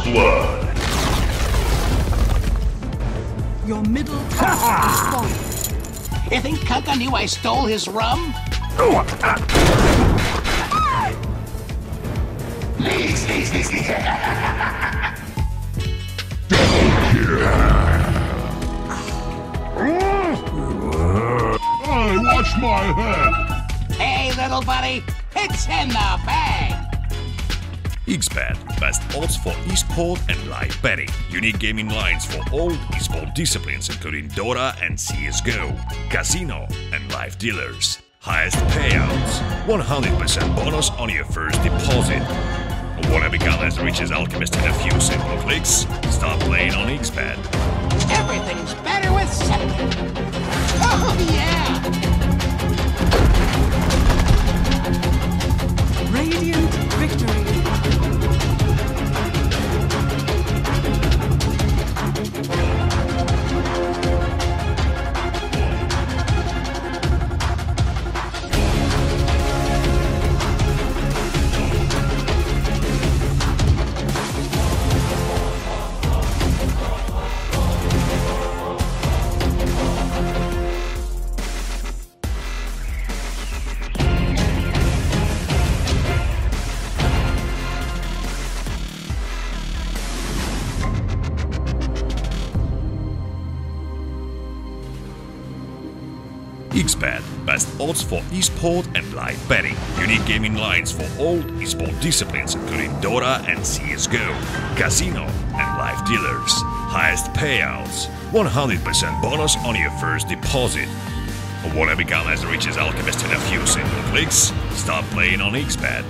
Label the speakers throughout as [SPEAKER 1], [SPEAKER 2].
[SPEAKER 1] blood.
[SPEAKER 2] Your middle tower is falling.
[SPEAKER 3] You think Kaka knew I stole his rum?
[SPEAKER 1] Hey, watch my head!
[SPEAKER 3] Hey, little buddy, it's in the bag!
[SPEAKER 4] XBet, best odds for esport and live betting. Unique gaming lines for all esport disciplines including Dota and CSGO, casino and live dealers. Highest payouts, 100% bonus on your first deposit. Wanna become as rich as Alchemist in a few simple clicks? Start playing on XBet.
[SPEAKER 3] Everything's better with cinnamon. Oh, yeah!
[SPEAKER 2] Radiant victory.
[SPEAKER 4] XBet, best odds for esport and live betting. Unique gaming lines for all esport disciplines including Dota and CSGO, casino and live dealers. Highest payouts, 100% bonus on your first deposit. Wanna become as rich as Alchemist in a few simple clicks? Start playing on XBet.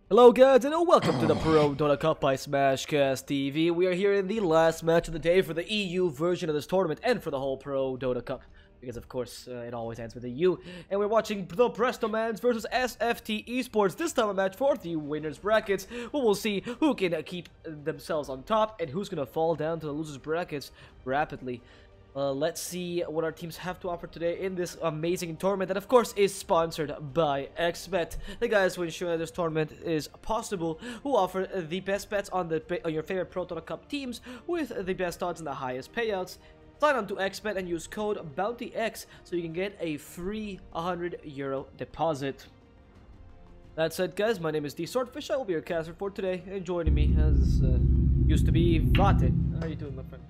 [SPEAKER 5] Hello guys and welcome to the Prodota Cup by Smashcast TV. We are here in the last match of the day for the EU version of this tournament and for the whole Prodota Cup. Because of course it always ends with a U. And we're watching the Brestomans versus SFTe-Sports. This time a match for the winners brackets. We will see who can keep themselves on top and who's going to fall down to the losers brackets rapidly. Let's see what our teams have to offer today in this amazing tournament that of course is sponsored by XBet. The guys who ensure that this tournament is possible, who offer the best bets on your favorite Prodota Cup teams with the best odds and the highest payouts. Sign on to XBet and use code BOUNTYX so you can get a free €100 deposit. That said guys, my name is D-Swordfish. I will be your caster for today, and joining me as used to be Vate. How are you doing, my friend?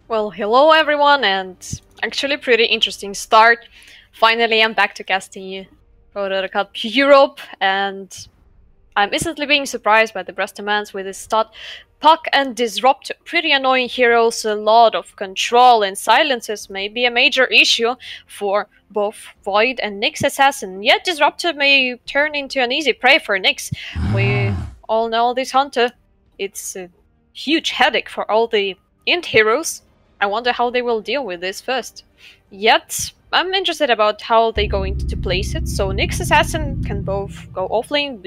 [SPEAKER 6] Well, hello everyone, and actually pretty interesting start. Finally, I'm back to casting Prodota Cup Europe, and I'm instantly being surprised by the Brestomans with his stud, Puck and Disrupt. Pretty annoying heroes, a lot of control and silences may be a major issue for both Void and Nyx Assassin. Yet Disruptor may turn into an easy prey for Nyx. We all know this hunter. It's a huge headache for all the int heroes. I wonder how they will deal with this first. Yet, I'm interested about how they're going to place it. So Nyx Assassin can both go offlane.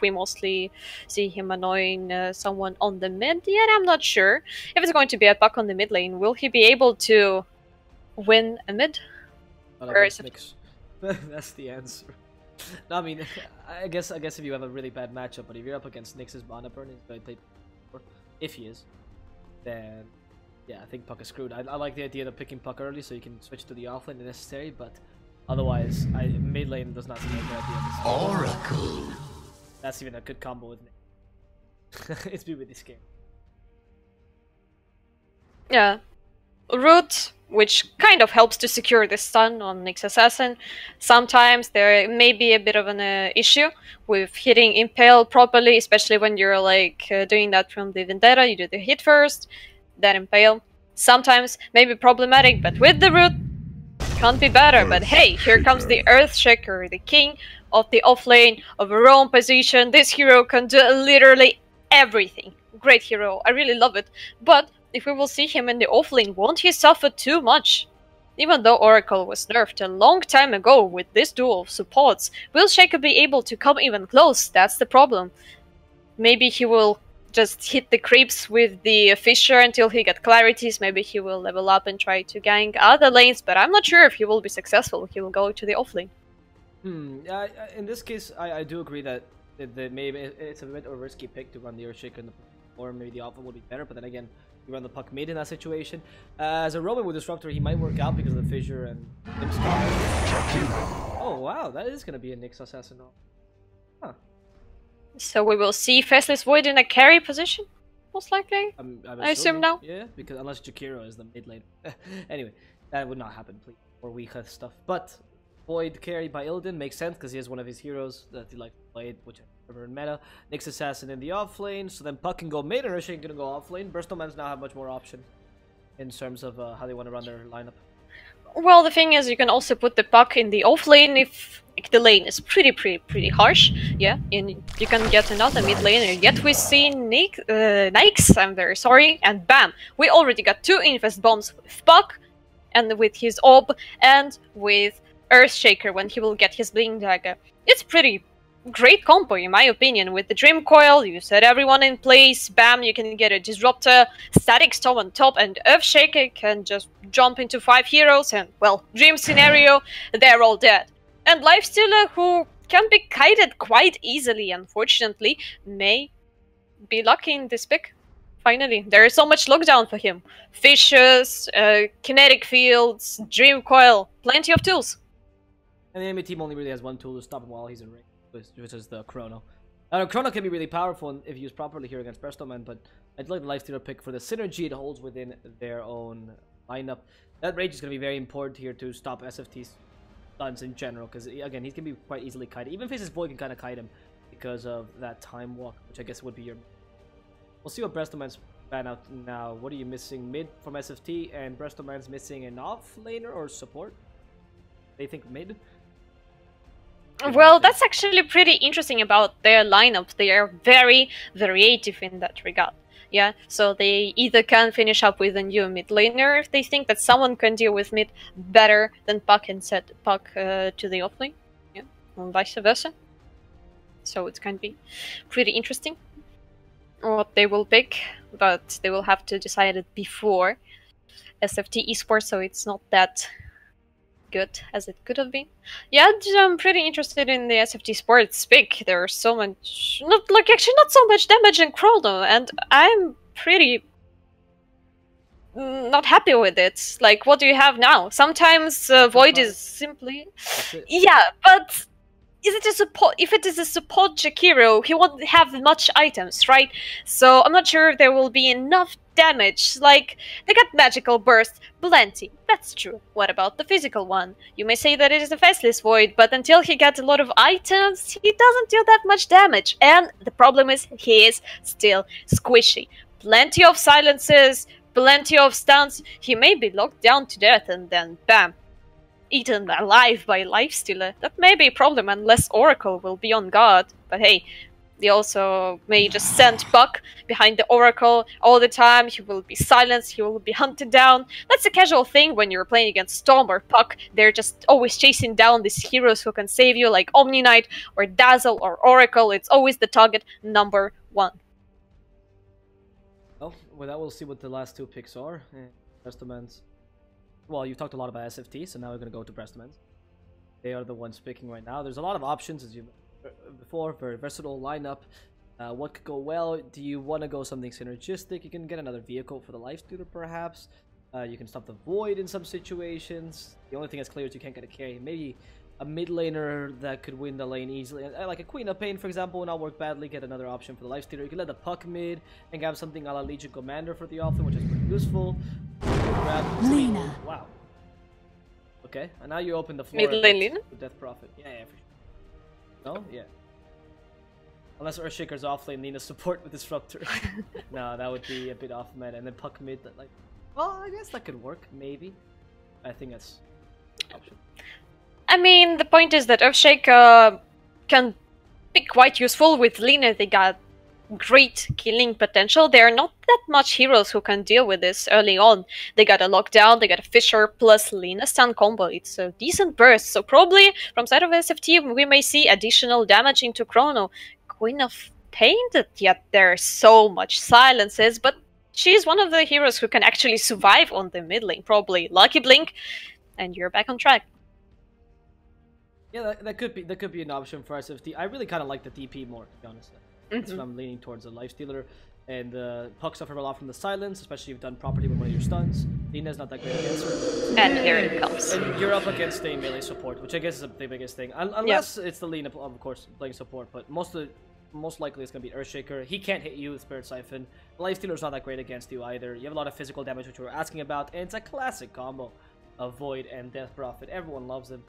[SPEAKER 6] We mostly see him annoying someone on the mid. Yet I'm not sure if it's going to be a Puck on the mid lane. Will he be able to win a mid? Or is it...
[SPEAKER 5] That's the answer. No, I mean, I guess if you have a really bad matchup, but if you're up against Nyx's Mana Burn, he's going to take. If he is, then. Yeah, I think Puck is screwed. I like the idea of picking Puck early so you can switch to the offlane if necessary, but otherwise, mid lane does not seem like a good idea.
[SPEAKER 3] Oracle.
[SPEAKER 5] That's even a good combo with Nyx. It's been really scary.
[SPEAKER 6] Yeah. Root, which kind of helps to secure the stun on Nyx Assassin. Sometimes there may be a bit of an issue with hitting Impale properly, especially when you're like doing that from the Vendetta. You do the hit first, then Impale. Sometimes may be problematic, but with the Root, can't be better. But hey, here comes the Earthshaker, the king of the offlane, of a roam position. This hero can do literally everything. Great hero, I really love it. But if we will see him in the offlane, won't he suffer too much? Even though Oracle was nerfed a long time ago with this duo of supports, will Shaker be able to come even close? That's the problem. Maybe he will just hit the creeps with the Fisher until he gets clarities. Maybe he will level up and try to gank other lanes, but I'm not sure if he will be successful. He will go to the offlane.
[SPEAKER 5] In this case, I do agree that maybe it's a bit of a risky pick to run the Earthshaker, or maybe the alpha would be better, but then again, you run the puck mid in that situation. As a Roman with Disruptor, he might work out because of the Fissure and Oh wow, that is going to be a Nyx Assassin. Huh.
[SPEAKER 6] So we will see Faceless Void in a carry position, most likely. I assume now.
[SPEAKER 5] Yeah, because unless Jakiro is the mid lane. Anyway, that would not happen, please. Or weaker stuff. But Void carry by Illidan makes sense because he has one of his heroes that he likes to play, whichever in meta. Nyx Assassin in the off lane, so then Puck can go mid and Urshin can go off lane. Brestomans now have much more option in terms of how they want to run their lineup.
[SPEAKER 6] Well, the thing is, you can also put the Puck in the off lane if like, the lane is pretty harsh. Yeah, and you can get another mid laner. Yet we see Nyx, I'm very sorry, and bam, we already got 2 Infest Bombs with Puck, and with his Orb, and with Earthshaker when he will get his Bling Dagger. It's pretty great combo in my opinion. With the Dream Coil, you set everyone in place, bam, you can get a Disruptor, Static Storm on top, and Earthshaker can just jump into 5 heroes and, well, dream scenario, they're all dead. And Lifestealer, who can be kited quite easily, unfortunately, may be lucky in this pick. Finally, there is so much lockdown for him. Fissures, kinetic fields, Dream Coil, plenty of tools.
[SPEAKER 5] And the enemy team only really has one tool to stop him while he's in range, which is the Chrono. Chrono can be really powerful if used properly here against Brestoman, but I'd like the Lifestealer pick for the synergy it holds within their own lineup. That rage is going to be very important here to stop SFTe's stuns in general, because again, he's going to be quite easily kited. Even Faceless Void can kind of kite him because of that time walk, which I guess would be your... We'll see what Brestoman's ban out now. What are you missing? Mid from SFT, and Brestoman's missing an off laner or support? They think mid?
[SPEAKER 6] Well, that's actually pretty interesting about their lineup. They are very variative in that regard. Yeah, so they either can finish up with a new mid laner if they think that someone can deal with mid better than Puck and set Puck to the offlane, yeah, and vice versa. So it's going to be pretty interesting what they will pick, but they will have to decide it before SFTe-Sports, so it's not that good as it could have been. Yeah, I'm pretty interested in the SFTe-Sports pick. There's so much, not so much damage in Chrono, and I'm pretty not happy with it. Like, what do you have now? Sometimes Void is simply... Yeah, but is it a support? If it is a support Jakiro, he won't have much items, right? So I'm not sure if there will be enough damage. Like, they got magical burst, plenty, that's true. What about the physical one? You may say that it is a Faceless Void, but until he gets a lot of items, he doesn't deal that much damage. And the problem is, he is still squishy. Plenty of silences, plenty of stuns, he may be locked down to death and then bam, eaten alive by Lifestealer. That may be a problem unless Oracle will be on guard, but hey, they also may just send Puck behind the Oracle all the time. He will be silenced, he will be hunted down. That's a casual thing when you're playing against Storm or Puck. They're just always chasing down these heroes who can save you, like Omni Knight or Dazzle or Oracle. It's always the target number 1.
[SPEAKER 5] Well, with that, we'll see what the last 2 picks are. Brestomans. Well, you talked a lot about SFT, so now we're going to go to Brestomans. They are the ones picking right now. There's a lot of options, as you before, very versatile lineup. What could go well? Do you want to go something synergistic? You can get another vehicle for the Lifestealer, perhaps. You can stop the Void in some situations. The only thing that's clear is you can't get a carry. Maybe a mid laner that could win the lane easily. Like a Queen of Pain, for example, will not work badly. Get another option for the Lifestealer. You can let the Puck mid and grab something a la Legion Commander for the offlane, which is pretty useful.
[SPEAKER 2] Lena.
[SPEAKER 5] Wow. Okay, and now you open the floor.
[SPEAKER 6] Mid lane Lena?
[SPEAKER 5] Death Prophet. Yeah, for sure. No? Yeah. Unless Earthshaker's offlane, Nina's support with Disruptor. No, that would be a bit off meta. And then Puck mid, that like... Well, I guess that could work, maybe. I think that's an option.
[SPEAKER 6] I mean, the point is that Earthshaker can be quite useful with Lena. They got great killing potential. There are not that much heroes who can deal with this early on. They got a lockdown, they got a Fisher plus Lina stun combo. It's a decent burst. So probably from side of SFT we may see additional damage into Chrono. Queen of Painted, yet there's so much silences, but she's one of the heroes who can actually survive on the mid lane. Probably Lucky Blink, and you're back on track.
[SPEAKER 5] Yeah, that could be an option for SFT. I really kind of like the DP more, to be honest. That's what I'm leaning towards, a lifestealer. And Puck suffer a lot from the silence, especially if you've done properly with one of your stuns. Lina's not that great against her.
[SPEAKER 6] And here it comes.
[SPEAKER 5] And you're up against a melee support, which I guess is the biggest thing. Unless it's the Lina, of course, playing support, but most likely it's going to be Earthshaker. He can't hit you with Spirit Siphon. Lifestealer's not that great against you either. You have a lot of physical damage, which we were asking about, and it's a classic combo of Void and Death Prophet. Everyone loves him.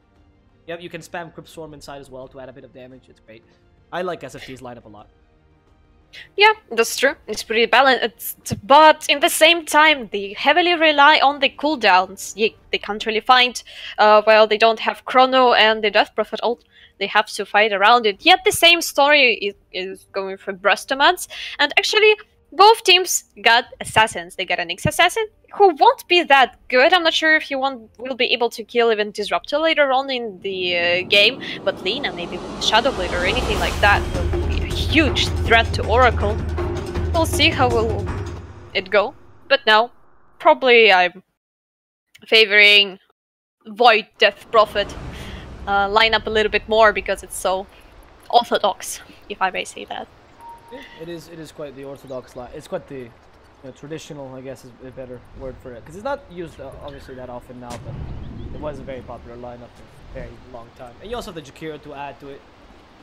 [SPEAKER 5] Yep, you can spam Crypt Swarm inside as well to add a bit of damage. It's great. I like SFT's lineup a lot.
[SPEAKER 6] Yeah, that's true. It's pretty balanced, but in the same time, they heavily rely on the cooldowns. They can't really find, well, they don't have Chrono and the Death Prophet ult. They have to fight around it. Yet the same story is going for Brestomans, and actually, both teams got assassins. They got a Nyx assassin who won't be that good. I'm not sure if he will be able to kill even Disruptor later on in the game, but Lina, maybe with Shadow Blade or anything like that, will be a huge threat to Oracle. We'll see how will it go. But now, probably I'm favoring Void Death Prophet lineup a little bit more because it's so orthodox, if I may say that.
[SPEAKER 5] It is quite the orthodox line. It's quite the traditional, I guess, is a better word for it, because it's not used obviously that often now, but it was a very popular lineup for a very long time. And you also have the Jakiro to add to it,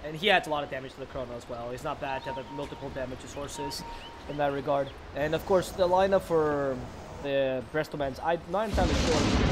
[SPEAKER 5] and he adds a lot of damage to the Chrono as well. It's not bad to have multiple damage sources in that regard. And of course, the lineup for the Brestomans, I'm not entirely sure.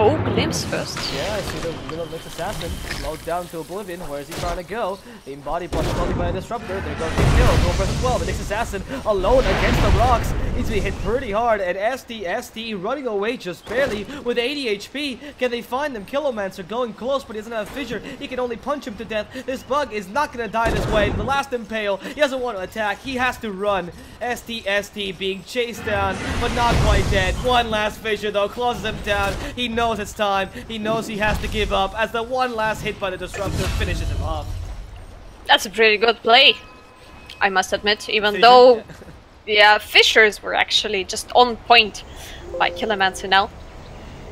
[SPEAKER 6] Oh, Glimpse first.
[SPEAKER 5] Yeah, I see the little Nyx assassin slowed down to oblivion. Where is he trying to go? Being body blocked slowly by a disruptor. There goes the kill. Go versus 12. The Nyx assassin alone against the rocks. He's being hit pretty hard. And SFTe running away just barely with 80 HP. Can they find him? Killomancer going close, but he doesn't have a fissure. He can only punch him to death. This bug is not going to die this way. The last impale. He doesn't want to attack. He has to run. SFTe being chased down, but not quite dead. One last fissure though closes him down. He knows it's time. He knows he has to give up as the one last hit by the disruptor finishes him off.
[SPEAKER 6] That's a pretty good play, I must admit, even though yeah, fissures were actually just on point by Killomancer now.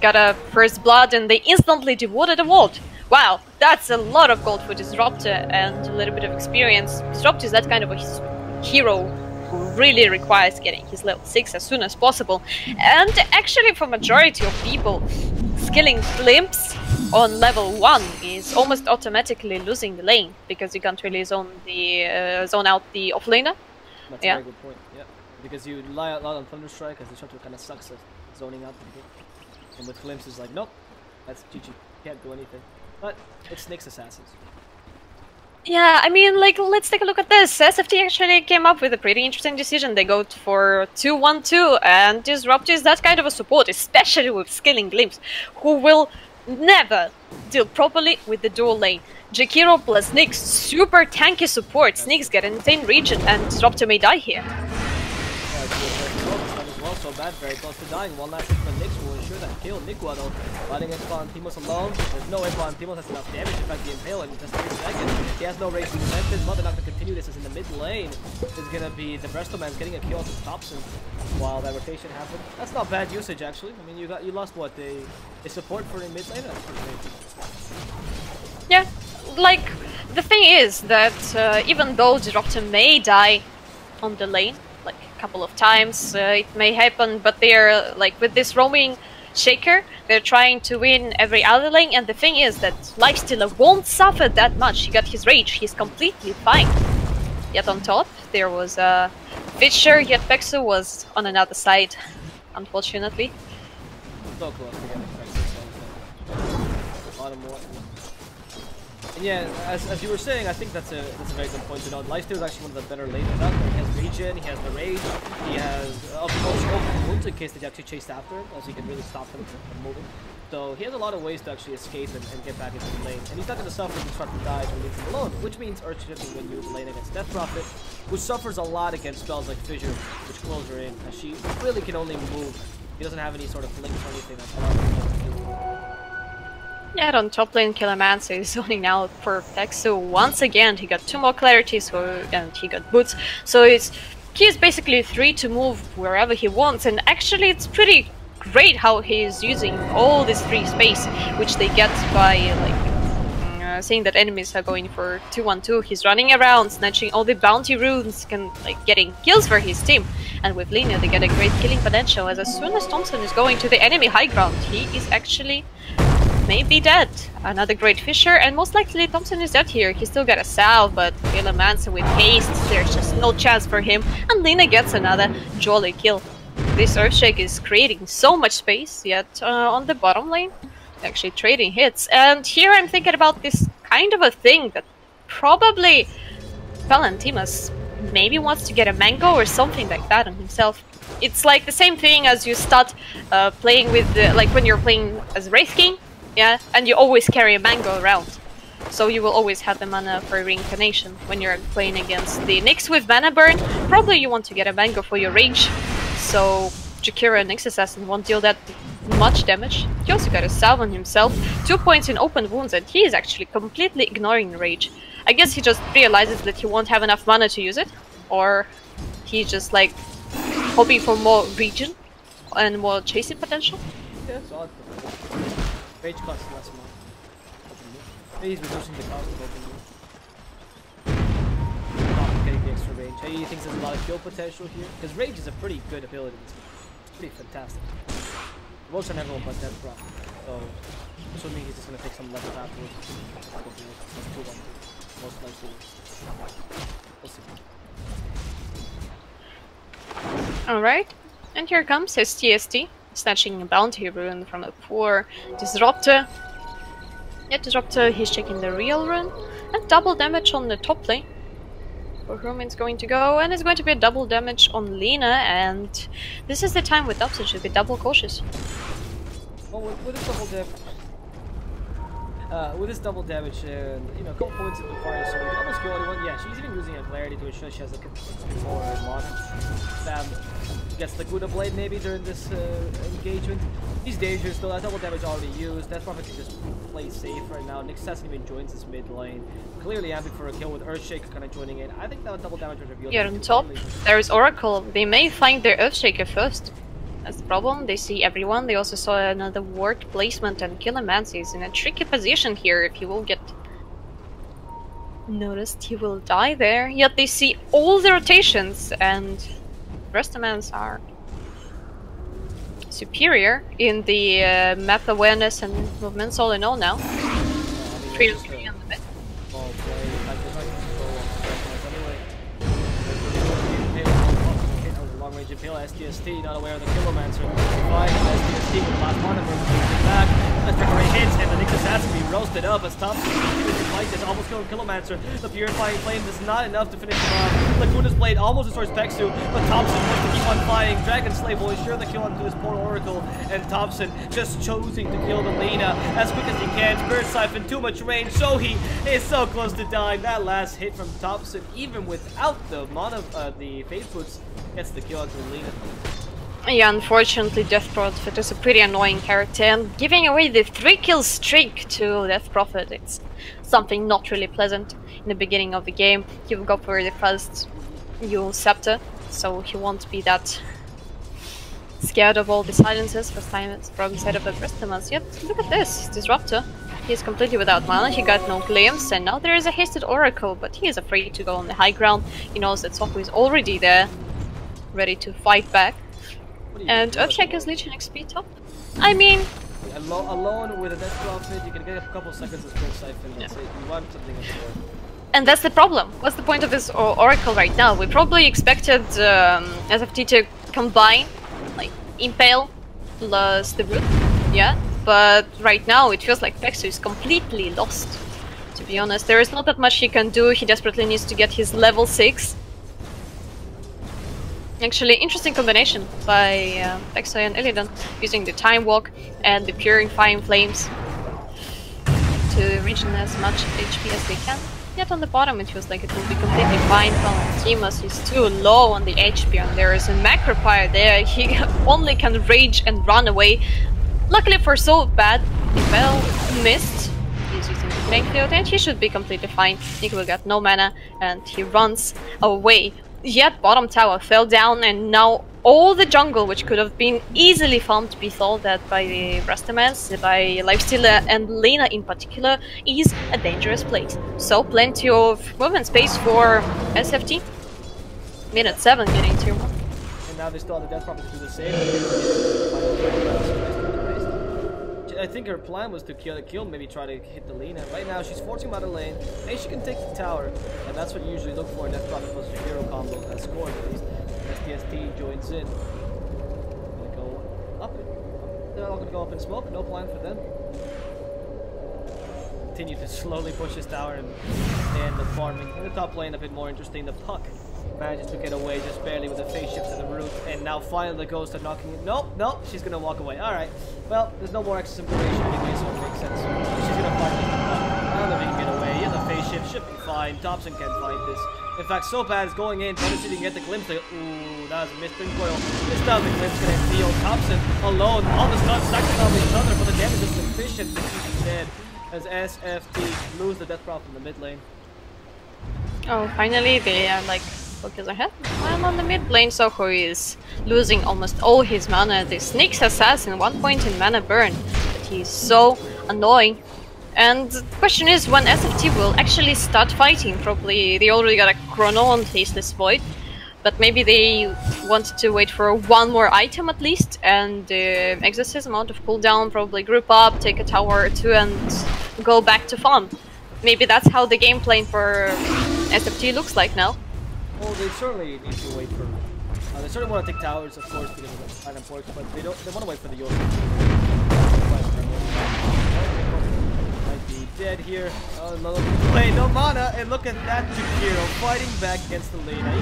[SPEAKER 6] Got a first blood and they instantly devoted the vault. Wow, that's a lot of gold for Disruptor and a little bit of experience. Disruptor is that kind of a hero who really requires getting his level 6 as soon as possible. And actually for majority of people, skilling Glimpse on level 1 is almost automatically losing the lane, because you can't really zone out the offlaner.
[SPEAKER 5] That's a very good point, yeah. Because you rely a lot on Thunderstrike, as the Disruptor kind of sucks at zoning out the game. And with Glimpse it's like, nope, that's GG, can't do anything. But it's Nyx assassins.
[SPEAKER 6] Yeah, I mean, like, let's take a look at this. SFT actually came up with a pretty interesting decision. They go for 2-1-2, and Disrupt is that kind of a support, especially with skilling Glimpse, who will never deal properly with the dual lane. Jakiro plus Nyx, super tanky support. Nyx get an insane region, and Disruptor may die here.
[SPEAKER 5] So bad, very close to dying. One last hit from Nyx will ensure that kill. Nikuado fighting against Timos alone. There's no way Timos has enough damage to fight the Impale in just 3 seconds. He has no racing defenses. Well, they're not going to continue this as in the mid lane. Is going to be the Brestomans getting a kill that stops him while that rotation happens. That's not bad usage actually. I mean, you lost what, a support for a mid lane? That's pretty great.
[SPEAKER 6] Yeah, like, the thing is that even though Disruptor may die on the lane, like a couple of times, it may happen, but they're like with this roaming shaker, they're trying to win every other lane, and the thing is that Lifestealer won't suffer that much. He got his rage, he's completely fine. Yet on top, there was a Fisher, yet Pexu was on another side, unfortunately.
[SPEAKER 5] So close to getting Pexu. Bottom one. And yeah, as you were saying, I think that's a very good point to note. Lifestealer is actually one of the better lanes out there. He has regen, he has the rage, he has of course open wounds in case they actually chase after him, also he can really stop them from moving. though, he has a lot of ways to actually escape and get back into the lane. And he's not going to suffer disruptive dives when leaving him alone, which means Earthshaker can win you the lane against Death Prophet, which suffers a lot against spells like Fissure, which close her in, as she really can only move. He doesn't have any sort of blink or anything that's
[SPEAKER 6] Yeah, on top lane, Killermancer is zoning out for Pexu. Once again, he got 2 more clarity, and he got boots. So he's basically free to move wherever he wants, and actually it's pretty great how he's using all this free space, which they get by seeing that enemies are going for 2-1-2. He's running around, snatching all the bounty runes, getting kills for his team. And with Lina, they get a great killing potential, as soon as Thompson is going to the enemy high ground, he is actually maybe dead. Another great Fissure, and most likely Thompson is dead here. He still got a salve, but Killermancer with haste, there's just no chance for him, and Lina gets another jolly kill. This Earthshake is creating so much space, yet on the bottom lane, actually trading hits. And here I'm thinking about this kind of a thing that probably Valentinus maybe wants to get a mango or something like that on himself. It's like the same thing as you start playing with, like when you're playing as Wraith King, yeah, and you always carry a mango around. So you will always have the mana for reincarnation. When you're playing against the Nyx with mana burn, probably you want to get a mango for your rage. So Jakira and Nyx Assassin won't deal that much damage. He also got a salve on himself, 2 points in open wounds, and he is actually completely ignoring the rage. I guess he just realizes that he won't have enough mana to use it, or he's just like hoping for more regen and more chasing potential.
[SPEAKER 5] Yeah, solid. Rage costs less mana. Maybe he's reducing the cost of open wounds. Not getting the extra range. He thinks there's a lot of kill potential here, because rage is a pretty good ability. It's pretty fantastic. It works on everyone but Death Prophet, so assuming he's just gonna take some level afterwards. Most likely. We'll see.
[SPEAKER 6] Alright, and here comes his TST, snatching a bounty rune from a poor Disruptor. Yeah, Disruptor, he's checking the real rune, and double damage on the top lane. For whom it's going to go, and it's going to be a double damage on Lina, and this is the time with Dobson should be double cautious.
[SPEAKER 5] Well, with this double damage, you know, a couple points it requires, so we can almost kill anyone. Yeah, she's even using a clarity to ensure she has a more mana. Sam gets the Gouda Blade maybe during this engagement. He's dangerous though, that double damage already used. That's probably just play safe right now. Nyx Assassin even joins this mid lane. Clearly aiming for a kill with Earthshaker kind of joining in. I think that double damage was revealed.
[SPEAKER 6] Here on top, there is Oracle. They may find their Earthshaker first. That's the problem. They see everyone. They also saw another ward placement, and Killermancer is in a tricky position here. If he will get noticed, he will die there. Yet they see all the rotations, and Brestomans are superior in the map awareness and movements all in all now. 3 on 3 on the mid.
[SPEAKER 5] Long-range impale, STST, not aware of the Killermancer. Fine, STST with the last mana burn, back. That's the great hits, and the Nyx Assassin be roasted up as Thompson fight this, almost killing Killermancer. The Purifying Flame is not enough to finish him off. Laguna's Blade almost destroys Pexu, but Thompson wants to keep on flying. Dragon Slave will ensure the kill onto his poor Oracle, and Thompson just choosing to kill the Lina as quick as he can. Spirit Siphon, too much range, so he is so close to dying. That last hit from Thompson, even without the mana, the Fate Boots, gets the kill onto Lina.
[SPEAKER 6] Yeah, unfortunately, Death Prophet is a pretty annoying character, and giving away the 3-kill streak to Death Prophet, it's something not really pleasant. In the beginning of the game, he will go for the first Yule Scepter, so he won't be that scared of all the silences first time it's from side of the Brestomans. Yet, look at this, Disruptor. He is completely without mana, he got no glimpse, and now there is a hasted Oracle, but he is afraid to go on the high ground. He knows that Soku is already there, ready to fight back. And Earthshaker's Legion XP top. I mean,
[SPEAKER 5] alone with a Death Prophet, you can get a couple seconds of Spirit Siphon. Yeah. You want something else.
[SPEAKER 6] And that's the problem. What's the point of this Oracle right now? We probably expected SFT to combine, like, Impale plus the Root, yeah? But right now it feels like Pexu is completely lost. To be honest, there is not that much he can do. He desperately needs to get his level 6. Actually, interesting combination by Vexo and Illidan, using the Time Walk and the Purifying Flames to regen as much HP as they can. Yet on the bottom it feels like it will be completely fine from Timus. He's too low on the HP and there is a Macropire there. He only can rage and run away. Luckily for so bad, he fell, missed. He's using the Flame Field and he should be completely fine. Nico got no mana and he runs away. Yet bottom tower fell down and now all the jungle, which could have been easily found to be sold at by the Brestomans, by Lifestealer and Lena in particular, is a dangerous place. So plenty of movement space for SFT. Minute 7 getting tier 1.
[SPEAKER 5] And now they still have the Death Prophet to do the same. I think her plan was to kill, maybe try to hit the Lena. Right now she's forcing him out of lane. Hey, she can take the tower, and that's what you usually look for in Death Prophet plus a hero combo that scores at least. STST joins in. Gonna go up. They're all gonna go up in smoke. No plan for them. Continue to slowly push his tower and the farming. In the top lane a bit more interesting. The Puck manages to get away just barely with the phase shift to the root, and now finally the Ghost are knocking it. Nope, she's gonna walk away. Alright, well, there's no more extra duration anyway, so it makes sense. She's gonna fight with the Puck. I don't know if he can get away. Yeah, the phase shift should be fine. Thompson can fight this. In fact, so bad is going in, trying to see if he can get the glimpse. Ooh, that was a missed recoil. This time the glimpse gonna deal. Thompson alone, all the stuns stacking on each other, but the damage is sufficient to keep him dead. As SFT lose the Death Prophet in the mid lane.
[SPEAKER 6] Oh, finally they are like focus ahead. While on the mid lane, Soho is losing almost all his mana. The Sneak's Assassin, 1 point in mana burn. But he's so annoying. And the question is when SFT will actually start fighting. Probably they already got a Chrono on Tasteless Void. But maybe they want to wait for one more item at least, and Exorcism out of cooldown, probably group up, take a tower or two and go back to farm. Maybe that's how the game plan for SFT looks like now.
[SPEAKER 5] Well, they certainly need to wait for... they certainly want to take towers, of course, because of the item ports, but they want to wait for the Yoru. Might be dead here. Oh, no, play, no mana, and look at that Jakiro fighting back against the Lena.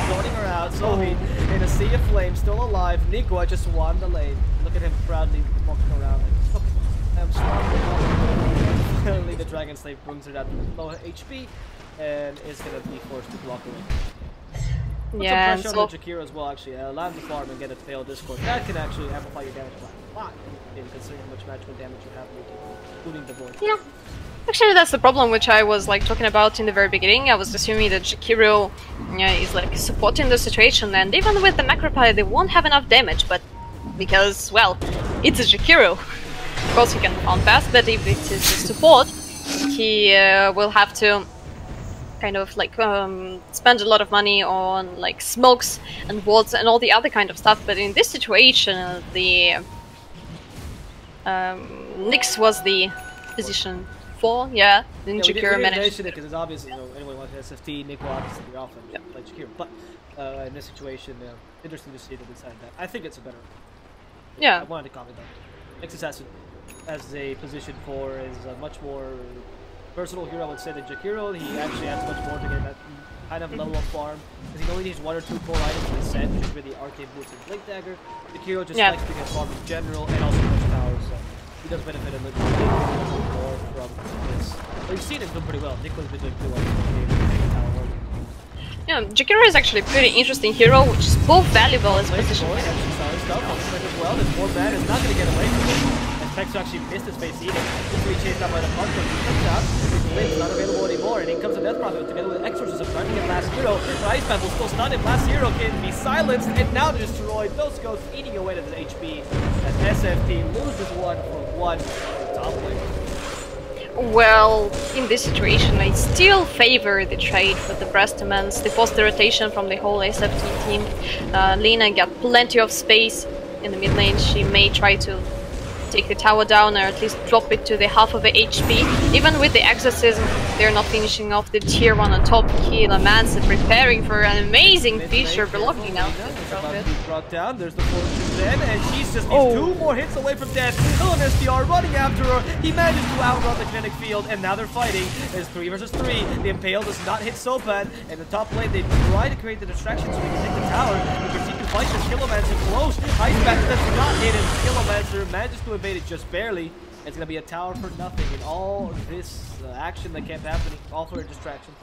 [SPEAKER 5] Floating her out, so he in a sea of flames, still alive. Nico just won the lane. Look at him proudly walking around. Like, I'm strong. Finally, the Dragon Slave brings her out to low HP and is gonna be forced to block away. Put some pressure on the Jakiro as well, actually. Land the farm and get a failed Discord. That can actually amplify your damage by a lot, considering how much magical damage you have, including the Void.
[SPEAKER 6] Yeah. Actually, that's the problem which I was like talking about in the very beginning. I was assuming that Jakiro is like supporting the situation, and even with the Macropie they won't have enough damage, but because, well, it's a Jakiro. Of course he can farm fast, but if it is a support, he will have to kind of like spend a lot of money on like smokes and wards and all the other kind of stuff. But in this situation, the Nyx was the position 4, yeah, then Jakiro managed.
[SPEAKER 5] Because it's obvious, you know, anyone wants SFT, Nick will obviously be off and play Jakiro. But in this situation, interesting to see that they decided that. I think it's a better.
[SPEAKER 6] Yeah.
[SPEAKER 5] I wanted to comment on Nyx Assassin as a position 4 is a much more versatile hero, I would say, than Jakiro. He actually adds much more to get that kind of level of farm, because he only needs 1 or 2 core items in the set, which is really Arcane Boots and Blink Dagger. Jakiro just likes to get farm in general and also push towers, so he does benefit a little more from this. But you've seen him do pretty well. Nicholas been doing pretty well in this game.
[SPEAKER 6] Yeah, Jakiro is actually a pretty interesting hero, which is both valuable as position.
[SPEAKER 5] As well, this poor man is not going to get away from it. Vexo actually missed his face eating. Quickly chased out by the Puck, but he comes out. His Blitz not available anymore, and in comes the Death Prophet together with Exorcism trying to get Last Hero. The Ice Man will still stun him. Last Hero can be silenced and now destroyed. Those ghosts eating away at his HP as SFT loses 1 for 1 top lane.
[SPEAKER 6] Well, in this situation, I still favor the trade with the Brestomans. They forced the rotation from the whole SFT team. Lena got plenty of space in the mid lane. She may try to take the tower down or at least drop it to the half of the HP. Even with the exorcism, they're not finishing off the tier 1 on top. Man's preparing for an amazing feature blocking now.
[SPEAKER 5] About to be brought down. There's the fortune then, and she's just needs 2 more hits away from death. LMSDR running after her. He manages to outrun the kinetic field, and now they're fighting. There's 3 versus 3. The Impale does not hit so bad, and the top lane they try to create the distraction so they can take the tower. We proceed to fight this Kilomancer close. Ice Bat does not hit it. Kilomancer manages to evade it just barely. It's gonna be a tower for nothing, and all this action that kept happening, all for a distraction.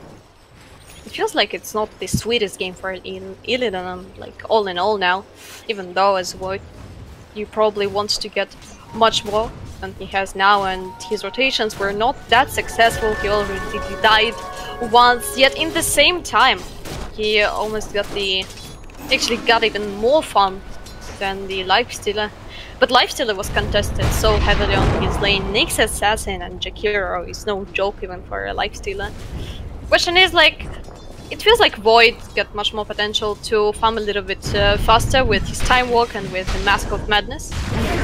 [SPEAKER 6] It feels like it's not the sweetest game for Illidan, like all in all now. Even though as Void, you probably want to get much more than he has now, and his rotations were not that successful. He already died once, yet in the same time, he almost got actually got even more farm than the Lifestealer. But Lifestealer was contested so heavily on his lane. Nyx Assassin and Jakiro is no joke even for a Lifestealer. Question is, like, it feels like Void got much more potential to farm a little bit faster with his Time Walk and with the Mask of Madness.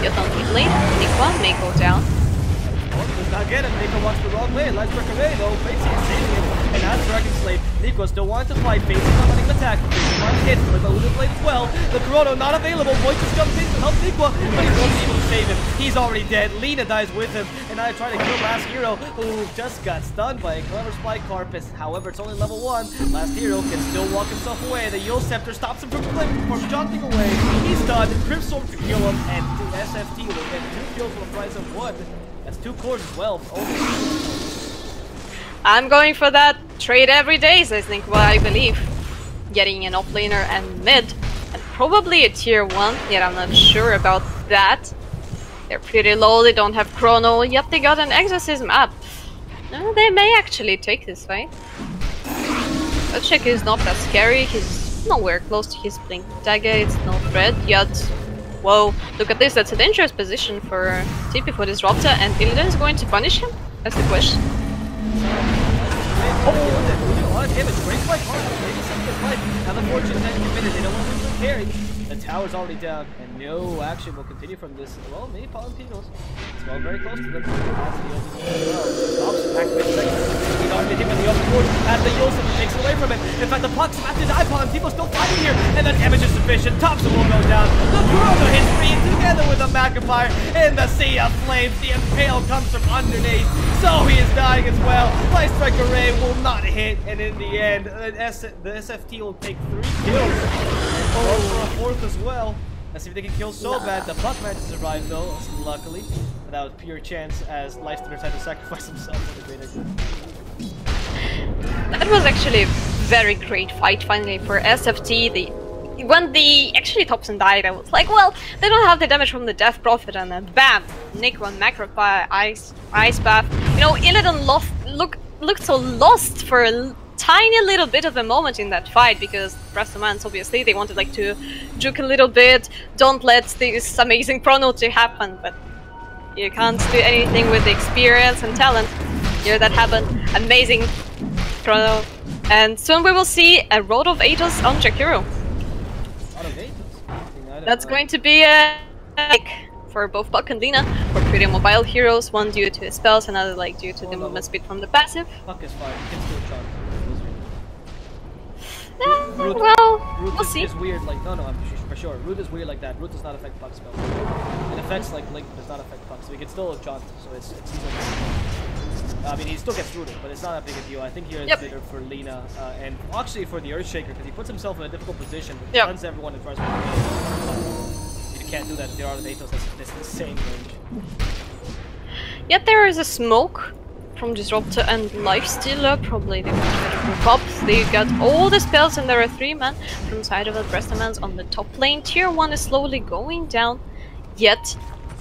[SPEAKER 6] Yet on mid lane, Nikwa may go down.
[SPEAKER 5] Does not get him. Nico walks the wrong way. Lights break away though. Facing is saving him. And as Dragon Slave, Nico still wants to fight. Facing not letting him attack. Facing wants hit with a little blade as well. The Chrono not available. Voice just comes in to help Nico, but he won't be able to save him. He's already dead. Lina dies with him. And I try to kill last hero who just got stunned by a clever Spike Carpus. However, it's only level 1. Last hero can still walk himself away. The Yule Scepter stops him from jaunting away. He's stunned. Crimstorm to kill him. And SFT will get 2 kills for the price of 1. That's 2 cores as well.
[SPEAKER 6] I'm going for that trade every day, I think, what I believe. Getting an offlaner and mid, and probably a tier 1, yet I'm not sure about that. They're pretty low, they don't have chrono, yet they got an exorcism up. No, they may actually take this fight. Ochek is not that scary, he's nowhere close to his blink dagger, it's no threat, yet... Whoa, look at this, that's a dangerous position for TP for Disruptor, and Illidan is going to punish him? That's the question.
[SPEAKER 5] Now the fortune has committed, they don't want to lose the carry. The tower's already down, and no action will continue from this. Well, maybe Palentinos. It's well very close to them. That's the open as well. Thompson activates second. He's already hit with the open force as the Yulson takes away from it. In fact, the puck's about to die. Palentinos still fighting here, and the damage is sufficient. Thompson will go down. The Corona hits free together with the Magnifier in the sea of flames. The Impale comes from underneath, so he is dying as well. Light Strike Array will not hit, and in the end, the SFT will take 3 kills. And for a 4th as well. Let's see if they can kill so bad. The Puck managed to survive though, luckily. But that was pure chance as Lifestealer had to sacrifice himself for the greater good.
[SPEAKER 6] That was actually a very great fight finally for SFT. When the actually Thompson died, I was like, well, they don't have the damage from the Death Prophet, and then bam! Nick one Macro Fire, Ice Bath. You know, Illidan looked so lost for a tiny little bit of a moment in that fight, because Brestomans, obviously, they wanted like to juke a little bit, don't let this amazing chrono to happen, but you can't do anything with the experience and talent. Here that happened, amazing chrono, and soon we will see a Road of Atos on Jakiro. That's going to be a for both Puck and Lina, for pretty mobile heroes, one due to his spells, another like due to the movement speed from the passive.
[SPEAKER 5] Puck is fine, he can still charge.
[SPEAKER 6] Well, we'll see.
[SPEAKER 5] Is weird, like, no, I'm for sure. Root is weird like that. Root does not affect Puck spells. It affects, like, Link, does not affect Puck, so he can still jaunt, so it's still... I mean, he still gets rooted, but it's not that big a deal. I think here it's better for Lina, and actually for the Earthshaker, because he puts himself in a difficult position, stuns everyone and tries to... You can't do that if there are the Atos, that's insane range.
[SPEAKER 6] Yet there is a smoke from Disruptor and Lifestealer, probably they want to group up. They got all the spells and there are 3 men from side of the Brestomans on the top lane. Tier 1 is slowly going down, yet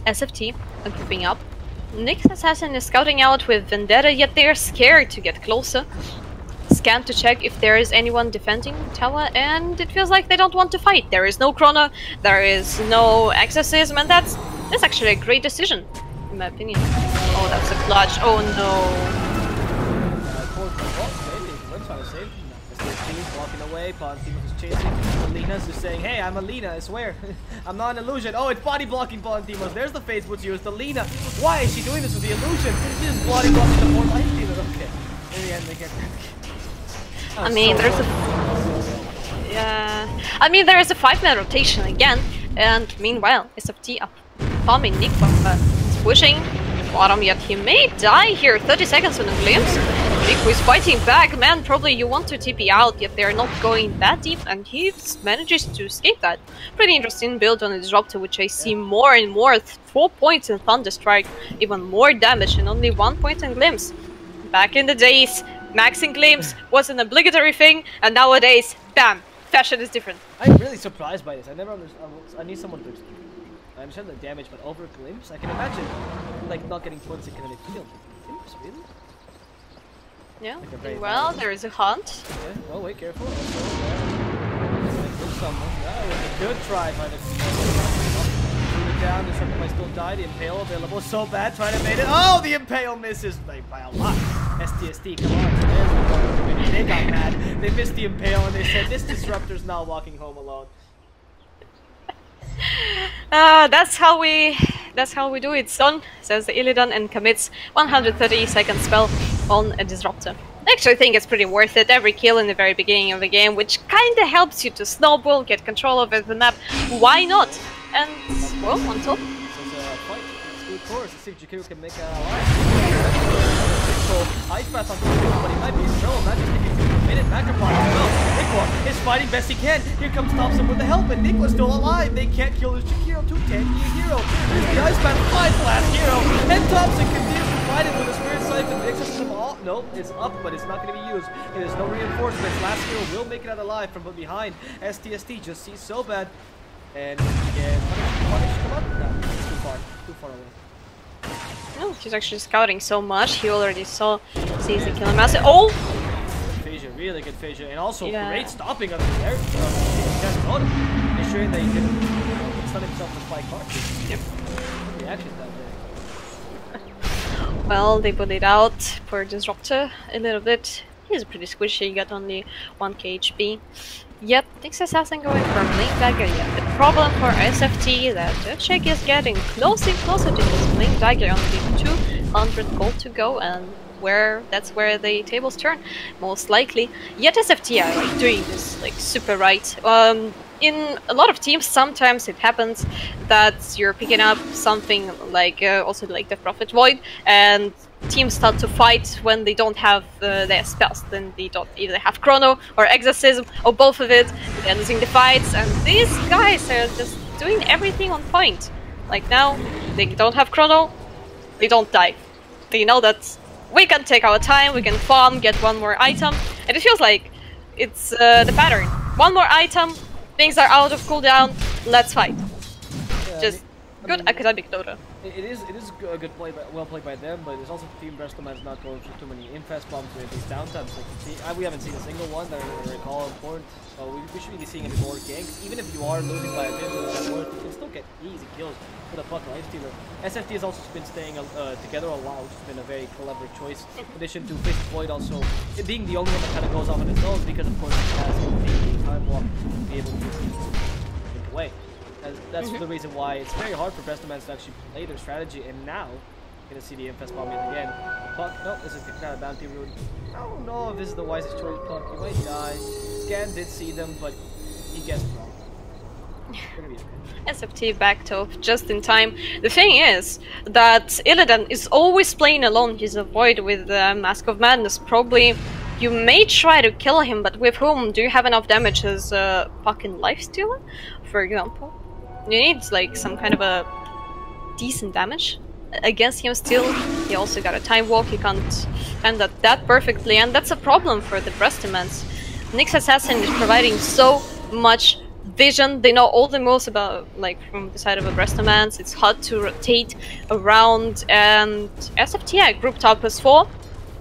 [SPEAKER 6] SFT are grouping up. Nyx Assassin is scouting out with Vendetta, yet they are scared to get closer. Scan to check if there is anyone defending the tower, and it feels like they don't want to fight. There is no chrono, there is no exorcism, and that's actually a great decision, in my opinion. Oh, that's a clutch. Oh no.
[SPEAKER 5] SFTe walking away. Pontimos is chasing. Alina's just saying, hey, I'm Alina, I swear. I'm not an illusion. Oh, it's body blocking Pontimos. There's the face what's used. Alina, why is she doing this with the illusion? She's just body blocking the 4 life dealer. Okay. In the end, they get that.
[SPEAKER 6] I mean, there's a... Yeah... I mean, there is a 5-man rotation again. And meanwhile, SFTe up. Farming Nikwa, is pushing bottom, yet he may die here. 30 seconds on the glimpse. Nico is fighting back. Man, probably you want to TP out, yet they're not going that deep, and he manages to escape that. Pretty interesting build on the Disruptor, which I see more and more. 4 points in Thunderstrike, even more damage, and only 1 point in Glimpse. Back in the days, maxing Glimpse was an obligatory thing, and nowadays, bam, fashion is different.
[SPEAKER 5] I'm really surprised by this. I never understood. I need someone to explain. I understand the damage, but over Glimpse, I can imagine like not getting points in kinetic field. Glimpse, really?
[SPEAKER 6] Yeah,
[SPEAKER 5] like
[SPEAKER 6] and well, there is a hunt.
[SPEAKER 5] Yeah. Oh wait, careful. Someone. That was a good try by the down. The Disruptor might still die. The Impale available. So bad. Trying to bait it. Oh, the Impale misses by a lot. STST, come on. They got mad. They missed the Impale and they said, this Disruptor's not walking home alone.
[SPEAKER 6] That's how we do it, son, says the Illidan, and commits 130-second spell on a Disruptor. I actually think it's pretty worth it. Every kill in the very beginning of the game, which kinda helps you to snowball, get control over the map. Why not? And, well, on top.
[SPEAKER 5] This is a fight. It's a good course. Let's see if Jakiro can make a line. Ice Path on Jakiro, but he might be in trouble. Not just if he can commit it. Macropod as well. Nikwa is fighting best he can. Here comes Thompson with the help, and Nikwa's still alive. They can't kill this Jakiro. Too tanky a hero. There's the Ice Path Flies Blast hero. And Thompson continues to fight it with a Spirit Siphon. Mixes them all. Nope, it's up, but it's not going to be used. There's no reinforcements. Last hero will make it out alive from behind. STST just sees so bad. And again, punish come up? No, it's too far away.
[SPEAKER 6] No, he's actually scouting so much. He already sees the killer master. Oh!
[SPEAKER 5] Phasia, really good Phasia, and also great stopping of the air. Ensuring that he can stun himself with spike cards.
[SPEAKER 6] Yep.
[SPEAKER 5] Good reaction that way.
[SPEAKER 6] Well, they put it out for Disruptor a little bit. He's pretty squishy, he got only 1k HP. Yet, Nyx Assassin going for Blink Dagger. Yeah, the problem for SFTe that Check is getting closer and closer to his Blink Dagger, only 200 gold to go, and that's where the tables turn, most likely. Yet SFTe are like doing this like super right. In a lot of teams, sometimes it happens that you're picking up something like also like the Prophet Void, and teams start to fight when they don't have their spells. Then they don't either have Chrono or Exorcism or both of it. They're losing the fights, and these guys are just doing everything on point. Like now, they don't have Chrono, they don't die. They know that we can take our time, we can farm, get one more item, and it feels like it's the pattern. One more item, things are out of cooldown, let's fight.
[SPEAKER 5] Yeah,
[SPEAKER 6] just good academic Dota.
[SPEAKER 5] It is a good play, well played by them, but there's also Team Brestomans not going through too many infest bombs with these downtimes. Like, we haven't seen a single one that I recall important, so we should be seeing a bit more ganks. Even if you are losing by a bit, you can still get easy kills with a fuck lifestealer. SFTe has also been staying together a while, which has been a very clever choice. In addition to Fist Void also it being the only one that kind of goes off on its own, because of course it has a time block to be able to take away. That's the reason why it's very hard for Brestomans to actually play their strategy, and now you're gonna see the Infest Bomb yet again. Puck, no, this is the kind of bounty rune. I don't know if this is the wisest choice, Puck. You might die. Scan did see them, but he guessed wrong. Gonna be okay.
[SPEAKER 6] SFTe backed off just in time. The thing is that Illidan is always playing alone. He's a Void with Mask of Madness. Probably you may try to kill him, but with whom? Do you have enough damage as a fucking Lifestealer, for example? You need like some kind of a decent damage against him still. He also got a time walk, he can't end that perfectly, and that's a problem for the Brestomans. Nyx Assassin is providing so much vision. They know all the moves about, like, from the side of a Brestomans. It's hard to rotate around, and SFTe grouped up as 4,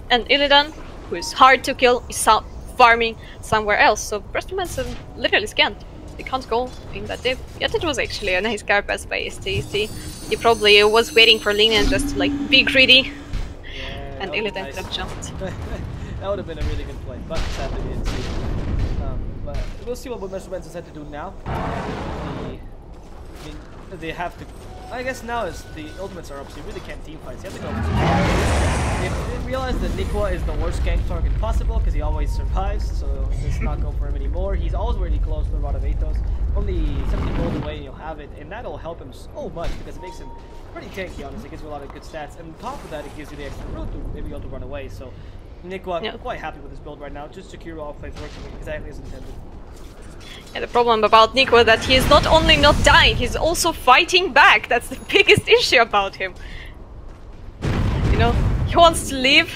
[SPEAKER 6] and Illidan, who is hard to kill, is farming somewhere else. So Brestomans are literally scanned. They can't go in that deep. Yet it was actually a nice carapace by STST. He probably was waiting for Lina just to like be greedy.
[SPEAKER 5] Yeah,
[SPEAKER 6] and Illidan could have jumped.
[SPEAKER 5] That would have been a really good play, but sadly we didn't see it. but we'll see what Brestomans decide to do now. They have to. I guess now as the ultimates are up, so you really can't team fight. So you have to go. They realize that Nikwa is the worst gank target possible because he always survives, so let's not go for him anymore. He's always really close to the Rod of Athos. Only 70 gold away and you'll have it, and that'll help him so much because it makes him pretty tanky, honestly. It gives you a lot of good stats, and on top of that, it gives you the extra route to maybe be able to run away. So Nikwa, quite happy with his build right now. Just secure all plays working exactly as intended.
[SPEAKER 6] Yeah, the problem about Nico that he is not only not dying, he's also fighting back. That's the biggest issue about him. You know, he wants to leave,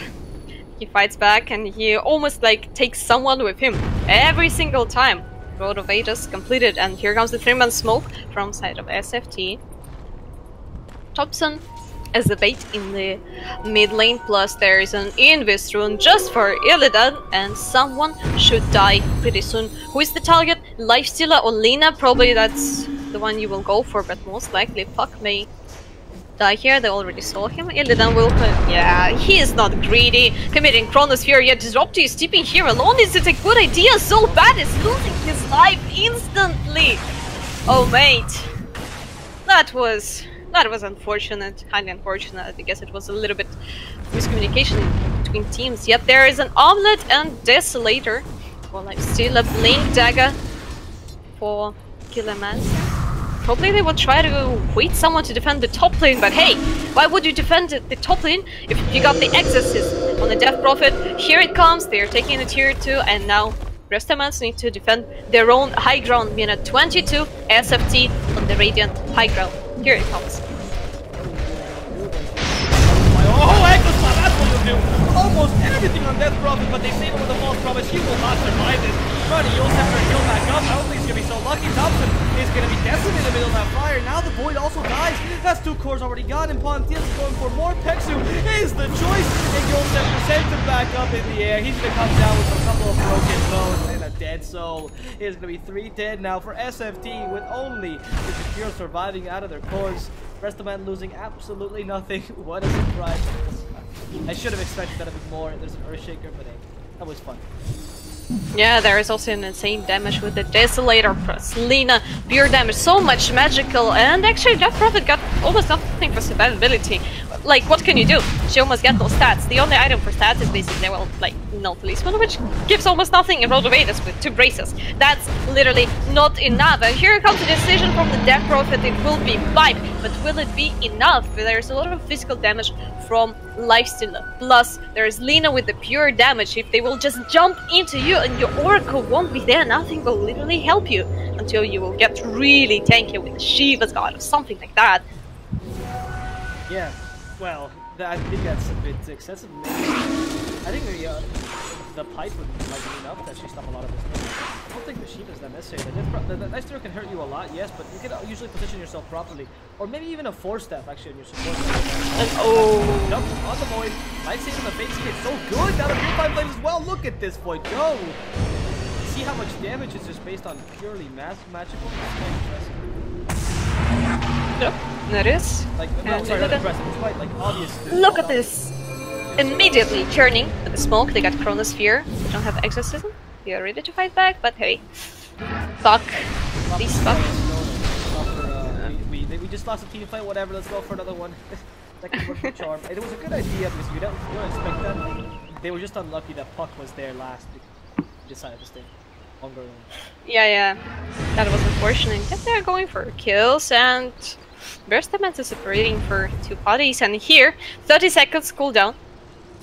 [SPEAKER 6] he fights back, and he almost like takes someone with him every single time. Road of Aegis completed, and here comes the 3-man smoke from side of SFTe. Thompson as the bait in the mid lane, plus there is an Invis rune just for Illidan, and someone should die pretty soon. Who is the target? Lifestealer or Lina? Probably that's the one you will go for, but most likely Puck may die here. They already saw him. Illidan will... yeah, he is not greedy. Committing Chronosphere, yet Disruptor is stepping here alone. Is it a good idea? So bad is losing his life instantly. Oh mate, that was unfortunate, kinda unfortunate. I guess it was a little bit miscommunication between teams. Yet there is an Omelette and Desolator. Well, I'm still a Blink Dagger for Killerman. Probably they will try to wait someone to defend the top lane, but hey, why would you defend the top lane if you got the Exorcist on the Death Prophet? Here it comes, they are taking the tier 2, and now Brestomans need to defend their own high ground, being at 22 SFTe on the Radiant high ground. Here it comes.
[SPEAKER 5] Oh, Exoslam, that's what you'll do! Almost everything on Death Prophet, but they save him with a false promise. He will not survive this. Running, you'll have to heal back up. I don't think he's gonna be so lucky. Thompson is gonna be destined in the middle of that fire. Now the Void also dies. That's 2 cores already gone, and Pontius is going for more. Pexu is the choice, and Yosef sends him back up in the air. He's gonna come down with a couple of broken bones and a dead soul. It is gonna be 3 dead now for SFTe, with only the Secure surviving out of their cores. Brestoman losing absolutely nothing. What a surprise. I should have expected that a bit more. There's an Earthshaker, but hey, that was fun.
[SPEAKER 6] Yeah, there is also an insane damage with the Desolator plus Lina. Pure damage, so much magical, and actually Death Prophet got almost nothing for survivability. Like, what can you do? She almost got no stats. The only item for stats is basically, well, like, no policeman, which gives almost nothing in Road of Aegis with 2 braces. That's literally not enough. And here comes the decision from the Death Prophet. It will be 5, but will it be enough? There's a lot of physical damage from Lifestealer. Plus, there's Lina with the pure damage. If they will just jump into you and your Oracle won't be there, nothing will literally help you until you will get really tanky with Shiva's God or something like that.
[SPEAKER 5] Yeah. Well, I think that's a bit excessive. I think the pipe would like be enough to actually stop a lot of this. I don't think the sheep is that necessary. The nice throw can hurt you a lot, yes, but you can usually position yourself properly, or maybe even a 4-step actually on your support.
[SPEAKER 6] And oh,
[SPEAKER 5] jump on the Void. Light saving the face hit so good. Now the Purify Blade as well. Look at this Void go. See how much damage is just based on purely magical. It's quite impressive.
[SPEAKER 6] Yep, that is.
[SPEAKER 5] Like, no, sorry, not impressive. It's quite like obvious.
[SPEAKER 6] Look at this! Immediately turning with the smoke, they got Chronosphere. They don't have Exorcism. They are ready to fight back, but hey. Fuck. Please fuck.
[SPEAKER 5] We just lost a team fight, whatever, let's go for another one. That could work for Charm. And it was a good idea because you don't expect that. They were just unlucky that Puck was there last because he decided to stay longer.
[SPEAKER 6] Yeah, that was unfortunate. Yet they're going for kills, and Brestomans is separating for 2 parties, and here 30 seconds cooldown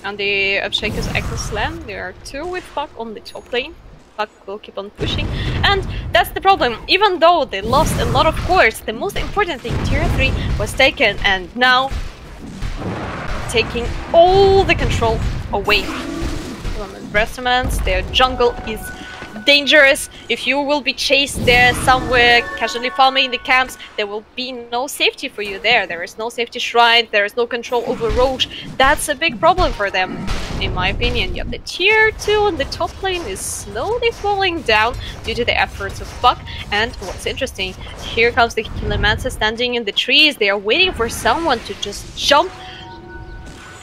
[SPEAKER 6] on the Upshaker's Echo Slam. There are 2 with Puck on the top lane. Puck will keep on pushing, and that's the problem. Even though they lost a lot of cores, the most important thing, tier 3 was taken, and now taking all the control away from the Brestomans. Their jungle is dangerous. If you will be chased there somewhere, casually farming in the camps, there will be no safety for you there. There is no safety shrine, there is no control over Roche. That's a big problem for them, in my opinion. Yet the tier 2 on the top lane is slowly falling down due to the efforts of Puck. And what's interesting, here comes the Killermancer standing in the trees. They are waiting for someone to just jump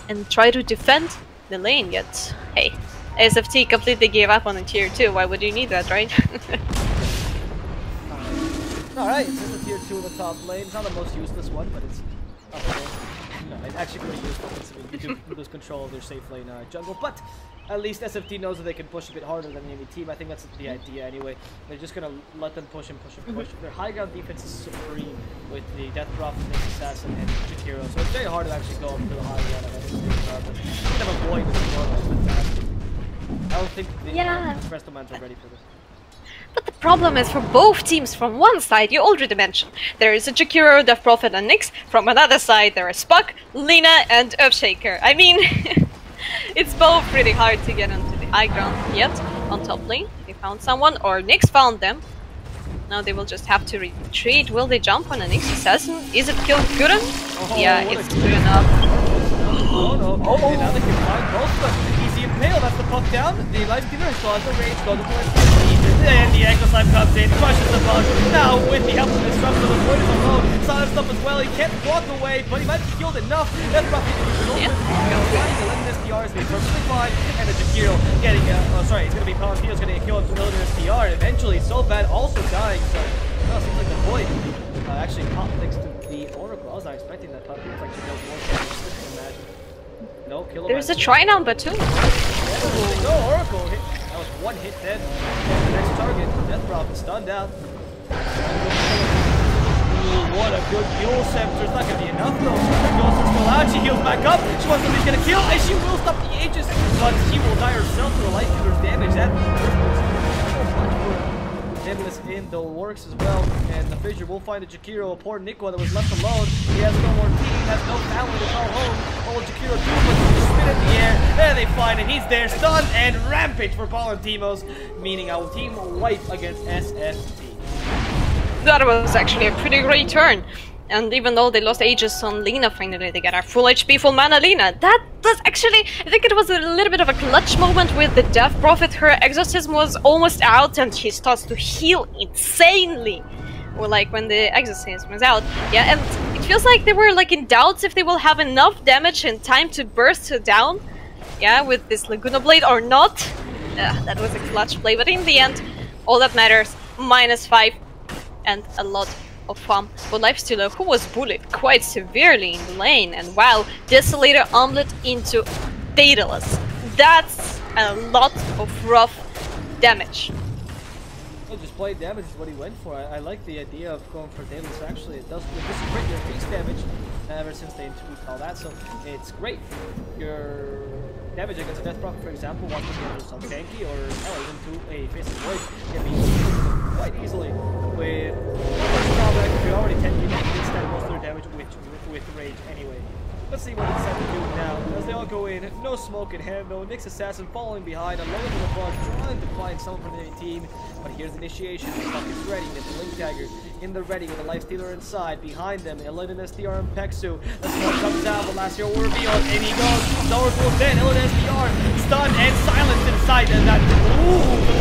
[SPEAKER 6] and try to defend the lane. Yet, hey, SFT completely gave up on the tier 2. Why would you need that, right?
[SPEAKER 5] Alright, it's a tier 2 in the top lane. It's not the most useless one, but it's up there. No, it's actually pretty useful considering you do lose control of their safe lane jungle. But at least SFT knows that they can push a bit harder than any team. I think that's the idea anyway. They're just gonna let them push and push and push. Their high ground defense is supreme with the Death Prophet, Nyx Assassin, and Jakiro. So it's very hard to actually go up to the high ground of anything. Kind of avoid this fantastic. I don't think the Brestomans are ready for this.
[SPEAKER 6] But the problem is for both teams, from one side, you already mentioned, there is a Jakiro, Death Prophet and Nyx. From another side, there is Puck, Lina and Earthshaker. I mean, it's both pretty hard to get onto the high ground yet. On top lane, they found someone, or Nyx found them. Now they will just have to retreat. Will they jump on a Nyx Assassin? Is it killed Gurren? Yeah, it's good enough.
[SPEAKER 5] Oh no, okay, now they can find both of them. Easy impale, that's the puck down. The Lifestealer has lost the range, goes to and the Echo Slime comes in, crushes the bug. Now with the help of the Disruptor, the point is alone. Silenced up as well, he can't walk away, but he might be killed enough. That's probably the SDR is going to be perfectly fine, and the Jakiro getting, sorry, it's going to be Palantino's going to get killed to build an SDR, and eventually so bad also dying, so, well, seems like the boy actually popped thanks to the Oracle. I was not expecting that puppy. It's like she dealt more damage. Imagine. No, kill him.
[SPEAKER 6] There's a try number 2.
[SPEAKER 5] No, Oracle hit. That was one hit dead. The next target, Death Prophet stunned out. Ooh, what a good Fuel Scepter. It's not going to be enough though. The Ghost is still out. She heals back up. She wants somebody's going to kill, and she will stop the Aegis, but she will die herself to the Life Stealer's damage. That Nimbus in the works as well, and the Fissure will find a Jakiro, a poor Nico that was left alone. He has no more team, has no family to call home. Old Jakiro too, but spin in the air. There they find him. He's there, stunned and rampage for Palantimos, meaning our team wipe against SFT.
[SPEAKER 6] That was actually a pretty great turn. And even though they lost Aegis on Lina, finally they got our full HP, full mana Lina. That was actually, I think it was a little bit of a clutch moment with the Death Prophet. Her exorcism was almost out and she starts to heal insanely. Or like when the exorcism was out. Yeah, and it feels like they were like in doubts if they will have enough damage and time to burst her down. Yeah, with this Laguna Blade or not. That was a clutch play, but in the end, all that matters, -5 and a lot of fun for Lifestealer, who was bullied quite severely in the lane, and wow, Desolator Omelet into Daedalus. That's a lot of rough damage.
[SPEAKER 5] Well, just play damage is what he went for. I like the idea of going for Daedalus. Actually, it does bring your base damage ever since they introduced all that, so it's great. Your damage against a Death Prophet, for example, wants to get some tanky or even to a Face of Void can be quite easily with you're already 10 units, extend most of their damage with rage anyway. Let's see what they decide to do now. As they all go in, no smoke in hand, no Nyx Assassin following behind, alone in the front, trying to find someone from the team. But here's initiation. The puck is ready. There's a Link Dagger in the ready with a Lifestealer inside. Behind them, Illidan SDR and Pexu. The smoke comes out, but last year will reveal, and he goes. Zora goes dead. Illidan SDR stunned and silenced inside. And that,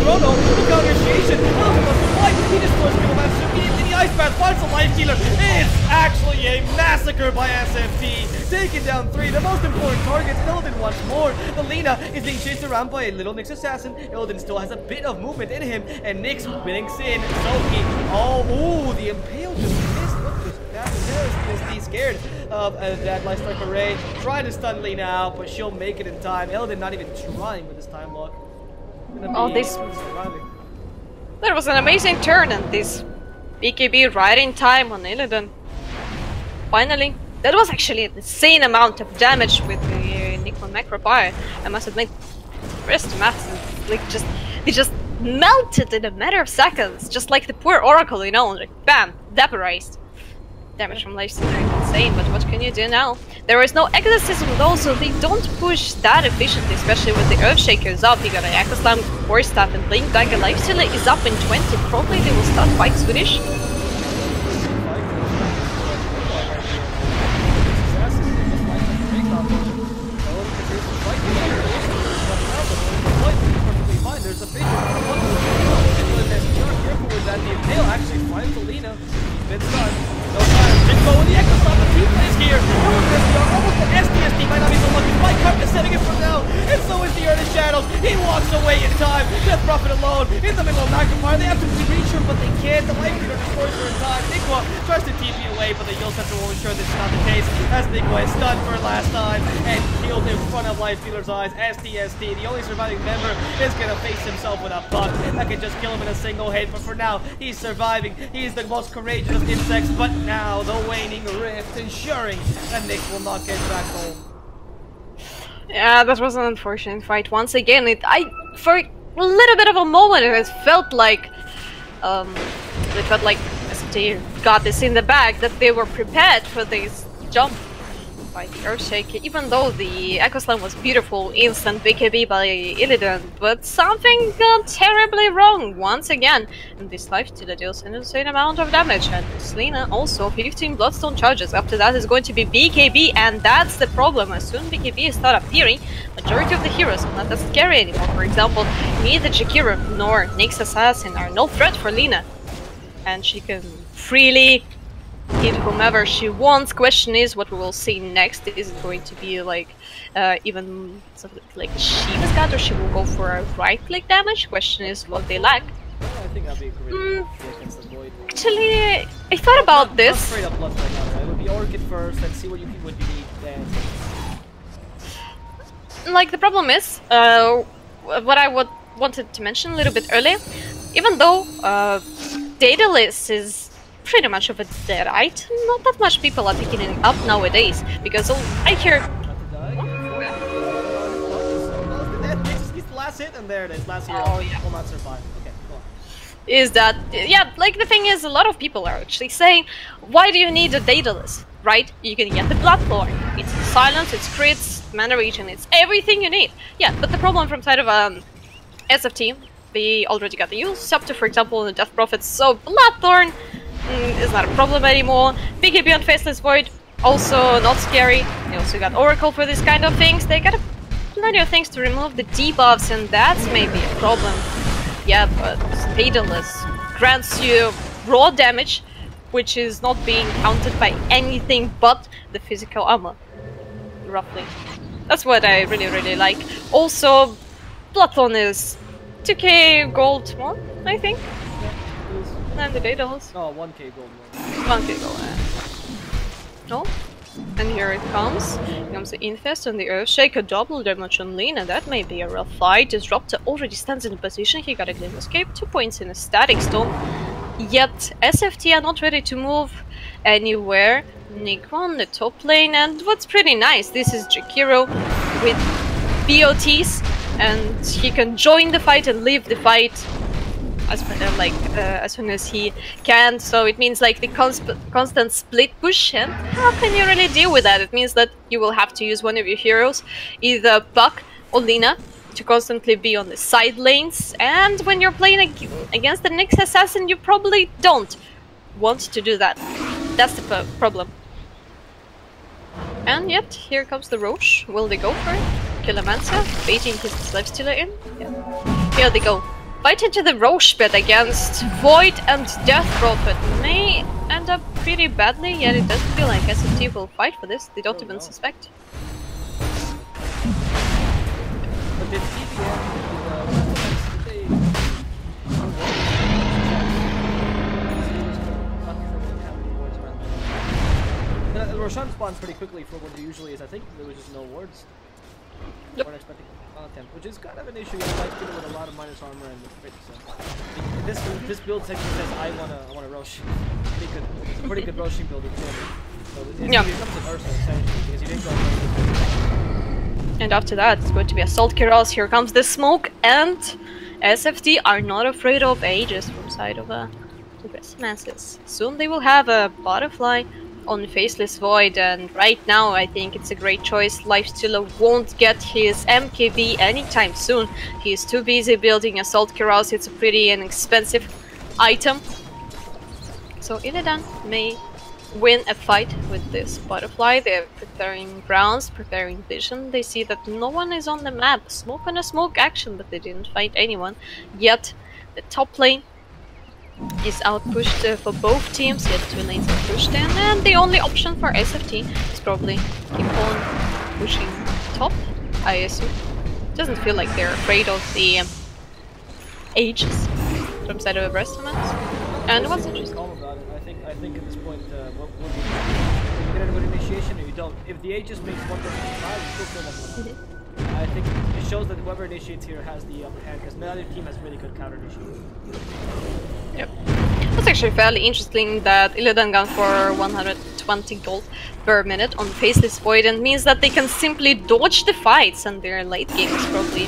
[SPEAKER 5] Chrono, he got initiation. Illidan must fight. He destroys Skill immediately. The Ice Path finds the Lifestealer. It's actually a massacre by SFT. Taking down 3, the most important targets. Illidan once more. The Lina is being chased around by a little Nyx Assassin. Illidan still has a bit of movement in him, and Nyx winks in. Soki, the Impale just missed. Look, that is scared of that Lifestrike Array. Trying to stun Lina out, but she'll make it in time. Illidan not even trying with this time lock.
[SPEAKER 6] That was an amazing turn, and this BKB right in time on Illidan. Finally. That was actually an insane amount of damage with the Nickel Macropire. I must admit, Brestomans, like they just melted in a matter of seconds, just like the poor Oracle, you know, like bam, vaporized. Damage from Lifestealer is insane, but what can you do now? There is no exorcism though, so they don't push that efficiently, especially with the Earthshaker up. You got an Echo Slam, Core Staff, and Blink Dagger. Lifestealer is up in 20. Probably they will start quite Swedish.
[SPEAKER 5] There's a Fissure. Careful with that. The Impale actually finds Lina. He's been stunned. No time. Jimbo with the Echo Slam. The team is here. Almost the SDSD might not be so lucky. Spike Cup is setting it for now. And so is the Earth Shadows. He wants away in time. Death Prophet alone in the middle of Magnifier. They have to reach him, but they can't. The Life Leader destroys her in time. Nikwa tries to TP away, but the Yule Scepter will ensure this is not the case, as Nikwa is stunned for last time and killed in front of Life Stealer's eyes. STST, the only surviving member, is gonna face himself with a buck that can just kill him in a single hit, but for now, he's surviving. He's the most courageous of insects, but now the waning rift ensuring that Nick will not get back home.
[SPEAKER 6] Yeah, that was an unfortunate fight. Once again, for a little bit of a moment, it felt like SFTe got this in the bag, that they were prepared for this jump by the Earthshake, even though the Echo Slam was beautiful, instant BKB by Illidan, but something got terribly wrong once again, and this Life Stealer deals an insane amount of damage, and Selena also 15 Bloodstone charges. After that is going to be BKB, and that's the problem. As soon BKB start appearing, majority of the heroes are not as scary anymore. For example, neither Jakiro nor Nyx Assassin are no threat for Lina, and she can freely hit whomever she wants. Question is what we will see next. Is it going to be like even something like a Shiva's God, or she will go for a right click damage? Question is what they lack.
[SPEAKER 5] I think that'd be a great against the Void.
[SPEAKER 6] Actually, I thought about this.
[SPEAKER 5] Not straight up Blood right now, right? It would be Orchid first, and see what you would need then.
[SPEAKER 6] Like, the problem is, what I wanted to mention a little bit earlier, even though Daedalus is pretty much of a dead item, not that much people are picking it up nowadays, because I hear...
[SPEAKER 5] He's the last hit, and there it is, last hero.
[SPEAKER 6] Oh, yeah.
[SPEAKER 5] Will not survive. Okay, go on.
[SPEAKER 6] Is that, yeah, like the thing is, a lot of people are actually saying, why do you need a Daedalus, right? You can get the Bloodthorn, it's silence, it's crits, mana regen, it's everything you need. Yeah, but the problem from side of SFTe, we already got the Yule Scepter, for example, and the Death Prophet, so Bloodthorn is not a problem anymore. BKB on Faceless Void, also not scary. They also got Oracle for this kind of things. They got plenty of things to remove the debuffs, and that's maybe a problem. Yeah, but Daedalus grants you raw damage, which is not being counted by anything but the physical armor, roughly. That's what I really like. Also, Bloodthorn is 2k gold more, I think. And the Daedalus.
[SPEAKER 5] Oh, 1k gold.
[SPEAKER 6] 1k gold. No? And here it comes. Here comes the Infest and the Earthshake, a double damage on Lina. That may be a rough fight. Disruptor already stands in a position. He got a clean escape, 2 points in a static storm. Yet SFTe are not ready to move anywhere. Nick on the top lane, and what's pretty nice, this is Jakiro with BOTs, and he can join the fight and leave the fight as soon as he can. So it means like the constant split push, and how can you really deal with that? It means that you will have to use one of your heroes, either Buck or Lina, to constantly be on the side lanes, and when you're playing against the Nyx Assassin, you probably don't want to do that. That's the problem. And yet, here comes the Roche. Will they go for it? Killamancer, baiting his Life Stealer in. Yeah. Here they go. Fight into the Roche bed against Void and Death Prophet. May end up pretty badly, yet it doesn't feel like SFTe will fight for this. They don't even suspect.
[SPEAKER 5] But the Roshan spawns pretty quickly for what it usually is. I think there was just no wards.
[SPEAKER 6] Yep.
[SPEAKER 5] Weren't expecting content, which is kind of an issue. I like it with a lot of minus armor and crit. So this build section says I wanna Rosh. Pretty good. It's a pretty good Roshing build. So it becomes an Ursa essentially because you didn't go.
[SPEAKER 6] And after that, it's going to be Assault Keras. Here comes the smoke, and SFTe are not afraid of Aegis from side of the Brestomans. Soon they will have a Butterfly on Faceless Void, and right now I think it's a great choice. Life Stealer won't get his MKB anytime soon. He is too busy building Assault Keras. It's a pretty inexpensive item. So Illidan may win a fight with this Butterfly. They're preparing Browns, preparing Vision. They see that no one is on the map. Smoke on a smoke action, but they didn't fight anyone. Yet the top lane is outpushed for both teams, yet 2 lanes are pushed in, and the only option for SFTe is probably keep on pushing top, I assume. doesn't feel like they're afraid of the ages from side of the Brestomans. And what's interesting?
[SPEAKER 5] Calm about it. I think at this point, what do you get into an initiation or you don't? If the Aegis makes one person survive, you still kill them. I think it shows that whoever initiates here has the upper hand because neither team has really good counter initiation.
[SPEAKER 6] Yep. That's actually fairly interesting that Illidan gone for 120 gold per minute on Faceless Void, and means that they can simply dodge the fights and their late game is probably...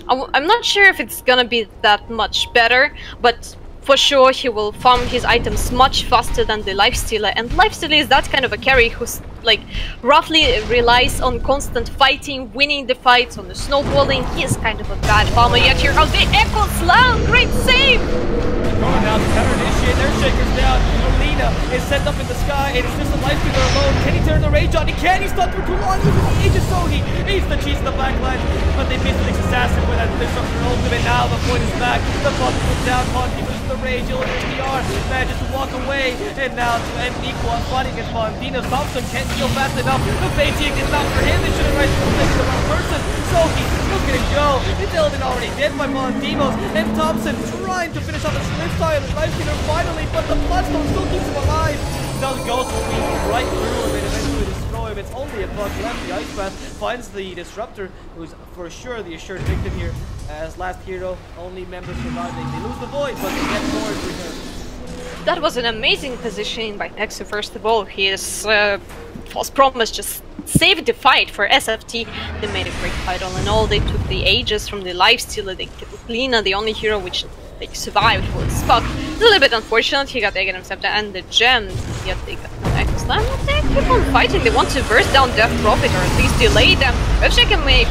[SPEAKER 6] I'm not sure if it's gonna be that much better, but for sure he will farm his items much faster than the Lifestealer, and Lifestealer is that kind of a carry who's like roughly relies on constant fighting, winning the fights, on the snowballing. He is kind of a bad farmer, yet here comes the Echo Slam! Great save!
[SPEAKER 5] Going now to counter initiate, their Shaker's down. Lina is sent up in the sky, and it's just a Lifestealer alone. Can he turn the rage on? He can! He's stuck for too long using the Aegis, so he needs the cheese in the backline, but they missed the assassin with that disruptor ultimate. Now the point is back. The button goes down, Ponty loses the rage, Illidan's DR manages to walk away, and now to end equal fighting against Valentino. Thompson can't heal fast enough. The Fatiguing is not for him. They should have right to the wrong person. Soki, look at it go. It's Illidan already dead by Valentinos, and Thompson trying to finish off the Lifestealer finally, but the Bloodstone still keeps him alive. Now the Ghost will be right through him and eventually destroy him. It's only a buck left. The Ice Path finds the Disruptor, who's for sure the assured victim here. As last hero, only members surviving. They lose the Void, but they get more in return.
[SPEAKER 6] That was an amazing positioning by Pexu first of all. His false promise just saved the fight for SFT. They made a great fight all in all. They took the Aegis from the Lifestealer. They killed Lina, the only hero which they survived was Spock. It's a little bit unfortunate. He got the Aghanim Scepter and the gem, yet they got no Echo Slam. But they keep on fighting. They want to burst down Death Prophet or at least delay them. If can make...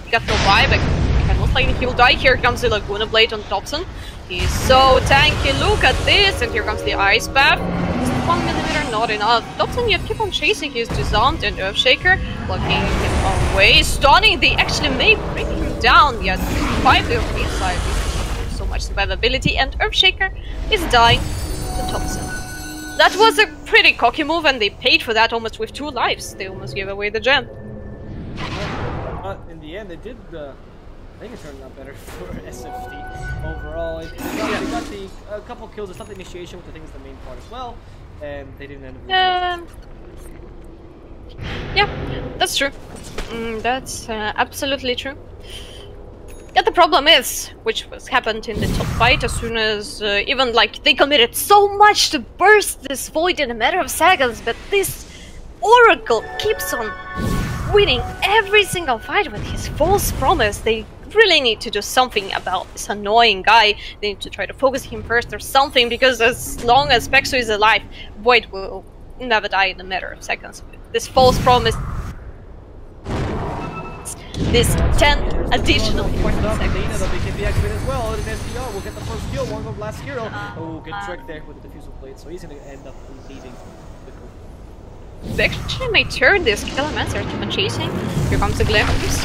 [SPEAKER 6] He got no buyback. Cannot like he will die. Here comes the Laguna Blade on Thompson. He's so tanky. Look at this. And here comes the Ice Path. Just 1mm, not enough. Thompson yet keep on chasing. He's disarmed and Earthshaker blocking him away. Stunning. They actually may bring him down. Yet 5 the offensive side. So much survivability, and Earthshaker is dying to Thompson. That was a pretty cocky move, and they paid for that almost with 2 lives. They almost gave away the gem.
[SPEAKER 5] But in the end, it did. I think it turned out better for SFT overall. They got a couple kills. It's not the initiation, which I think is the main part as well, and they didn't end up.
[SPEAKER 6] Yeah, that's true. That's absolutely true. Yeah, the problem is, which was happened in the top fight, as soon as even like they committed so much to burst this void in a matter of seconds, but this Oracle keeps on winning every single fight with his false promise. They really need to do something about this annoying guy. They need to try to focus him first or something, because as long as Pexu is alive, Void will never die in a matter of seconds. This false promise. This 10 additional 40 seconds.
[SPEAKER 5] They can be activated as well. And SDR will get the first kill. One of last hero. Oh, good trick there with the diffusal blade. So he's going to end up leaving the group.
[SPEAKER 6] They actually may turn this Killermancer to keep on chasing. Here comes the glimpse.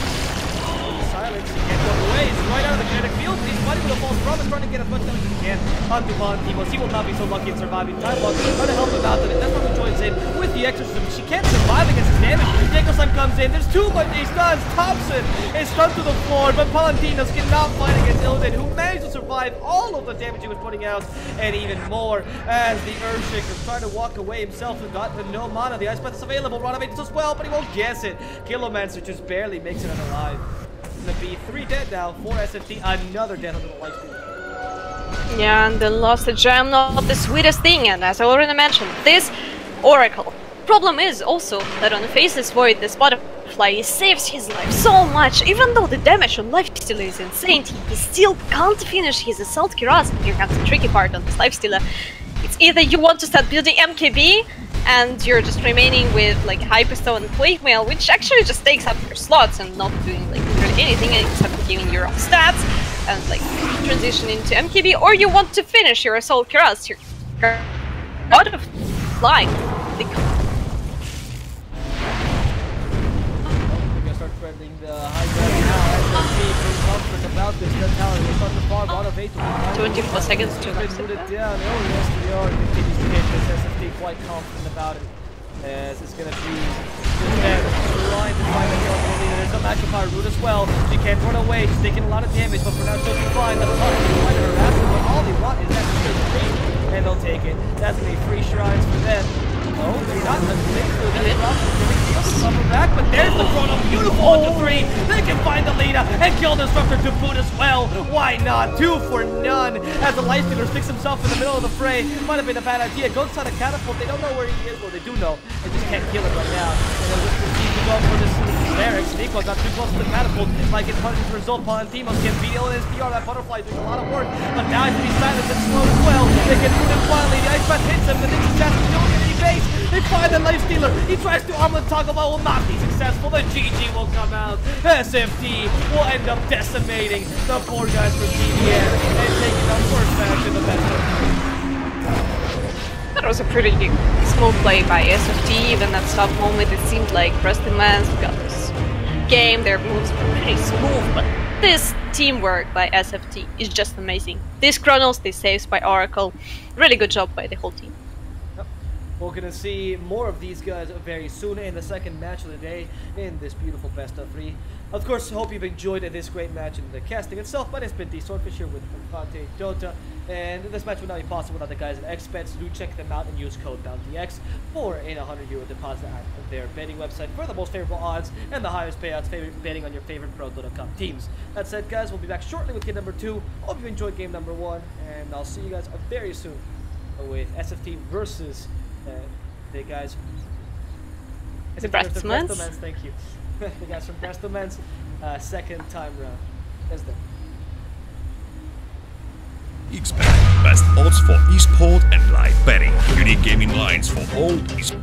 [SPEAKER 5] Silence, he can't go away. He's right out of the kinetic field. He's fighting with a false promise, trying to get as much damage as he can onto Valentinos. He will not be so lucky in surviving. Time Walk trying to help him out. And that's why joins in with the exorcism. She can't survive against his damage. Echo Slam comes in. There's 2 but he stuns. Thompson is stunned to the floor, but Valentinos cannot fight against Illidan, who managed to survive all of the damage he was putting out, and even more as the Earthshaker trying to walk away himself and got the no mana. The Ice Path is available. Ranovates as well, but he won't guess it. Killermancer just barely makes it alive. Gonna be 3 dead now for SFT, another death under the Lifestealer.
[SPEAKER 6] Yeah, and then lost the gem, not the sweetest thing, and as I already mentioned, this Oracle. Problem is also that on the Faceless Void, this butterfly saves his life so much. Even though the damage on Lifestealer is insane, he still can't finish his Assault Cuirass. Here comes the tricky part on this Lifestealer. It's either you want to start building MKB, and you're just remaining with like Hyperstone and Plate Mail, which actually just takes up your slots and not doing like literally anything except giving your own stats and like transition into MKB, or you want to finish your Assault Cuirass. You're out of line.
[SPEAKER 5] We're gonna start spreading the high ground now. SFT confident about this. Red Tower will start to farm out of 8 to
[SPEAKER 6] 24 seconds to
[SPEAKER 5] put it down. SDR continues to hit this. SFT quite confident about it. As it's gonna be just trying to find a kill. There's a back to Root as well. She can't run away. She's taking a lot of damage, but for now she'll be fine. The Puck is trying to harass her, but all they want is that free, and they'll take it. That's gonna be free shrines for them. Oh, they're not gonna take through this drop. Cover back, but there's the chrono. Beautiful into 3. They can find the Lina and kill Disruptor to boot as well. Why not? 2 for none. As the Lightstealer sticks himself in the middle of the fray. Might have been a bad idea. Goes on a catapult. They don't know where he is. Well, they do know. They just can't kill him right now. And then with the team to go for this Derek. Nico got too close to the catapult. Might get punished as a result. Palantimos can beat in his PR. That butterfly doing a lot of work. But now he's being silenced and slow as well. They can boot him finally. The Ice Path hits him. The Ninja Assassin don't get any base. They find the Lightstealer. He tries to arm the toggle, but will not be successful. The GG will come out. SFT will end up decimating the 4 guys from TDN and taking the first match in the best of.
[SPEAKER 6] That was a pretty smooth play by SFT. Even at some moment, it seemed like Brestomans got this game. Their moves were pretty smooth, but this teamwork by SFT is just amazing. These Chronos, these saves by Oracle, really good job by the whole team.
[SPEAKER 5] We're going to see more of these guys very soon in the second match of the day in this beautiful best of 3. Of course, hope you've enjoyed this great match in the casting itself. My name's been Swordfish here with Prodota, and this match would not be possible without the guys at XBets. Do check them out and use code BOUNTYX for a €100 deposit at their betting website for the most favorable odds and the highest payouts, betting on your favorite Prodota Cup teams. That said, guys, we'll be back shortly with game number 2. Hope you enjoyed game number 1, and I'll see you guys very soon with SFT versus the guys.
[SPEAKER 6] The Brestomans.
[SPEAKER 5] Thank you. The guys from Brestomans, second time round. That's them.
[SPEAKER 4] XBet, best odds for esport and live betting. Unique gaming lines for all esport.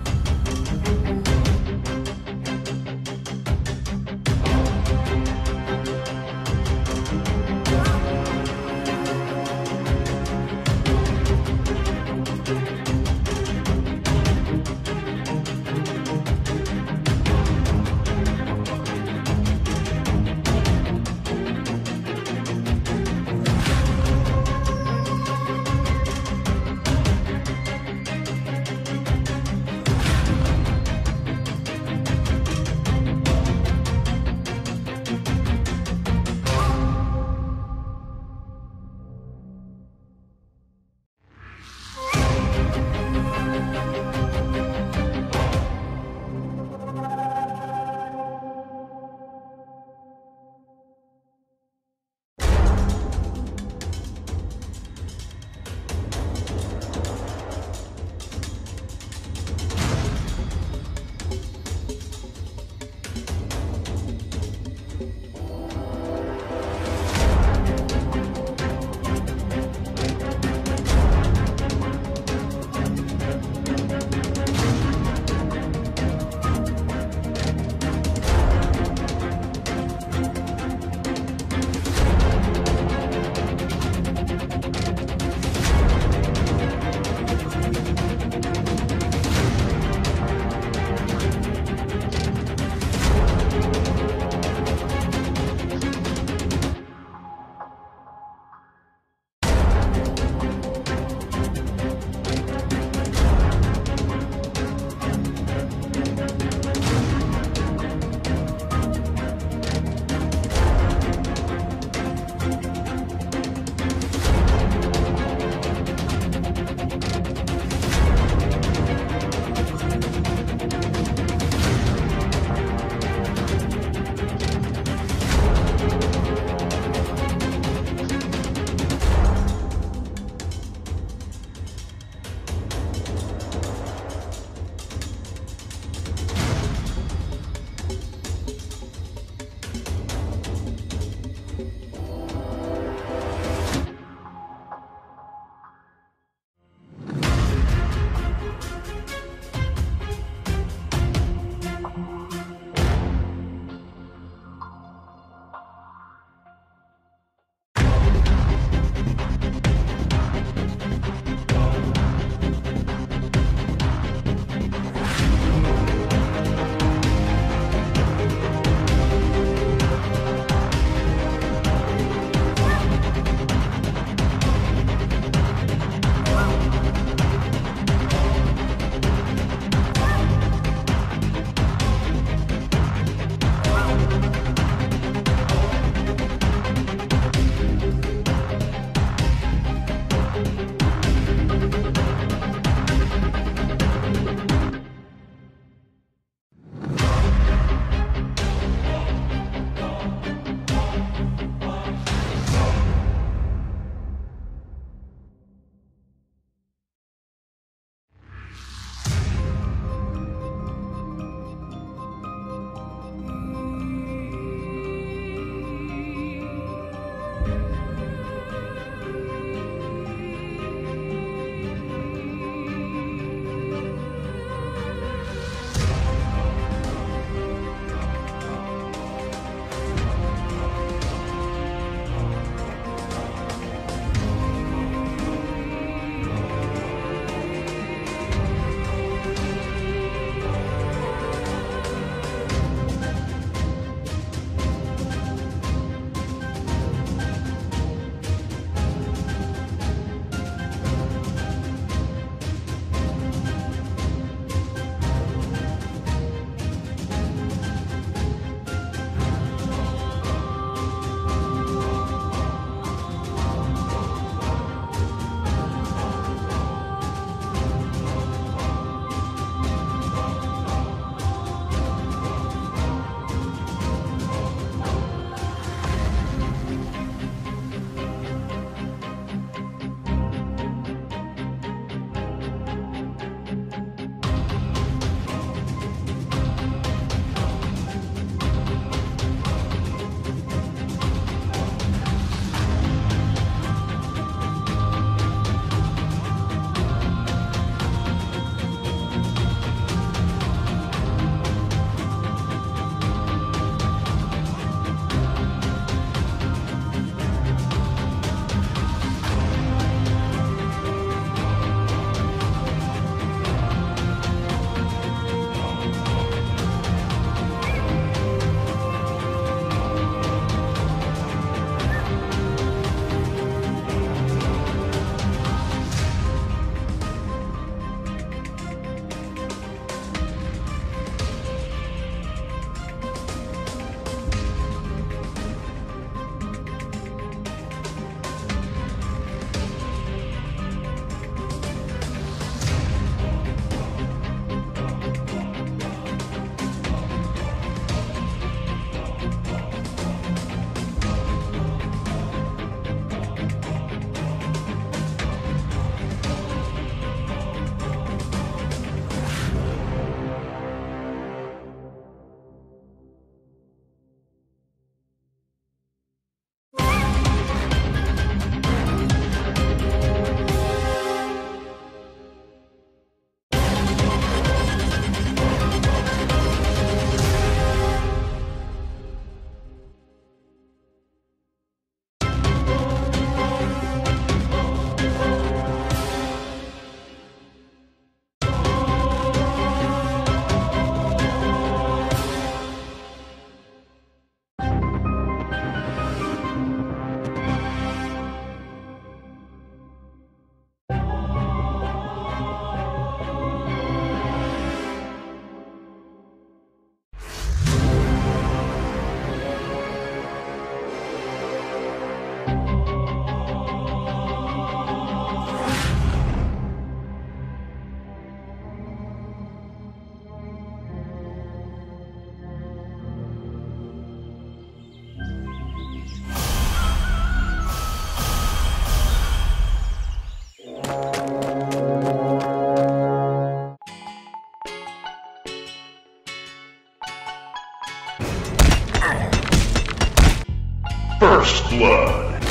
[SPEAKER 1] First blood.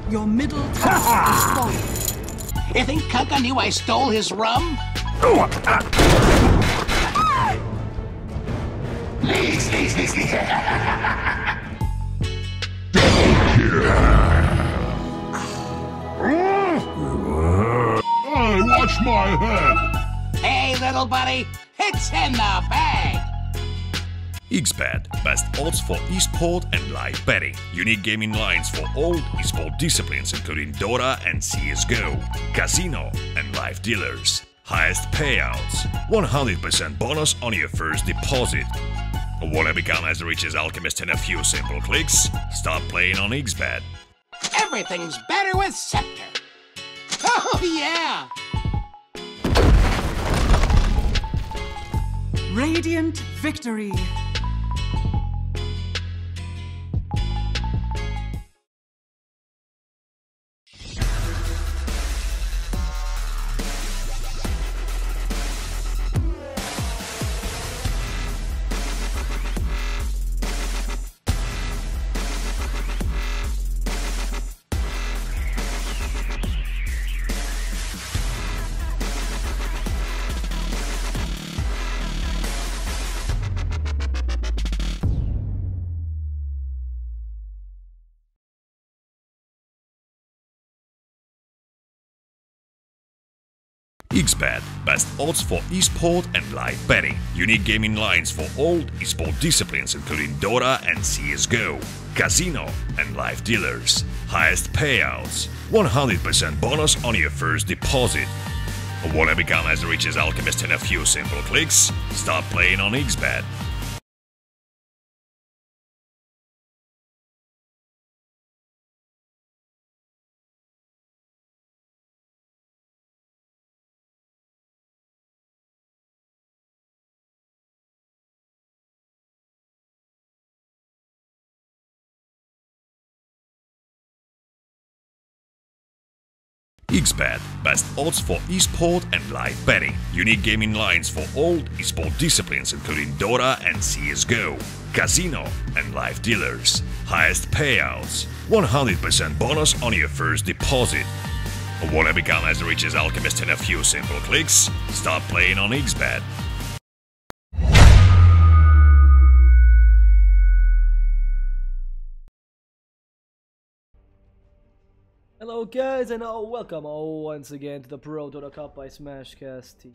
[SPEAKER 2] Your middle tower is falling.
[SPEAKER 3] You think Kaka knew I stole his rum?
[SPEAKER 1] Hey, watch my head.
[SPEAKER 3] Hey, little buddy, it's in the bag.
[SPEAKER 4] XBet, best odds for esport and live betting. Unique gaming lines for all esport disciplines including Dota and CSGO, casino and live dealers. Highest payouts, 100% bonus on your first deposit. Wanna become as rich as Alchemist in a few simple clicks? Start playing on XBet.
[SPEAKER 3] Everything's better with Scepter. Oh, yeah.
[SPEAKER 2] Radiant victory.
[SPEAKER 4] XBet, best odds for esport and live betting. Unique gaming lines for all esport disciplines including Dota and CSGO, casino and live dealers. Highest payouts, 100% bonus on your first deposit. Wanna become as rich as Alchemist in a few simple clicks? Start playing on XBet. XBet, best odds for esport and live betting. Unique gaming lines for all esport disciplines including Dota and CSGO, casino and live dealers. Highest payouts, 100% bonus on your first deposit. Wanna become as rich as Alchemist in a few simple clicks? Start playing on XBet.
[SPEAKER 5] Hello guys and welcome once again to the Prodota Cup by SmashCast.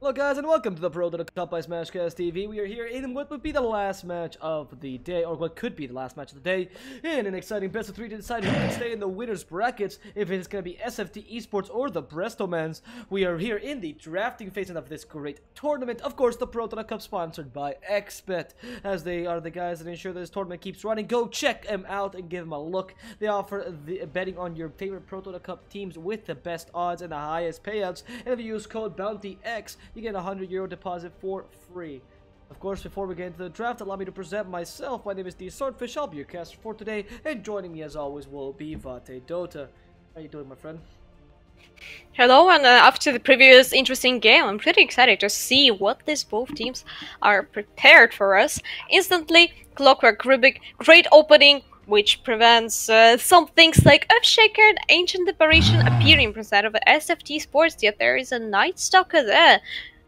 [SPEAKER 5] Hello guys and welcome to the Prodota Cup by SmashCast TV. We are here in what would be the last match of the day, or what could be the last match of the day, in an exciting best of 3 to decide who can stay in the winners brackets, if it's going to be SFTe-Sports or the Brestomans. We are here in the drafting phase of this great tournament. Of course, the Prodota Cup sponsored by XBet, as they are the guys that ensure that this tournament keeps running. Go check them out and give them a look. They offer the betting on your favorite Prodota Cup teams with the best odds and the highest payouts. And if you use code BOUNTYX, you get a €100 deposit for free. Of course, before we get into the draft, allow me to present myself. My name is The Swordfish. I'll be your caster for today, and joining me as always will be Vate Dota. How you doing, my friend?
[SPEAKER 6] Hello, and after the previous interesting game, I'm pretty excited to see what these both teams are prepared for us. Instantly, Clockwork Rubik, great opening, which prevents some things like Earthshaker and Ancient Liberation appearing inside of SFTe-Sports, yet there is a Night Stalker there.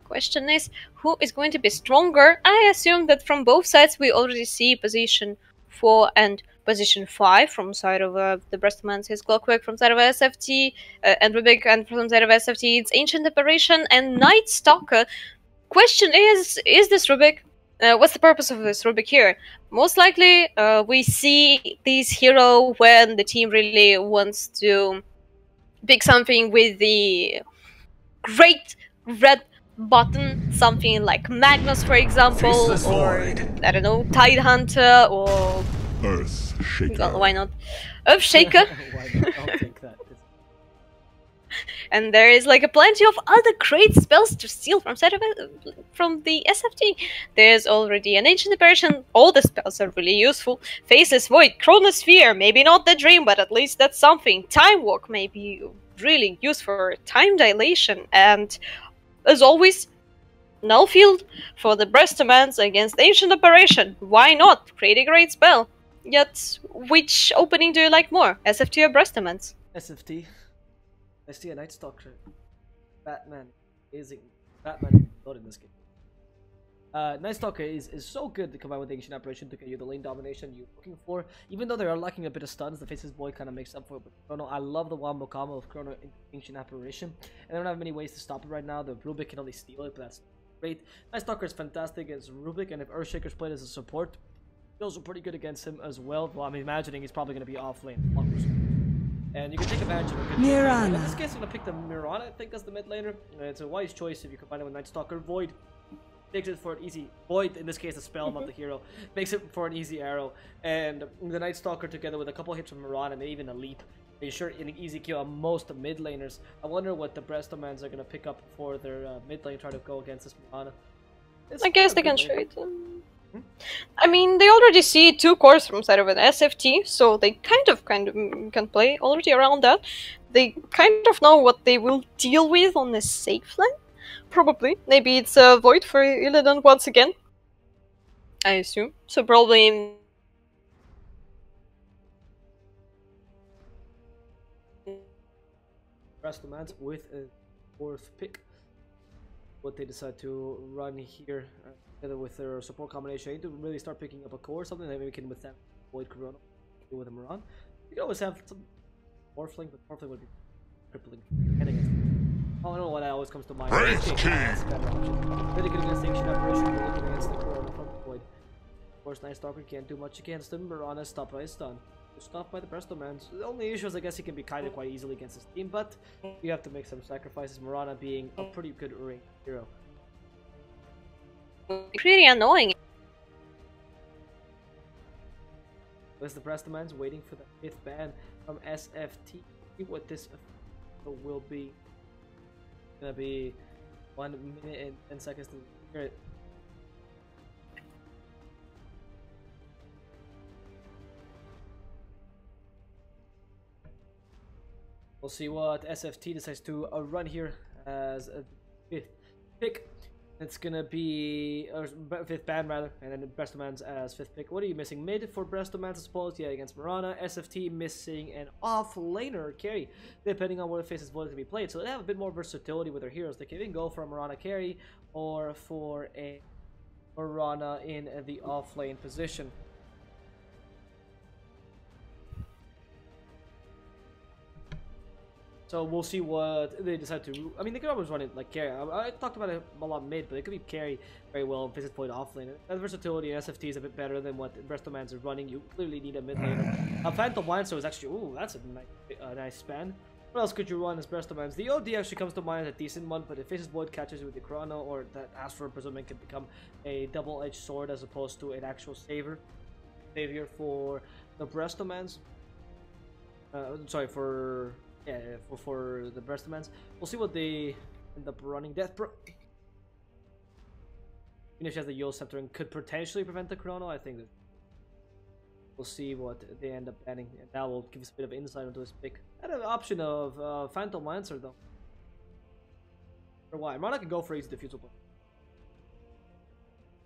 [SPEAKER 6] Question is, who is going to be stronger? I assume that from both sides we already see position 4 and position 5 from side of the Brestomans is Clockwork, from side of SFT, and Rubik, and from side of SFT it's Ancient Liberation and Night Stalker. Question is this Rubik? What's the purpose of this Rubik here? Most likely, we see this hero when the team really wants to pick something with the great red button, something like Magnus, for example,
[SPEAKER 1] Faceless
[SPEAKER 6] or
[SPEAKER 1] Void.
[SPEAKER 6] I don't know, Tidehunter, or
[SPEAKER 1] Earth Shaker.
[SPEAKER 6] well, why not, Earthshaker.
[SPEAKER 5] Why not? I'll take that.
[SPEAKER 6] And there is like a plenty of other great spells to steal from from the SFT. There's already an Ancient Apparition. All the spells are really useful. Faceless Void, Chronosphere, maybe not the Dream, but at least that's something. Time Walk may be really used for time dilation. And as always, Nullfield for the Brestomans against Ancient Apparition. Why not? Pretty great spell. Yet, which opening do you like more? SFT or Brestomans?
[SPEAKER 5] SFT. I see a Night Stalker. Batman. Amazing. Batman not in this game. Night Stalker is so good to combine with the Ancient Apparition to get you the lane domination you're looking for. Even though they are lacking a bit of stuns, the Faceless Void kind of makes up for it. But Chrono, I love the wombo combo of Chrono and Ancient Apparition. And I don't have many ways to stop it right now. The Rubik can only steal it, but that's great. Night Stalker is fantastic against Rubik, and if Earthshaker's played as a support, he's also pretty good against him as well. Well, I'm imagining he's probably going to be off lane. And you can take advantage of a good
[SPEAKER 2] Mirana.
[SPEAKER 5] In this case, I'm going to pick the Mirana, I think, as the mid laner. It's a wise choice if you combine it with Night Stalker. Void takes it for an easy... Void, in this case, a spell, not the hero. Makes it for an easy arrow. And the Night Stalker together with a couple hits from Mirana, maybe even a leap. Are sure an easy kill on most mid laners. I wonder what the Brestomans are going to pick up for their mid lane, try to go against this Mirana.
[SPEAKER 6] I guess they can trade them. I mean, they already see 2 cores from side of an SFT, so they kind of can play already around that. They kind of know what they will deal with on the safe lane, probably. Maybe it's a Void for Illidan once again, I assume. So probably...
[SPEAKER 5] Brestomans with a 4th pick. What they decide to run here together with their support combination. I need to really start picking up a core, something that maybe we can with them avoid Corona with them around. You can always have some Morphling, but Morphling would be crippling and against them. Oh, I don't know what always comes to mind.
[SPEAKER 1] Red
[SPEAKER 5] That's
[SPEAKER 1] team.
[SPEAKER 5] better option. Really good against Ancient Apparition, we're looking against the Corona from Void. Of course, Night Stalker can't do much against him. Mirana is stopped by his stun. Stopped by the Brestomans. The only issue is I guess he can be kited quite easily against his team, but you have to make some sacrifices. Mirana being a pretty good ring hero.
[SPEAKER 6] pretty annoying.
[SPEAKER 5] There's the Brestomans waiting for the 5th ban from SFT. See what this will be. It's gonna be 1 minute and 10 seconds to hear it. We'll see what SFT decides to run here as a 5th pick. It's gonna be 5th ban rather, and then Brestomans as 5th pick. What are you missing? Mid for Brestomans, I suppose. Yeah, against Mirana. SFT missing an off laner carry, depending on where Faceless Void can be played. So they have a bit more versatility with their heroes. They can even go for a Mirana carry or for a Mirana in the off lane position. So we'll see what they decide to. I mean, they could always run it like carry. I talked about it a lot mid, but it could be carry very well in Faceless Void offlane. That versatility in SFT is a bit better than what Brestomans are running. You clearly need a mid laner. Phantom Lancer is actually, ooh, that's a nice span. What else could you run as Brestomans? The OD actually comes to mind as a decent one, but if Faceless Void catches you with the Chrono, or that Astro presuming can become a double-edged sword as opposed to an actual savior for the Brestomans. Sorry, for the Brestomans. We'll see what they end up running. Even if she has the Yule Scepter and could potentially prevent the Chrono, I think that we'll see what they end up banning, and that will give us a bit of insight into this pick. I had an option of Phantom Lancer though. For why? Mirana can go for easy defusal play.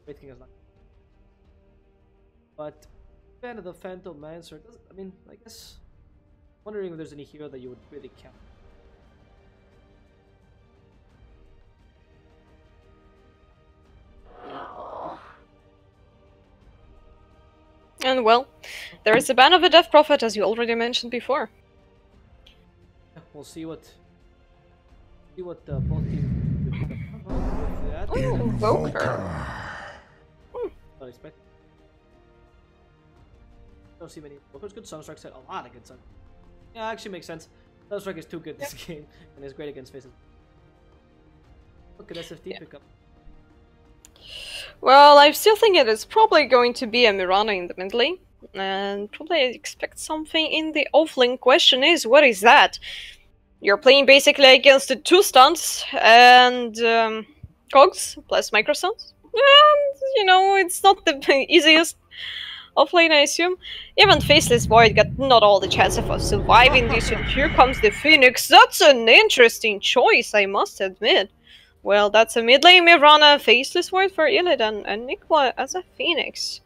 [SPEAKER 5] Great King is not. But fan of the Phantom Lancer doesn't. I mean, I guess. Wondering if there's any hero that you would really count.
[SPEAKER 6] And well, there is a ban of a Death Prophet, as you already mentioned before.
[SPEAKER 5] Yeah, we'll see what both teams do with that.
[SPEAKER 6] Ooh, Voker.
[SPEAKER 5] Not expecting. Don't see many Vokers. Good Sunstrike set. A lot of good Sun. Yeah, actually makes sense. Sunstrike is too good this game, and is great against Faces. Look at SFT pickup.
[SPEAKER 6] Well, I still think it is probably going to be a Mirana in the mid lane. And probably I expect something in the offlane. Question is, what is that? You're playing basically against the 2 stuns and cogs plus micro stuns. And, you know, it's not the easiest offlane, I assume. Even Faceless Void got not all the chance of surviving this, and here comes the Phoenix. That's an interesting choice, I must admit. Well, that's a mid lane Mirana, Faceless Void for Illidan, and Nikwa as a Phoenix.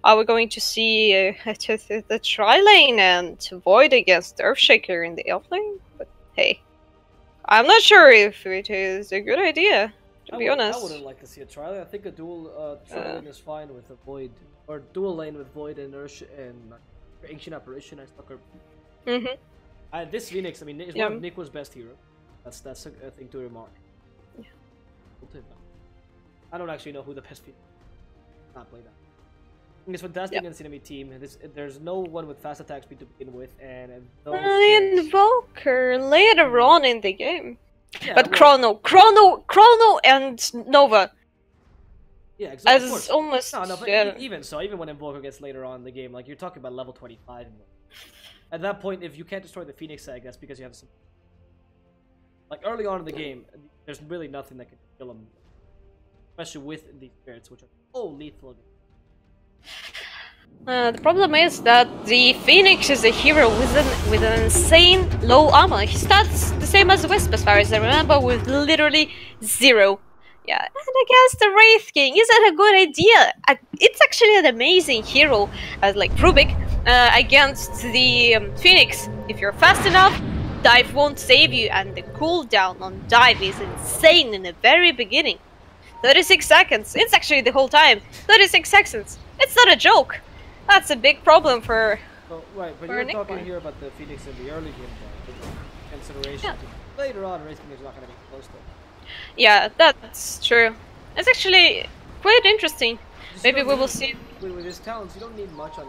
[SPEAKER 6] Are we going to see the tri-lane and Void against Earthshaker in the offlane? But hey, I'm not sure if it is a good idea, to be honest.
[SPEAKER 5] I wouldn't like to see a tri-lane. I think a dual tri-lane is fine with a Void, or dual lane with Void and Ancient Apparition and Stucker. This Phoenix, I mean, is one of Nikwa's best heroes. That's a thing to remark. Yeah. I don't actually know who the best Phoenix is. Not play that. It's fantastic against the enemy team. There's no one with fast attack speed to begin with, and
[SPEAKER 6] Invoker later on in the game.
[SPEAKER 5] Yeah,
[SPEAKER 6] but well, Chrono, and Nova.
[SPEAKER 5] Yeah, exactly.
[SPEAKER 6] As almost.
[SPEAKER 5] No, but even when Invoker gets later on in the game, like you're talking about level 25. At that point, if you can't destroy the Phoenix egg, that's because you have some. Like early on in the game, there's really nothing that can kill him, especially with these spirits, which are so lethal.
[SPEAKER 6] The problem is that the Phoenix is a hero with an insane low armor. He stats the same as the Wisp, as far as I remember, with literally 0. Yeah, and against the Wraith King, is that a good idea? It's actually an amazing hero, like Rubik, against the Phoenix. If you're fast enough, dive won't save you, and the cooldown on dive is insane in the very beginning. 36 seconds. It's actually the whole time. 36 seconds. It's not a joke. That's a big problem for.
[SPEAKER 5] Right, but you're talking here about the Phoenix in the early game, though, consideration. Yeah. Later on, Wraith King is not going to be close to it.
[SPEAKER 6] Yeah, that's true. It's actually quite interesting. Maybe we will see.
[SPEAKER 5] With his talents, you don't need much on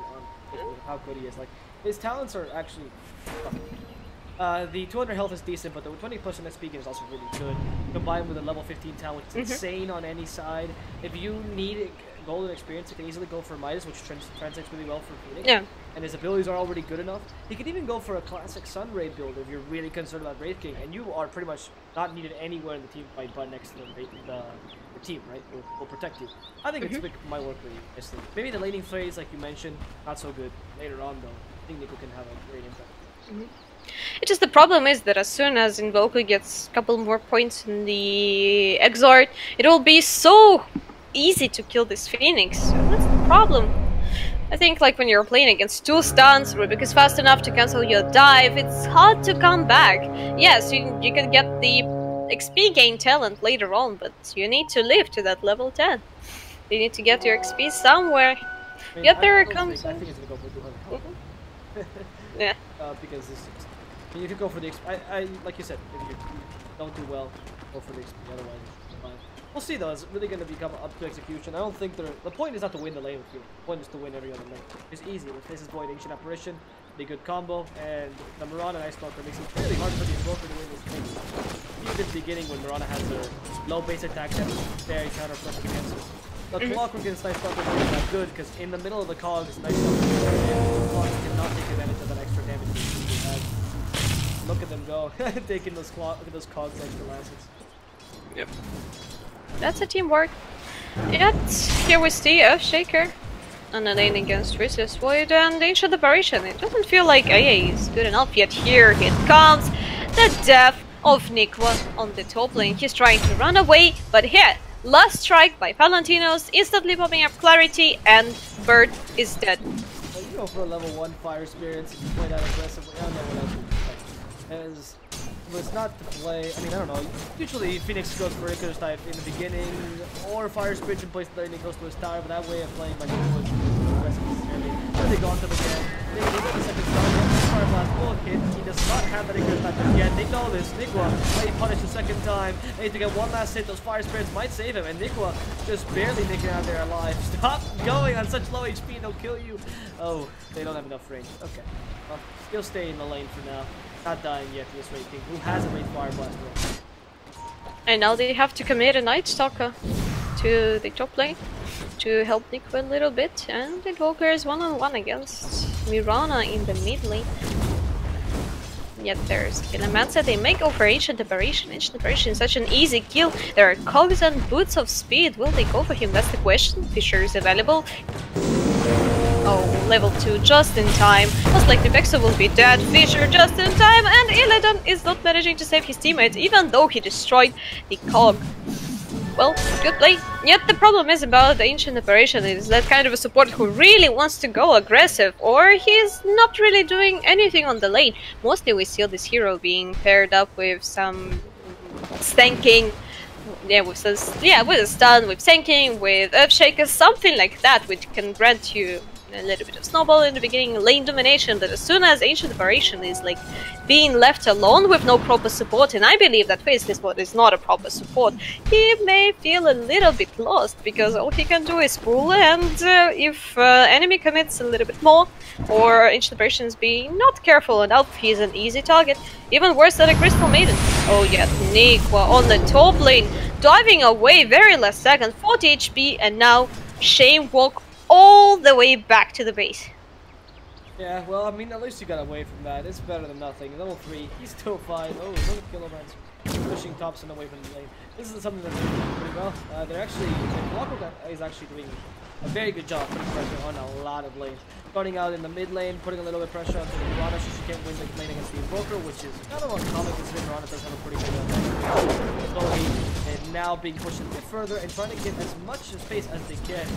[SPEAKER 5] how good he is. Like his talents are actually. The 200 health is decent, but the 20% speaking is also really good. Combined with a level 15 talent, which is insane on any side. If you need golden experience, you can easily go for Midas, which translates really well for Phoenix. Yeah. And his abilities are already good enough. He could even go for a classic Sun Ray build if you're really concerned about Wraith King, and you are pretty much not needed anywhere in the team fight but next to the team, right? Will protect you. I think it might work really nicely. Maybe the laning phase, like you mentioned, not so good. Later on, though, I think Nico can have a great impact.
[SPEAKER 6] It's just the problem is that as soon as Invoker gets a couple more points in the Exort, it will be so easy to kill this Phoenix. So that's the problem. I think like when you're playing against 2 stuns, Rubik is fast enough to cancel your dive, it's hard to come back. Yes, you can get the XP gain talent later on, but you need to live to that level 10. You need to get your XP somewhere.
[SPEAKER 5] I mean,
[SPEAKER 6] Yet there it comes.
[SPEAKER 5] I think it's gonna go for 200 health.
[SPEAKER 6] Yeah.
[SPEAKER 5] Because you could go for the XP. Like you said, if you don't do well, go for the XP. Otherwise, it's fine. We'll see though. It's really going to become up to execution. I don't think the point is not to win the lane with you. The point is to win every other lane. It's easy. With Faceless Void, Ancient Apparition, the good combo, and the Mirana and Ice Stalker makes it really hard for the Invoker to win this game. Even at the beginning when Mirana has her low base attack, that's very counter plus against it. The Clockwork against Ice Stalker is not good because in the middle of the cogs, Ice Stalker cannot take advantage of that extra damage. Look at them go, taking those cogs like the Lancets.
[SPEAKER 6] Yep. That's a teamwork. Yet, here we see Earthshaker on a lane against Faceless Void and Ancient Apparition. It doesn't feel like AA is good enough yet. Here it comes, the death of Nikwa on the top lane. He's trying to run away, but here, last strike by Valentinos, instantly popping up Clarity, and Bird is dead.
[SPEAKER 5] You go for a level 1 Fire Spirits if you play that aggressively. I don't know what else you expect. As it's not to play, I mean, I don't know. Usually Phoenix goes for Icarus type in the beginning, or Fire Spirit in place then he goes to his tower, but that way of playing by Nicholas aggressively early. Then they go on to the again. They get the second star, the Fire Blast will hit. He does not have that Icarus type just yet. They know this. Nikwa may punish the second time. They need to get one last hit. Those Fire Spirits might save him, and Nikwa just barely making out there alive. Stop going on such low HP, they'll kill you. Oh, they don't have enough range. Okay. Well, still stay in the lane for now. Not dying yet to this Wraith King, who has a Wraith Fire Blast.
[SPEAKER 6] And now they have to commit a Night Stalker to the top lane to help Nico a little bit, and Invoker is one-on-one against Mirana in the mid lane. Yet there's Killamancer. They may go for Ancient Aberration. Ancient Aberration is such an easy kill. There are Cogs and Boots of Speed. Will they go for him? That's the question. Fisher is available. Oh, level 2 just in time. Most likely Vexo will be dead. Fisher just in time, and Illidan is not managing to save his teammates, even though he destroyed the Cog. Well, good play. Yet the problem is about the Ancient Aberration is that kind of a support who really wants to go aggressive, or he's not really doing anything on the lane. Mostly we see this hero being paired up with some stanking, with a stun, with tanking, with Earthshaker, something like that, which can grant you a little bit of snowball in the beginning, lane domination, but as soon as Ancient Aberration is like being left alone with no proper support, and I believe that Faceless Bot is not a proper support, he may feel a little bit lost, because all he can do is pull, and if enemy commits a little bit more, or Ancient Aberration is being not careful enough, he's an easy target, even worse than a Crystal Maiden. Oh yeah, Niqua on the top lane, diving away very last second, 40 HP, and now Shame Walk all the way back to the base.
[SPEAKER 5] Yeah, well, I mean, at least you got away from that. It's better than nothing. Level 3, he's still fine. Oh, another Killamancer pushing Thompson away from the lane. This is something that they're doing pretty well. They're actually, Clockwork is actually doing a very good job putting pressure on a lot of lanes. Starting out in the mid lane, putting a little bit of pressure onto the Mirana so she can't win the lane against the Invoker, which is kind of uncommon considering Mirana does have a pretty good slowly, and now being pushed a bit further and trying to get as much space as they can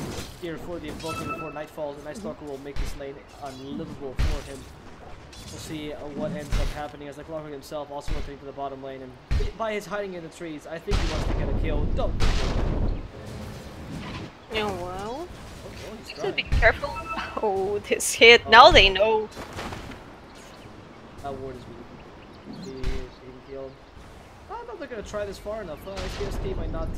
[SPEAKER 5] here for the Invoker before night falls. The Night Stalker will make this lane unlivable for him. We'll see what ends up happening as the Clockwork himself also rotating to the bottom lane, and by his hiding in the trees, I think he wants to get a kill. Don't.
[SPEAKER 6] Oh well. Just be careful. Oh, this hit. Now they know.
[SPEAKER 5] That ward is really good. He is being killed. I don't know if they're going to try this far enough. SFTe might not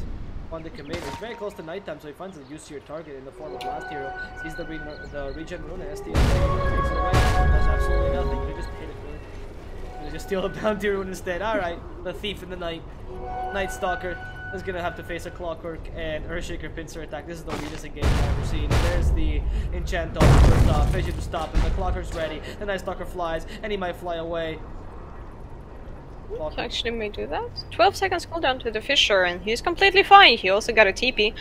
[SPEAKER 5] want to commit. It's very close to nighttime, so he finds a juicier target in the form of Last Hero. Sees the regen rune, and STS takes it away. Does absolutely nothing. He just hit it with it. They just steal the bounty rune instead. Alright, the Thief in the Night. Night Stalker is gonna have to face a Clockwork and Earthshaker pincer attack. This is the weakest engagement I've ever seen. There's the enchant on to stop, Fisher to stop him. The Clockwork's ready. The Night Stalker flies, and he might fly away.
[SPEAKER 6] He actually may do that. 12 seconds cooldown to the Fisher, and he's completely fine. He also got a TP.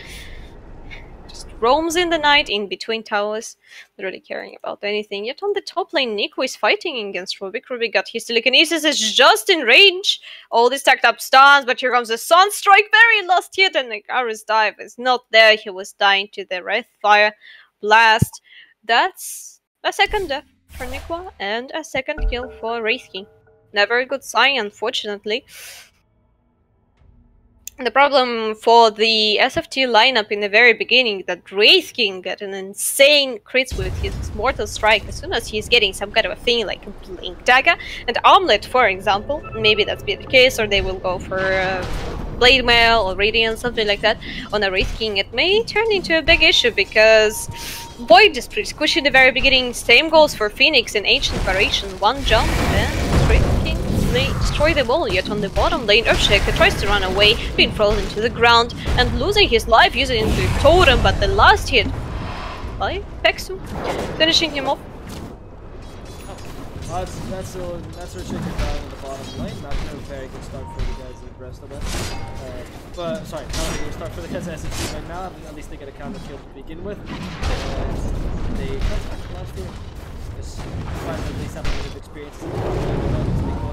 [SPEAKER 6] Just roams in the night in between towers, not really caring about anything. Yet on the top lane, Nico is fighting against Rubik. Rubik got his telekinesis, is just in range. All these stacked up stuns, but here comes the Sunstrike, very last hit, and the Garrus dive is not there. He was dying to the Wraith Fire Blast. That's a second death for Nico, and a second kill for Wraith King. Never a good sign, unfortunately. The problem for the SFTe lineup in the very beginning, that Wraith King got an insane crits with his Mortal Strike as soon as he's getting some kind of a thing like a Blink Dagger and Armlet, for example. Maybe that's be the case, or they will go for Blade Mail or Radiant, something like that. On a Wraith King, it may turn into a big issue because Void is pretty squishy in the very beginning. Same goes for Phoenix and Ancient Variation. One jump and Wraith King may destroy them all. Yet on the bottom lane, Earthshaker tries to run away, being thrown into the ground and losing his life using the totem, but the last hit by Pexu, finishing him off.
[SPEAKER 5] That's Earthshaker down in the bottom lane. Not a very good start for the guys in Brestomans. But sorry, not a good start for the guys at SFTe right now. At least they get a counter kill to begin with. They last year. Just trying to at least have a bit of experience.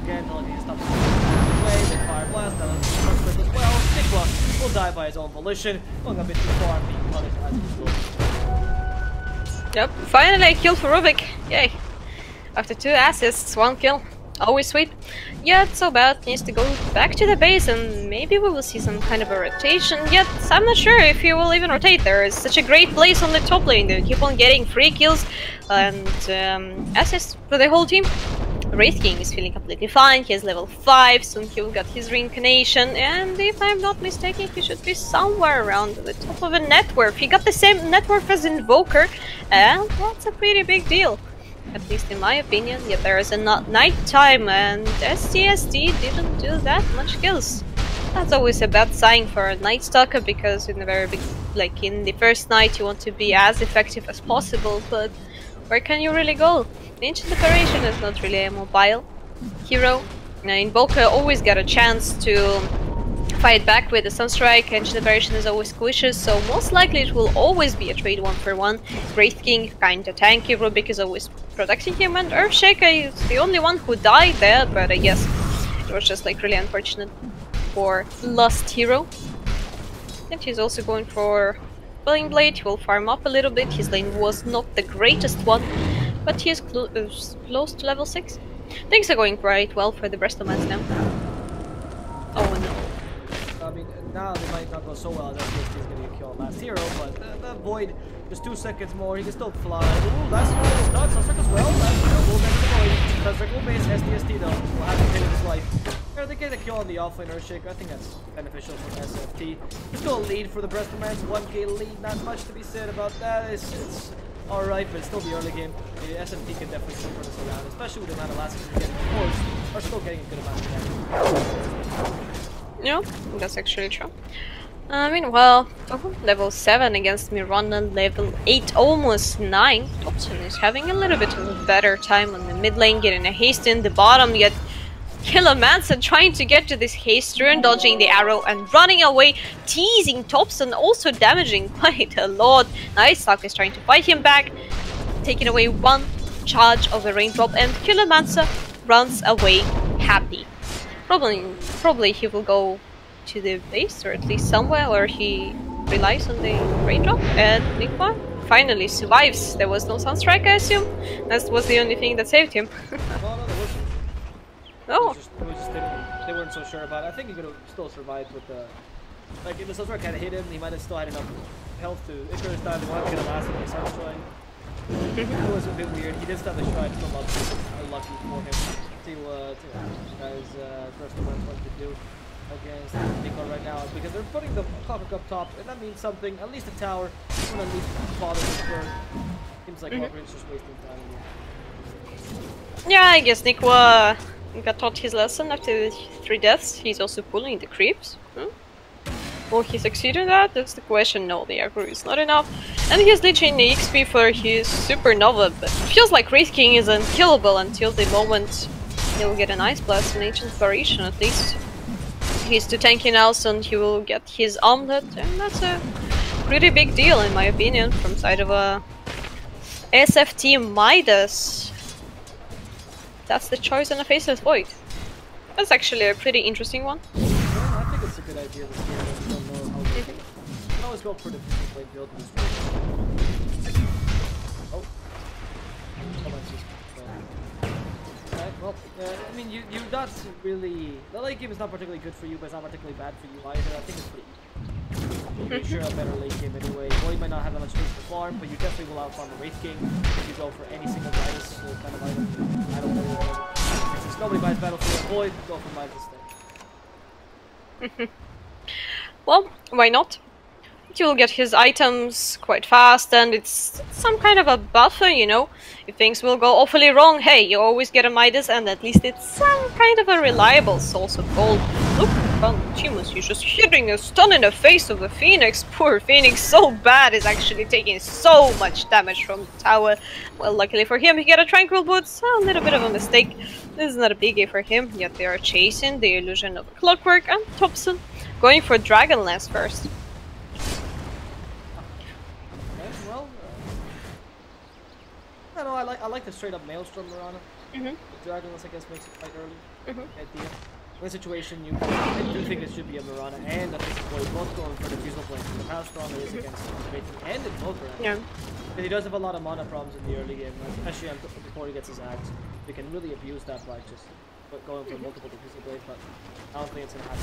[SPEAKER 5] Again, not need to stop the way. They fire blast. That was as well. Niqua will die by his own volition, going a bit too far, being punished as usual.
[SPEAKER 6] Yep, finally a kill for Rubik. Yay. After 2 assists, 1 kill. Always sweet. Yet so bad needs to go back to the base, and maybe we will see some kind of a rotation. Yet I'm not sure if he will even rotate. There is such a great place on the top lane. They keep on getting free kills and assists for the whole team. Wraith King is feeling completely fine. He has level 5, soon he will get his reincarnation, and if I'm not mistaken, he should be somewhere around the top of a net worth. He got the same net worth as Invoker, and that's a pretty big deal. At least in my opinion. Yet there is a night time, and STSD didn't do that much kills. That's always a bad sign for a Night Stalker because in the very big, like in the first night, you want to be as effective as possible. But where can you really go? The Ancient Declaration is not really a mobile hero. Invoker always get a chance to fight back with the Sunstrike. Ancient Declaration is always squishes, so most likely it will always be a trade 1-for-1. Wraith King kinda tanky, Rubik is always protecting him, and Earthshaker is the only one who died there, but I guess it was just like really unfortunate for Lust Hero. And he's also going for Flame Blade. He will farm up a little bit. His lane was not the greatest one, but he is close to level 6. Things are going quite well for the Brestomans now. Oh no.
[SPEAKER 5] I mean, now they might not go so well as he's going to kill last hero, but the Void, just 2 seconds more, he can still fly. Ooh, last hero is done. Sunstrike as well. Last hero will get the Void. Sunstrike will base SDST though. Will have to pay with his life. They get a kill on the offlane Earthshaker. I think that's beneficial for SFT. There's still a lead for the Brestomans. 1k lead, not much to be said about that. It's alright, but it's still the early game. The SFT can definitely still turn this around, especially with the amount of last we're getting. Of course, are still getting a good amount of damage.
[SPEAKER 6] Yeah, that's actually true. Meanwhile, level 7 against Mirana, level 8, almost 9. Thompson is having a little bit of a better time on the mid lane, getting a haste in the bottom, yet Killamancer trying to get to this haste turn, dodging the arrow and running away, teasing Thompson, also damaging quite a lot. Night Stalker is trying to fight him back, taking away 1 charge of the raindrop, and Killamancer runs away happy. Probably he will go to the base, or at least somewhere where he relies on the raindrop, and Nikwa finally survives. There was no Sunstrike, I assume. That was the only thing that saved him. Oh.
[SPEAKER 5] They weren't so sure about it. I think he could have still survived with the... Like, if the Sunstrike had hit him, he might have still had enough health to... If there was time, they wanted to get a last with the Sunstrike. It was a bit weird. He did start the stride from up. Lucky for him. See what guys Brestomans want to do against Nico right now, because they're putting the Prodota Cup top, and that means something. At least a tower. Want to at least bother this turn. Seems like Hogwarts just wasting time here.
[SPEAKER 6] Yeah, I guess Nikwa got taught his lesson after 3 deaths. He's also pulling the creeps. Will he succeed in that? That's the question. No, the aggro is not enough. And he's leeching the XP for his Supernova, but it feels like Wraith King is unkillable until the moment he'll get an Ice Blast and Ancient Variation at least. He's too tanky now, so he will get his Omelette, and that's a pretty big deal in my opinion from side of a SFT Midas. That's the choice on a Faceless Void. That's actually a pretty interesting one.
[SPEAKER 5] I think it's a good idea this year. I don't know how they think. You can always go for the play build in this game. Oh. Well, I mean, you're not really... The late game is not particularly good for you, but it's not particularly bad for you either. I think it's pretty easy. You're sure a better late game anyway. Well, you might not have that much space to farm, but you definitely will outfarm the Wraith King if you go for any single Midas kind of item. I don't know. Since nobody buys Battlefield Void, go for Midas instead.
[SPEAKER 6] Well, why not? You'll get his items quite fast, and it's some kind of a buffer, you know. If things will go awfully wrong, hey, you always get a Midas, and at least it's some kind of a reliable source of gold. Look, Chimus, he's just hitting a stun in the face of the Phoenix. Poor Phoenix, so bad, is actually taking so much damage from the tower. Well, luckily for him, he got a Tranquil Boots, a little bit of a mistake. This is not a biggie for him, yet they are chasing the illusion of Clockwork, and Thompson going for Dragonlance first.
[SPEAKER 5] I don't know, I like the straight up Maelstrom Mirana. The Dragonless, I guess, makes it quite early. Idea. In this situation, I do think it should be a Mirana and a Physical Void, both going for the Fusel Blade. How strong it is against Wraith and Invoker.
[SPEAKER 6] Yeah.
[SPEAKER 5] But he does have a lot of mana problems in the early game, especially before he gets his axe. He can really abuse that by just going for multiple Fusel Blades, but I don't think it's gonna happen.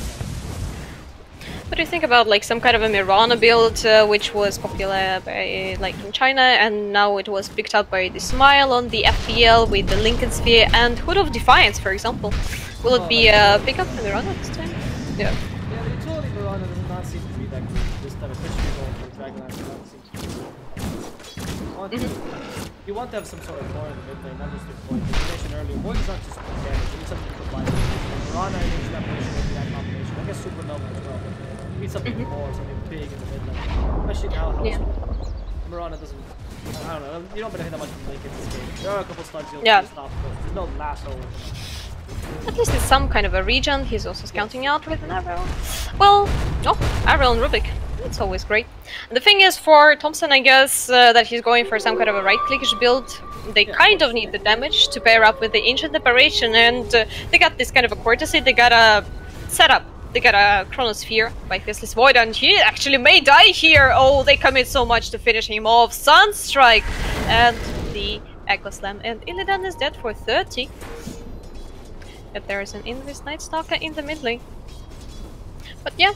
[SPEAKER 6] What do you think about like some kind of a Mirana build, which was popular by, like in China, and now it was picked up by the Smile on the FPL with the Lincoln Sphere and Hood of Defiance, for example? Will it be a pickup in Mirana this time? Yeah.
[SPEAKER 5] Yeah, the utility Mirana does not seem to be that good this time, especially going for Dragonlance. It doesn't seem to be. You want to have some sort of core in the mid lane, not just the Void. As you mentioned earlier, Void is not just damage, you need something to combine with. Mirana and Ancient Apparition will be that combination. I guess Supernova as well. You need something more, something big in the mid lane. Especially now how Mirana doesn't... I don't know, you don't benefit that much from Link in this game. There are a couple stuns you'll stop, but there's no lasso.
[SPEAKER 6] At least it's some kind of a regen. He's also scouting out with an arrow. Well, arrow and Rubik. It's always great. And the thing is, for Thompson, I guess that he's going for some kind of a right-clickish build. They kind of need the damage to pair up with the Ancient Apparition, and they got this kind of a courtesy. They got a setup. They got a Chronosphere by Faceless Void, and he actually may die here. Oh, they commit so much to finish him off. Sunstrike and the Echo Slam, and Illidan is dead for 30. But there is an Invis Night Stalker in the mid lane. But yeah.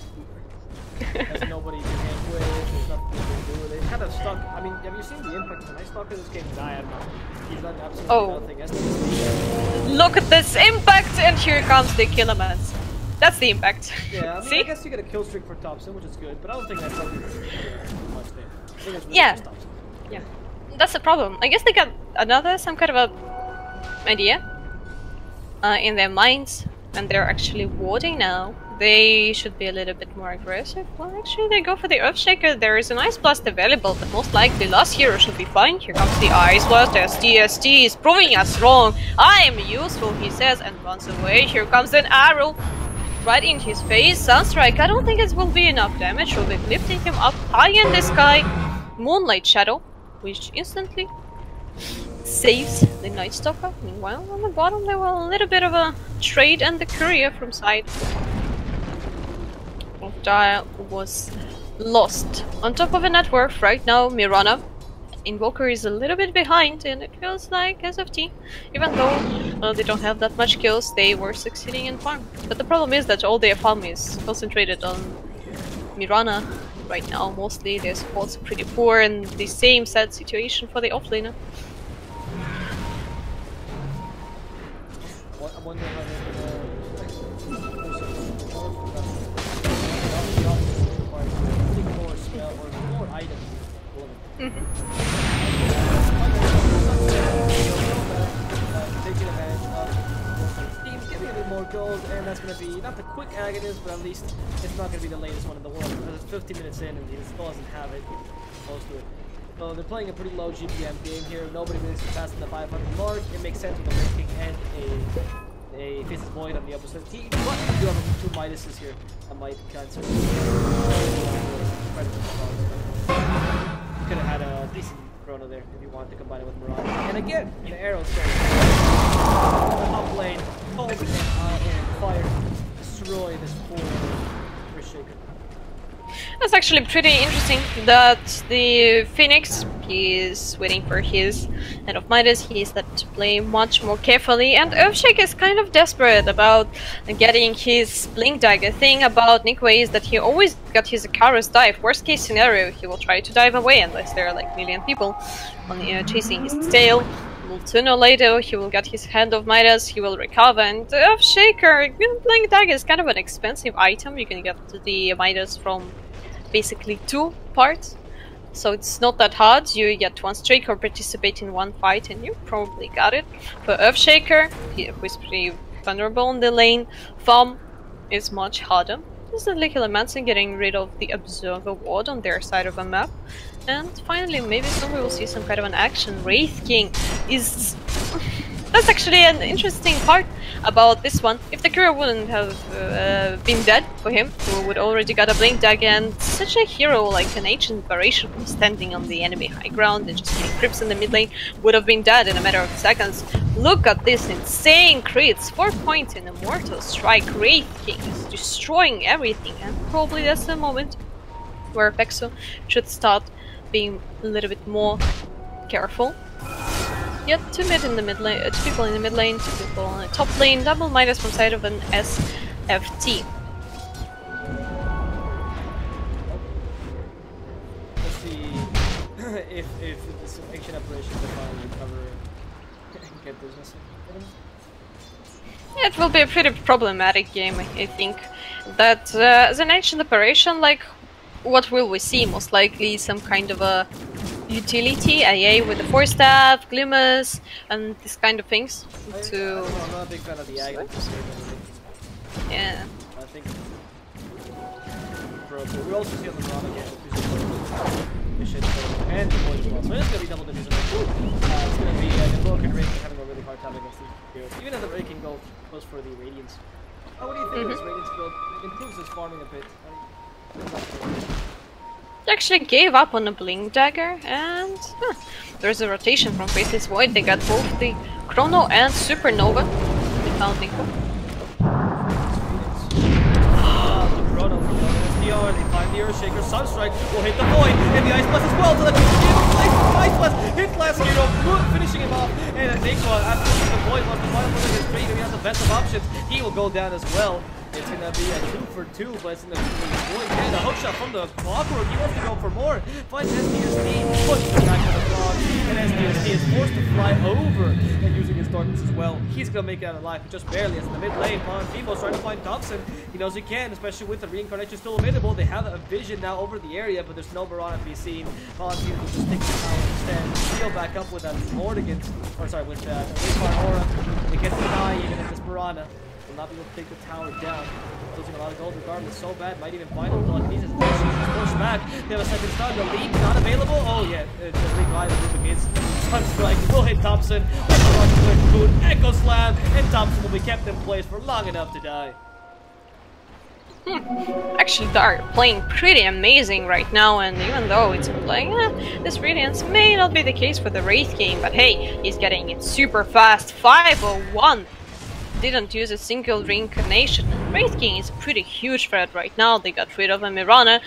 [SPEAKER 5] There's nobody to hang with, there's nothing to do. They're kind of stuck. I mean, have you seen the impact of the Night Stalker? This game is He's done absolutely nothing.
[SPEAKER 6] Look at this impact, and here comes the Killermans. That's the impact.
[SPEAKER 5] Yeah, I mean,
[SPEAKER 6] see?
[SPEAKER 5] I guess you get a kill streak for Thompson, which is good, but I don't think that's something that's much there. I think it's really just Thompson.
[SPEAKER 6] Yeah. That's the problem. I guess they got some kind of a idea in their minds, and they're actually warding now. They should be a little bit more aggressive. Well, actually, they go for the Earthshaker. There is an Ice Blast available, but most likely last hero should be fine. Here comes the Ice Blast. SFTe is proving us wrong. I am useful, he says, and runs away. Here comes an arrow right in his face. Sunstrike, I don't think it will be enough damage. We'll be lifting him up high in the sky. Moonlight Shadow, which instantly saves the Night Stalker. Meanwhile, on the bottom, there was a little bit of a trade and the courier from side. Dial was lost. On top of a network right now, Mirana. Invoker is a little bit behind, and it feels like SFTe, even though they don't have that much kills, they were succeeding in farm. But the problem is that all their farm is concentrated on Mirana right now. Mostly their supports are pretty poor, and the same sad situation for the offlaner.
[SPEAKER 5] I wonder how taking advantage of teams getting a bit more gold, and that's going to be not the quick agonist, but at least it's not going to be the latest one in the world, because it's 15 minutes in and he still doesn't have it close to it. So they're playing a pretty low GPM game here. Nobody really surpassing the 500 mark. It makes sense with the linking and a Faceless Void on the upper side. But you do have two Midases here that might cancel. Could have had a decent Chrono there if you wanted to combine it with Mirage. And again, the arrows go. Top lane, hold and fire, destroy this poor Shaker.
[SPEAKER 6] That's actually pretty interesting that the Phoenix, he is waiting for his End of Midas. He is that to play much more carefully, and Earthshake is kind of desperate about getting his Blink Dagger. The thing about Nikwe is that he always got his Icarus dive. Worst case scenario, he will try to dive away unless there are like a million people on chasing his tail. Sooner or later, he will get his Hand of Midas, he will recover, and Earthshaker, Blink Dagger is kind of an expensive item. You can get the Midas from basically 2 parts, so it's not that hard. You get one streak or participate in one fight and you probably got it. For Earthshaker, who is pretty vulnerable in the lane, farm is much harder. This is Liquidamancer getting rid of the Observer Ward on their side of the map. And finally, maybe soon we will see some kind of an action. Wraith King is... That's actually an interesting part about this one. If the courier wouldn't have been dead for him, who would already got a Blink Dagger, and such a hero like an Ancient Variation standing on the enemy high ground and just getting creeps in the mid lane, would have been dead in a matter of seconds. Look at this insane crits, 4 points in Immortal Strike. Wraith King is destroying everything, and probably that's the moment where Pexo should start being a little bit more careful. Yet two people in the mid lane, 2 people on the top lane, double Midas from side of an SFTe.
[SPEAKER 5] Let's see if this Ancient Apparition can finally recover and get business.
[SPEAKER 6] Yeah, it will be a pretty problematic game, I think. That as an Ancient Apparition, like, what will we see? Most likely some kind of a utility, AA with the Force Staff, Glimmers, and these kind of things.
[SPEAKER 5] I'm not a big fan of the Aghanim.
[SPEAKER 6] Yeah.
[SPEAKER 5] I think preferably. We also see on the ground again, and the boys as well. So it's going to be double division. It's going to be the broken Rake having a really hard time against these heroes. Even if the Rake can go close for the Radiance. What do you think of this Radiance build? It improves his farming a bit.
[SPEAKER 6] They actually gave up on the Blink Dagger, and there's a rotation from Faceless Void. They got both the Chrono and Supernova. They found Nico.
[SPEAKER 5] They find the Earthshaker, Sunstrike will hit the Void, and the Ice Blast as well, so that means the Ice Blast hit last hero, finishing him off, and I think after the Void wants to find one of his three, he has the best of options, he will go down as well. It's gonna be a 2 for 2, but it's gonna be Void, and a hookshot from the Clockwork, he wants to go for more, finds SDST, pushes the back of the clock, and SDST is forced to fly over, and using his darkness as well. He's gonna make it out of life, but just barely, as in the mid lane, Vivo's trying to find Thompson. He knows he can, especially with the reincarnation still available. They have a vision now over the area, but there's no Mirana to be seen. Vivo will just take the tower instead. He'll back up with a Mordigans, or sorry, with Wayfire Aura. They get to die even if this Mirana will not be able to take the tower down. Losing a lot of gold regardless, so bad, might even find him. Like these push back. They have a second stun. The lead not available. Oh yeah, the lead by the moving is Sunstrike will hit Thompson. Echo Slam, and Thompson will be kept in place for long enough to die.
[SPEAKER 6] Actually, they are playing pretty amazing right now, and even though it's like, this Radiance may not be the case for the Wraith game, but hey, he's getting it super fast, 501! Didn't use a single reincarnation, and Wraith King is a pretty huge threat right now. They got rid of a Mirana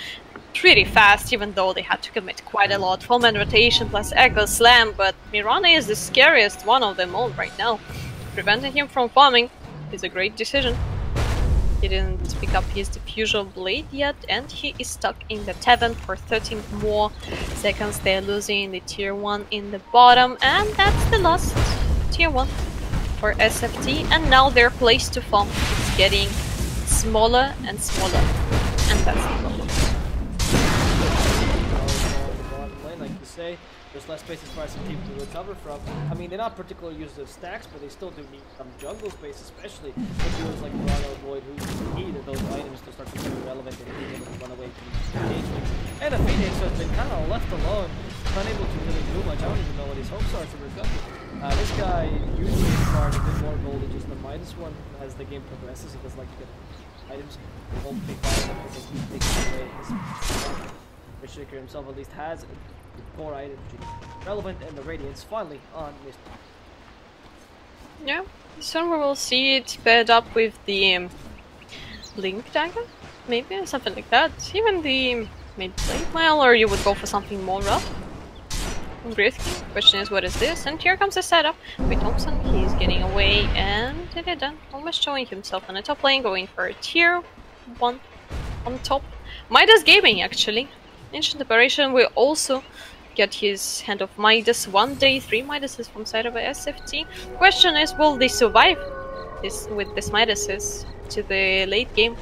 [SPEAKER 6] pretty fast, even though they had to commit quite a lot. 4-man rotation plus Echo Slam, but Mirana is the scariest one of them all right now. Preventing him from farming is a great decision. He didn't pick up his Diffusal Blade yet, and he is stuck in the tavern for 13 more seconds. They're losing the tier 1 in the bottom, and that's the last tier 1 for SFT, and now their place to farm is getting smaller and smaller, and that's the problem.
[SPEAKER 5] Like you say, there's less spaces for SFT to recover from. I mean, they're not particularly users of stacks, but they still do need some jungle space, especially with heroes like Toronto Void, who needed those items to start becoming relevant and being able to run away from these engagements. And a Phoenix has been kind of left alone, unable to really do much. I don't even know what his hopes are to recover. This guy usually requires a bit more gold than just the -1 as the game progresses. He does like to get items. He won't be fine because he's taking away his Shaker himself at least has core item relevant, and the Radiance finally on Mist.
[SPEAKER 6] Yeah, soon we will see it paired up with the Blink Dagger, maybe, something like that. Even the mid-plate mile, or you would go for something more rough. Wraith. Question is, what is this? And here comes the setup with Thompson. He's getting away, and done. Almost showing himself on the top lane, going for a tier 1 on top. Midas Gaming, actually. Ancient Operation will also get his hand of Midas one day. 3 Midases from side of a SFT. Question is, will they survive this with this Midases to the late game?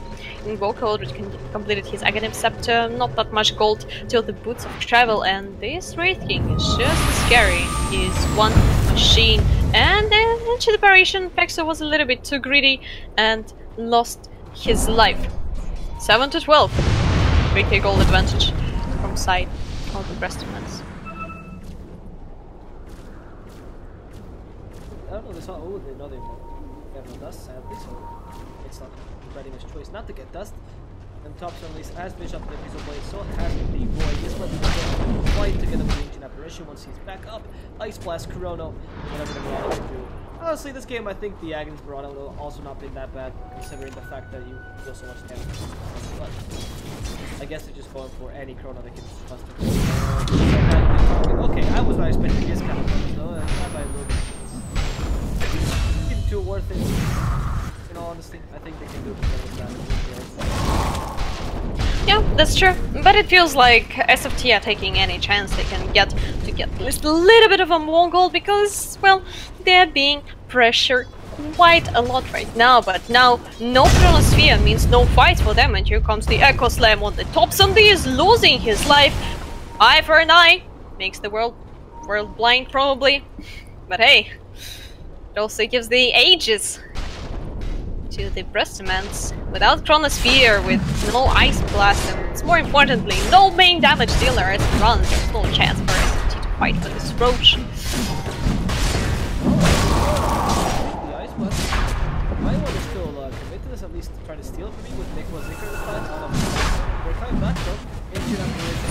[SPEAKER 6] Invoker already completed his Aghanim Scepter, not that much gold till the Boots of Travel, and this Wraith King is just scary. He's one machine, and then Ancient Operation, Pexo was a little bit too greedy and lost his life. 7 to 12. 3k gold advantage from side of the Brestomans.
[SPEAKER 5] I don't know, they saw, oh, they know they have no dust, sadly, so it's not Readiness choice not to get dust. And Thompson at least has finished up the Diffusal Blade, so has the Void. He's let me fight together with the Ancient Apparition once he's back up. Ice Blast, Chrono, whatever the Mirana can do. Honestly, this game, I think the Aghanim Mirana would have also not been that bad, considering the fact that you deal so much damage. But I guess they're just going for any Chrono that can bust it. Okay, I was not expecting this kind of damage, though. Not by a little bit. It's too worth it. In all honesty, I think they can do it with damage.
[SPEAKER 6] Yeah, that's true. But it feels like SFT are taking any chance they can get to get at least a little bit of a more gold, because, well, they're being pressured quite a lot right now. But now, no Chronosphere means no fight for them, and here comes the Echo Slam on the top. Somebody is losing his life. Eye for an eye. Makes the world blind, probably. But hey, it also gives the ages to the Brestomans. without Chronosphere, with no Ice Blast, and it's more importantly, no main damage dealer as it runs. There's no chance for SFTe to fight with this Roach.
[SPEAKER 5] The Ice Blast. My one is still committed, is at least trying to steal from me with Nicholas Zicker this time. They're coming back though. Ancient Apparition.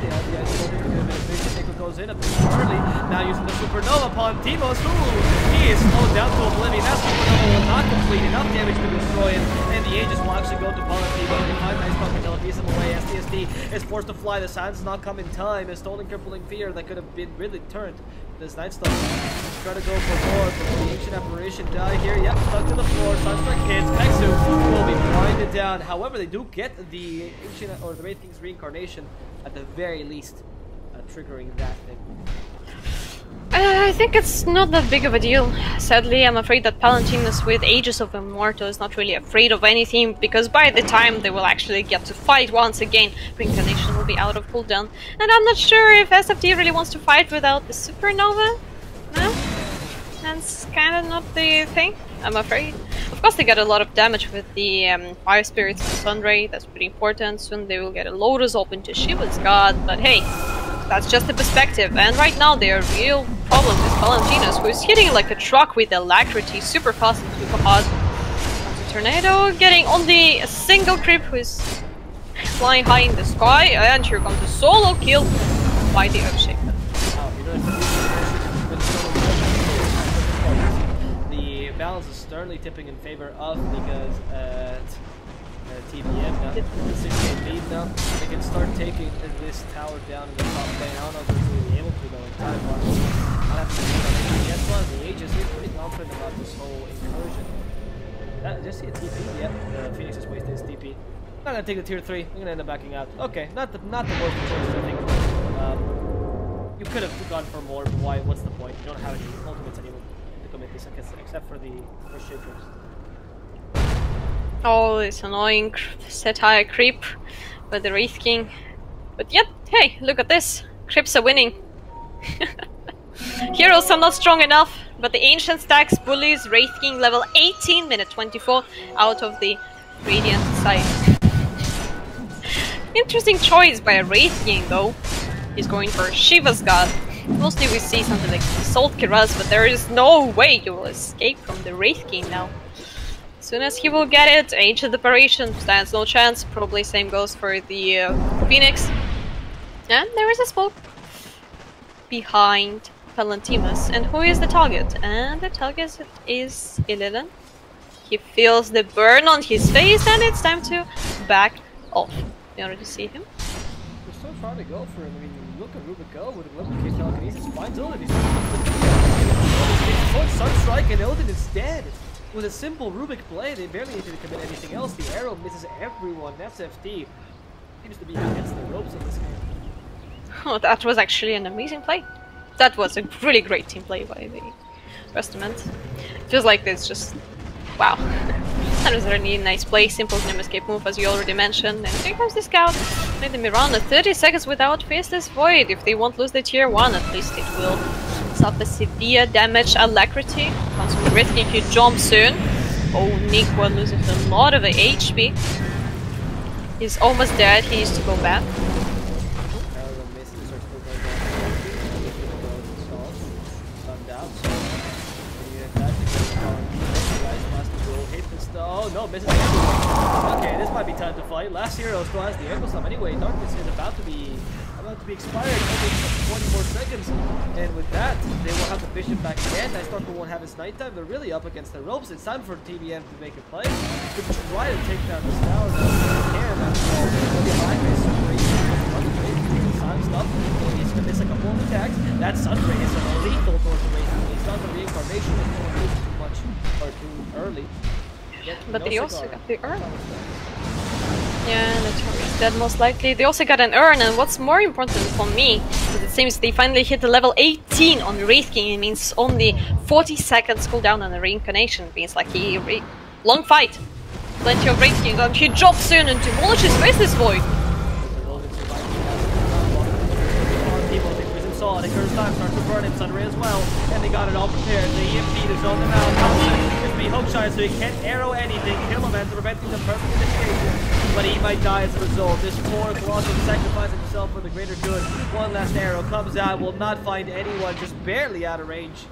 [SPEAKER 5] The Ice Blast is a bit of vision. Nico goes in a bit early. Now using the Supernova upon Timos. Ooh, he is slowed down to oblivion. That Supernova will not complete enough damage to destroy it. And the Aegis will actually go to Valentino. They find nice fucking telepiece him away. STSD is forced to fly. The Sands does not come in time. A stolen crippling fear that could have been really turned. This Night Stalker try to go for more, but the Ancient Apparition die here. Yep, stuck to the floor. Sunstrike hits. Pexu will be blinded down. However, they do get the Ancient or the Wraith King's reincarnation at the very least, triggering that thing.
[SPEAKER 6] I think it's not that big of a deal. Sadly, I'm afraid that Palantinus with Aegis of Immortal is not really afraid of anything, because by the time they will actually get to fight once again, Reincarnation will be out of cooldown. And I'm not sure if SFTe really wants to fight without the Supernova. No? That's kind of not the thing, I'm afraid. Of course they get a lot of damage with the Fire Spirits and Sunray, that's pretty important. Soon they will get a Lotus open to Shiva's God, but hey, that's just a perspective, and right now their real problem is Valentinus, who is hitting like a truck with alacrity, super fast and super hard. Comes a Tornado, getting only a single creep who is flying high in the sky, and here comes a solo kill by the Earthshaker.
[SPEAKER 5] The balance is sternly tipping in favor of because TBM now, the 6-game lead now. They can start taking this tower down in the top lane. I don't know if they're going to be able to though in time. I'll have to see that. Yes, one of the Aegis, he's pretty confident about this whole incursion. Just see a TP, yeah. Phoenix is wasting his TP. Not gonna take the tier 3, I'm gonna end up backing out. Okay, not the worst choice, I think. You could have gone for more, but why? What's the point? You don't have any ultimates anymore to commit this, except for the Shakers.
[SPEAKER 6] Oh, this annoying Satire creep with the Wraith King. But yet, hey, look at this. Creeps are winning. Heroes are not strong enough, but the Ancient stacks bullies Wraith King level 18, minute 24 out of the Radiant side. Interesting choice by a Wraith King though. He's going for Shiva's God. Mostly we see something like Salt Kiraz, but there is no way you will escape from the Wraith King now. As soon as he will get it, Ancient Apparition stands no chance. Probably same goes for the Phoenix. And there is a smoke behind Palantimus. And who is the target? And the target is Illidan. He feels the burn on his face and it's time to back off in order to see him.
[SPEAKER 5] We're still trying to go for him. I mean, look at Rubik go with Replication Telekinesis. Finds Illidan. He's Sunstrike and Illidan is dead. With a simple Rubik play, they barely need to commit anything else. The arrow misses everyone. SFTe seems to be against the ropes in this game.
[SPEAKER 6] Oh, that was actually an amazing play. That was a really great team play by the Brestomans. Feels like this just... wow. That was a really nice play. Simple gnome escape move, as you already mentioned. And here comes the scout. Made them around 30 seconds without Faceless Void. If they won't lose the tier 1, at least it will suffer severe damage. Alacrity comes from risking to jump soon. Oh, Nico loses a lot of HP. He's almost dead. He needs to go back.
[SPEAKER 5] Oh no, misses everyone. Okay, this might be time to fight. Last hero still has the Echo Slam. Anyway, Darkness is about to be expired. Only 20 more seconds. And with that, they will have the Bishop back again. Night Stalker won't have his nighttime. They're really up against the ropes. It's time for TBM to make a play. To try to take down this tower. He's gonna miss a couple of attacks. That Sunray is a lethal towards the Wraith. He's done the reincarnation. It's going to lose too much or too early.
[SPEAKER 6] But they also got the urn. Yeah, Notorious dead most likely. They also got an urn, and what's more important for me is it seems they finally hit the level 18 on Wraith King. It means only 40 seconds cooldown on the reincarnation. It means like long fight. Plenty of Wraith King, and he drops soon and demolishes Faceless Void.
[SPEAKER 5] The curse time starts to burn him, Sunray as well, and they got it all prepared. The EMP to zone them out. be hookshot, so he can't arrow anything, kill him, and preventing them perfect escape. But he might die as a result. This poor Colossus sacrificing himself for the greater good. One last arrow comes out, will not find anyone, just barely out of range.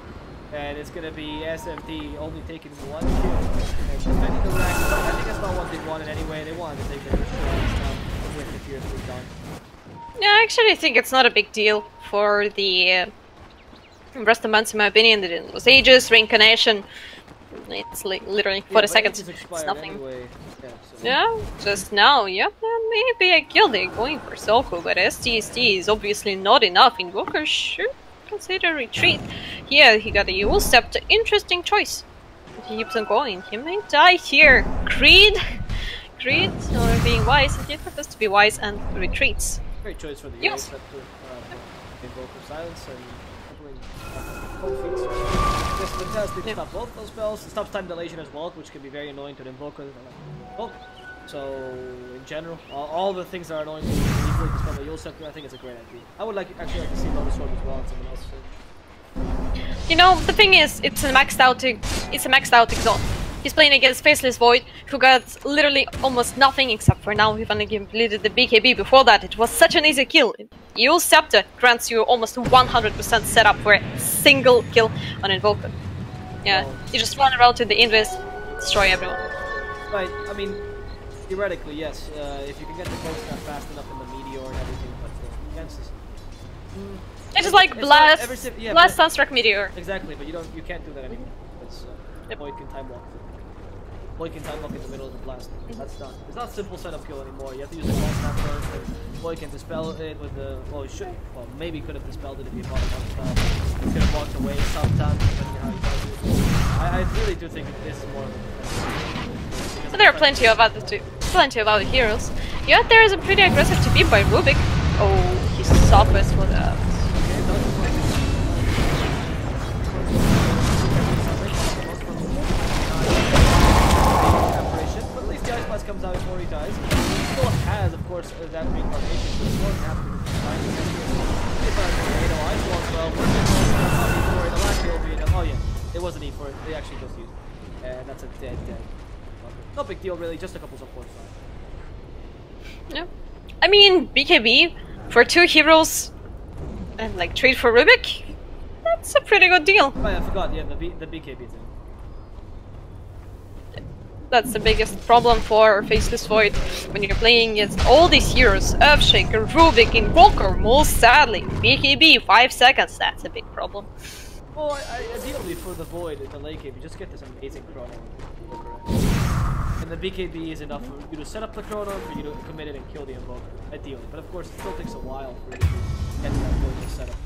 [SPEAKER 5] And it's gonna be SFT only taking 1 kill. And defending the rack, but I think that's not what they wanted anyway. They wanted to take the first now with the tier 3 done.
[SPEAKER 6] Yeah, I actually think it's not a big deal for the Brestomans, in my opinion. They didn't lose ages, reincarnation. It's like literally 40 seconds. It's nothing.
[SPEAKER 5] Anyway.
[SPEAKER 6] Yeah, just now, yep, and maybe a kill they're going for Soku, but STST is obviously not enough. Invoker should consider retreat. Here, he got a Yule Scepter. Interesting choice. But he keeps on going. He may die here. Creed, or being wise, he prefers to be wise and retreats.
[SPEAKER 5] Great choice for the
[SPEAKER 6] Yule
[SPEAKER 5] Scepter. Invoker Silence and cold feet. Just fantastic to stop both those spells. It stops time dilation as well, which can be very annoying to the Invoker. So, in general, all the things that are annoying to easily dispel the Yule Scepter, I think it's a great idea. I would actually like to see Lotus Sword as well on someone else.
[SPEAKER 6] You know, the thing is, it's a maxed out exalt. He's playing against Faceless Void, who got literally almost nothing except for now. He finally completed the BKB. Before that, it was such an easy kill. Yule Scepter grants you almost 100% setup for a single kill on Invoker. Yeah, you just run around to the invis, destroy everyone.
[SPEAKER 5] Right, I mean, theoretically, yes. If you can get the post that fast enough in the meteor and everything, but against this.
[SPEAKER 6] It's just like blast, blast, Sunstruck, meteor.
[SPEAKER 5] Exactly, but you can't do that anymore. It's Void can time walk. Void can time walk in the middle of the blast. That's done. It's not simple setup kill anymore. You have to use a wall snap first. Void can dispel it with the. Well, he should. Well, maybe could have dispelled it if he bought a one spell. He could have walked away sometimes, depending on how he does it. I really do think this is more of a.
[SPEAKER 6] So there are plenty of other heroes. Yeah, there is a pretty aggressive TP by Rubik. Oh, he suffers for that.
[SPEAKER 5] But at least the Ice Blast comes out before he dies. He still has, of course, that reincarnation, so it's more than happy to find him. If I Ice Blast well, the last kill being oh yeah, it wasn't E4, they actually just used it. And that's a dead. No big deal really, just a couple support.
[SPEAKER 6] Yeah. I mean, BKB for 2 heroes and like trade for Rubik, that's a pretty good deal.
[SPEAKER 5] Oh yeah, I forgot, yeah, the BKB thing.
[SPEAKER 6] That's the biggest problem for Faceless Void when you're playing against all these heroes. Earthshaker, Rubik, Invoker, most sadly. BKB, 5 seconds, that's a big problem.
[SPEAKER 5] Well, ideally for the Void in the late game, you just get this amazing chrono. And the BKB is enough for you to set up the chrono, for you to commit it and kill the Invoker, ideally. But of course, it still takes a while for you to get to that Void setup.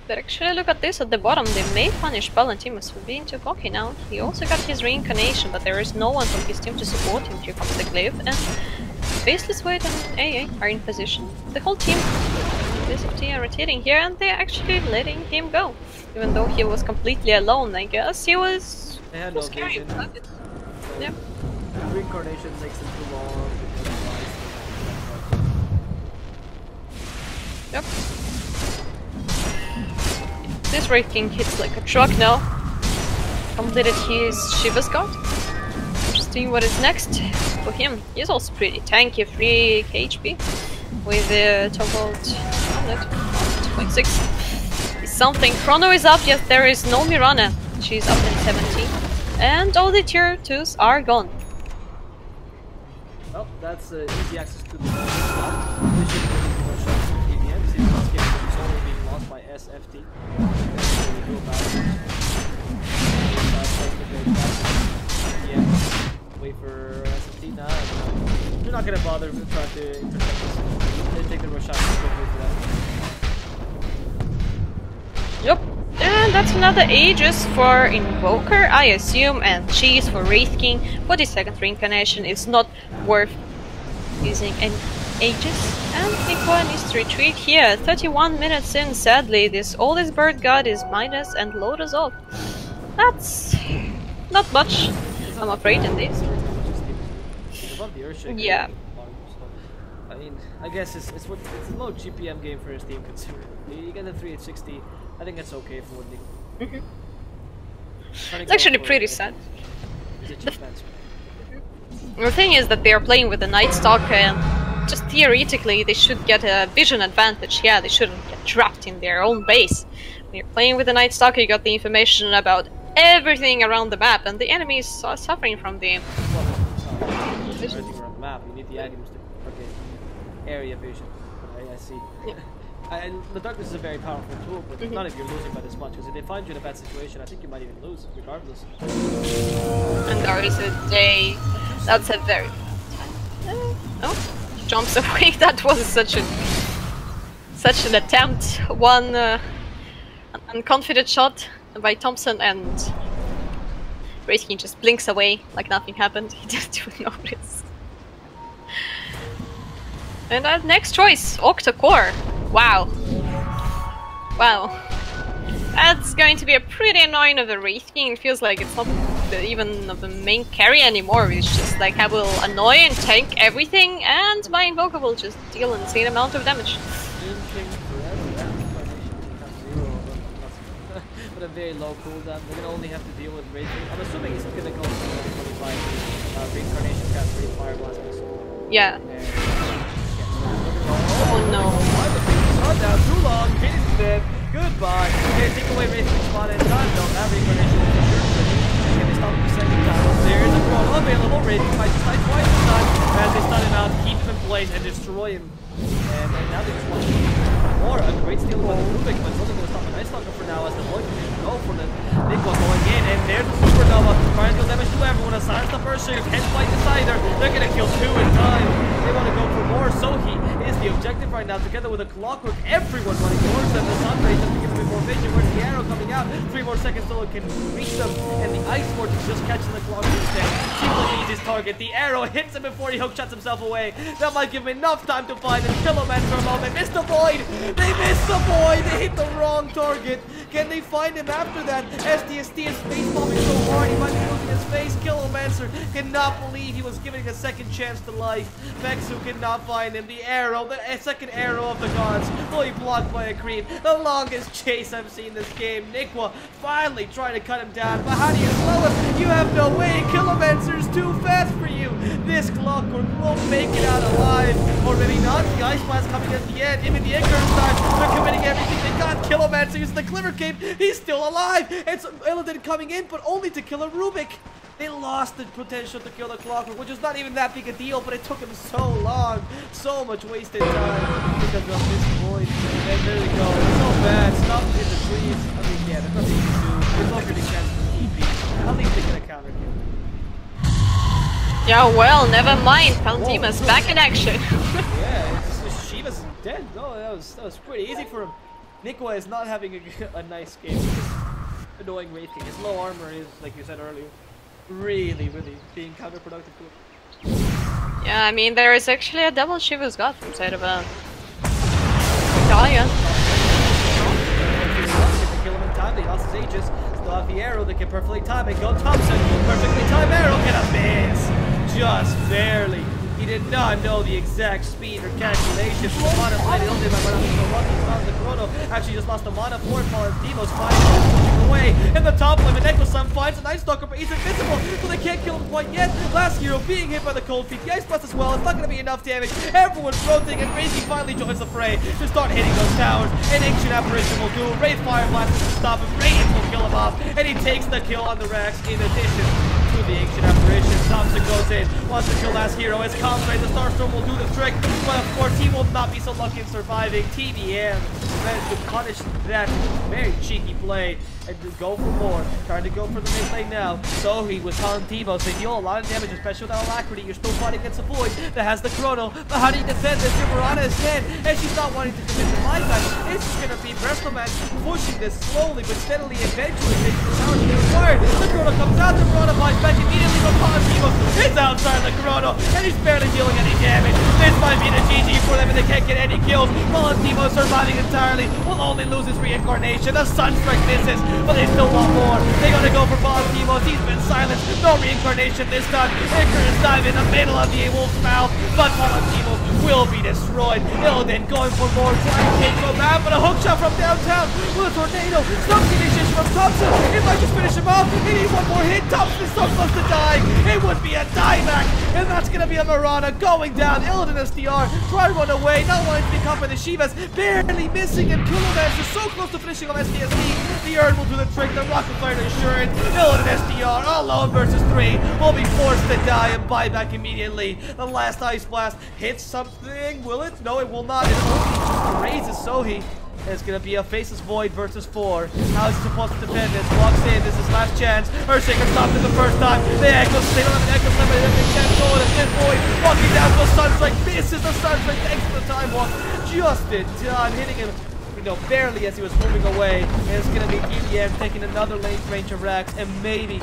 [SPEAKER 6] But actually, look at this at the bottom. They may punish Valentimus for being too cocky now. He also got his reincarnation, but there is no one from his team to support him. Here comes the Glyph, and Faceless Void and AA are in position. The whole team, SFTe, are rotating here, and they're actually letting him go. Even though he was completely alone, I guess. He was...
[SPEAKER 5] They had no
[SPEAKER 6] scary. Yeah.
[SPEAKER 5] Reincarnation takes them too long.
[SPEAKER 6] Yep. This Wraith King hits like a truck now. Completed his Shiva's God. Interesting what is next for him. He's also pretty tanky, 3 HP with the toggled 2.6. Is something. Chrono is up, yes, there is no Mirana. She's up in 17. And all the tier 2s are gone.
[SPEAKER 5] Well, that's easy access to the being lost by SFT. Wait for SFT now. They're not gonna bother trying to intercept this. They take the rush out quickly for that.
[SPEAKER 6] Yep. And that's another Aegis for Invoker, I assume, and Cheese for Wraith King. 42nd reincarnation is not worth using any Aegis. And Nicoa needs to retreat here. 31 minutes in, sadly, all this bird god is minus and Lotus off. That's not much, I'm afraid, in this. Yeah.
[SPEAKER 5] I mean, I guess it's a low GPM game for his team considering. You get a 360, I think that's okay for Nico.
[SPEAKER 6] It's actually pretty sad.
[SPEAKER 5] He's a cheap fencer.
[SPEAKER 6] The thing is that they are playing with the Night Stalker, and just theoretically they should get a vision advantage. Yeah, they shouldn't get trapped in their own base. When you're playing with the Night Stalker, you got the information about everything around the map, and the enemy is suffering from the...
[SPEAKER 5] Everything around the map, you need the items to target area vision. I see.
[SPEAKER 6] Yeah.
[SPEAKER 5] And the darkness is a very powerful tool, but not if you're losing by this much, because if they find you in a bad situation, I think you might even lose, regardless.
[SPEAKER 6] And there is a day... That's a very... oh, jumps away. That was such an attempt. One unconfident shot by Thompson, and Wraithking just blinks away like nothing happened. He didn't even notice. And our next choice, Octa-Core. Wow. Wow. That's going to be a pretty annoying of the Wraithking. It feels like it's not even of the main carry anymore. It's just like I will annoy and tank everything, and my Invoker will just deal an insane amount of damage.
[SPEAKER 5] But a very low cooldown. They're gonna only have to deal with Wraithking. I'm assuming he's gonna go for 25 reincarnation cast for Fire Blast.
[SPEAKER 6] Yeah. Oh no.
[SPEAKER 5] Not down too long. He's dead. Goodbye. Okay, take away Wraithking spot in time. Don't have reincarnation. Can they stop him the second time? There's a Chrono available. Wraithking might strike twice this time as they stun him out, keep him in place, and destroy him. And now they just want to more. A great steal by the Rubik, but it's only going to stop a Night Stalker for now as the boy can go for the Nico going in. And there's the Supernova. Trying to deal damage to everyone. A silence the first share. Can't fight this either. They're going to kill two in time. They want to go for more. Sohi is the objective right now, together with a Clockwork. Everyone running towards them. The Sunray just to give them a bit more vision. Where's the arrow coming out? 3 more seconds till it can reach them. And the Ice Force is just catching the Clockwork instead. Seems like he's his target. The arrow hits him before he hook shots himself away. That might give him enough time to find him. Kill him for a moment. Missed the void. They missed the void. They hit the wrong target. Can they find him after that? STST is face bombing so hard he might be losing his face. Killomancer cannot believe he was giving a second chance to life. Vexu cannot find him. The arrow, the second arrow of the gods, fully blocked by a creep. The longest chase I've seen this game. Nikwa finally trying to cut him down. But how do you slow him? You have no way. Killomancer's too fast for you. This Clockwork won't make it out alive. Or maybe not. The Ice Blast coming at the end. Even the Icarus time. They're committing everything they got. Killomancer uses the Clever Cape. He's still alive. It's Illidan coming in, but only to kill a Rubik. They lost the potential to kill the Clockwork, which is not even that big a deal, but it took him so long. So much wasted time because of this void. And there we go. It's so bad. Stop in the trees. I mean, yeah, there's nothing to do. There's no really chance for TP. At least they get a counter kill.
[SPEAKER 6] Yeah, well, never mind. Paldima's back in action.
[SPEAKER 5] Yeah, Shiva's dead. No, that was pretty easy for him. Nikwa is not having a nice game. Annoying Wraithking. His low armor is, like you said earlier, really being counterproductive to him.
[SPEAKER 6] Yeah, I mean, there is actually a double Shiva's got from side of Talia.
[SPEAKER 5] They kill him in time. They lost his Aegis. Still have the arrow. They can perfectly time it. Go Thompson. Perfectly timed arrow. Get a miss. Just barely. He did not know the exact speed or calculation. Mana played only by one so lucky. He lost the Chrono. Actually just lost the mana for it. Paul and Demo's pushing away. In the top limit, Necrosun finds a Night Stalker, but he's invisible, so they can't kill him quite yet. Last hero being hit by the cold feet. The Ice Blast as well. It's not going to be enough damage. Everyone's rotating, and Wraithking finally joins the fray to start hitting those towers. An Ancient Apparition will do. Wraith Fire Blast to stop him. Radiance will kill him off, and he takes the kill on the Rax in addition to the Ancient Apparition. Thompson goes in, wants to kill last hero. His comrade, the Starstorm, will do the trick, but of course he will not be so lucky in surviving. TBM managed to punish that very cheeky play and to go for more. Trying to go for the mid lane now. So he was on Timo, so deal a lot of damage, especially with Alacrity. You're still fighting against a Void that has the Chrono, but how do you defend this? Mirana is dead, and she's not wanting to commit the buyback. It's just gonna be Brestomans pushing this slowly but steadily, eventually taking the tower to get required. The Chrono comes out, the Mirana buys back immediately from Timo. It's outside the Chrono, and he's barely dealing any damage. This might be the GG for them, and they can't get any kills. Timo surviving entirely, will only lose his reincarnation. The Sunstrike misses, but they still want more. They're gonna go for Timo. He's been silenced. No reincarnation this time. Icarus dive in the middle of the wolf's mouth, but Timo will be destroyed. Illidan going for more, trying to take so bad, but a hook shot from downtown with a tornado. Some conditions from Thompson. It might just finish him off. He needs one more hit. Thompson is so close to dying. It would be a dieback. And that's going to be a Marana going down. Illidan SDR. Try to run away. Not wanting to be caught by the Shivas. Barely missing him. Kulovash is so close to finishing off SDSD. The Urn will do the trick. The Rocket Fire Insurance. Illidan SDR alone versus 3 will be forced to die and buy back immediately. The last Ice Blast hits something. Will it? No, it will not. It only just raises Sohi. It's gonna be a Faceless Void versus 4. How is he supposed to defend this? Walks in, this is his last chance. Earthshaker stopped it the first time. The Echoes, they don't have an Echo Slam, but they have a chance going at this Void. Walking down to a Sunstrike, misses the Sunstrike thanks to the Time Walk. Just in time, hitting him, you know, barely as he was moving away. And it's gonna be EDM taking another lane range of racks, and maybe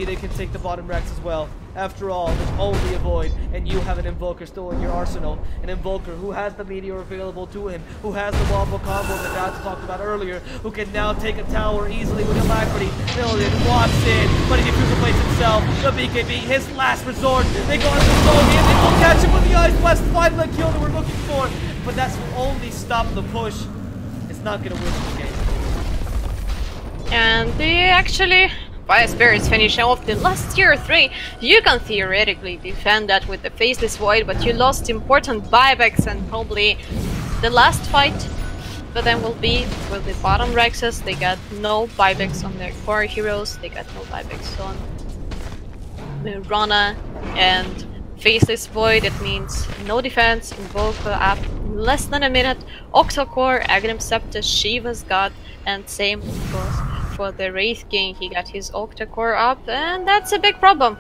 [SPEAKER 5] they can take the bottom racks as well. After all, there's only a Void, and you have an Invoker still in your arsenal. An Invoker who has the Meteor available to him, who has the wombo combo that Dad talked about earlier, who can now take a tower easily with alacrity. Illidan walks in, but he defuser plays himself. The BKB, his last resort. They go into Sohi, and they will catch him with the Ice Blast. Finally the kill that we're looking for, but that's will only stop the push. It's not gonna win the game.
[SPEAKER 6] And they actually... Fire Spirits finishing off the last tier 3. You can theoretically defend that with the Faceless Void, but you lost important buybacks and probably the last fight. But then will be with the bottom Rexes. They got no buybacks on their core heroes. They got no buybacks on Mirana and Faceless Void. That means no defense. Invoker up less than a minute. Octocore, Aghanim Scepter, Shiva's God, and same goes for the Wraith King. He got his Octocore up, and that's a big problem.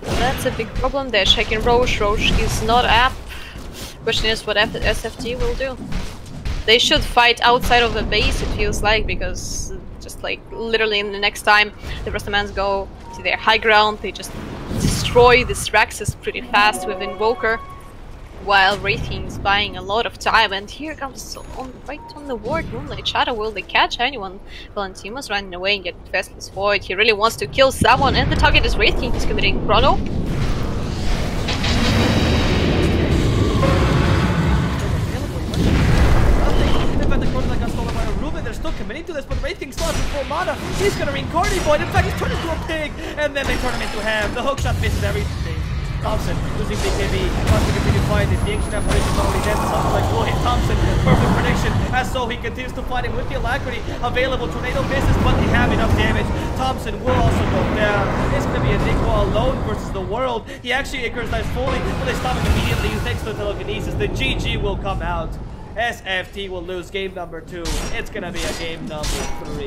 [SPEAKER 6] That's a big problem. They're checking Roche. Roche is not up. Question is what SFT will do. They should fight outside of the base, it feels like, because just like literally in the next time the Brestomans go to their high ground, they just destroy this Raxus pretty fast with Invoker, while Wraith King is buying a lot of time. And here comes right on the ward, Moonlight Shadow. Will they catch anyone? Valentimo's running away and get Faceless Void. He really wants to kill someone, and the target is Wraith King. He's committing Chrono.
[SPEAKER 5] They're still committing to this, but Wraith King still has full mana. He's gonna reincarnate Void. In fact, he's turned into a pig, and then they turn him into Ham. The hookshot misses everything. Thompson losing BKB, wants to continue fighting. The ancient apparition is already dead. Something like will hit Thompson. Perfect prediction. As so he continues to fight him with the alacrity available. Tornado misses, but they have enough damage. Thompson will also go down. It's gonna be a Nigma alone versus the world. He actually Icarus dies fully, but they stop him immediately thanks to the telekinesis. The GG will come out. SFT will lose game number 2. It's gonna be a game number 3.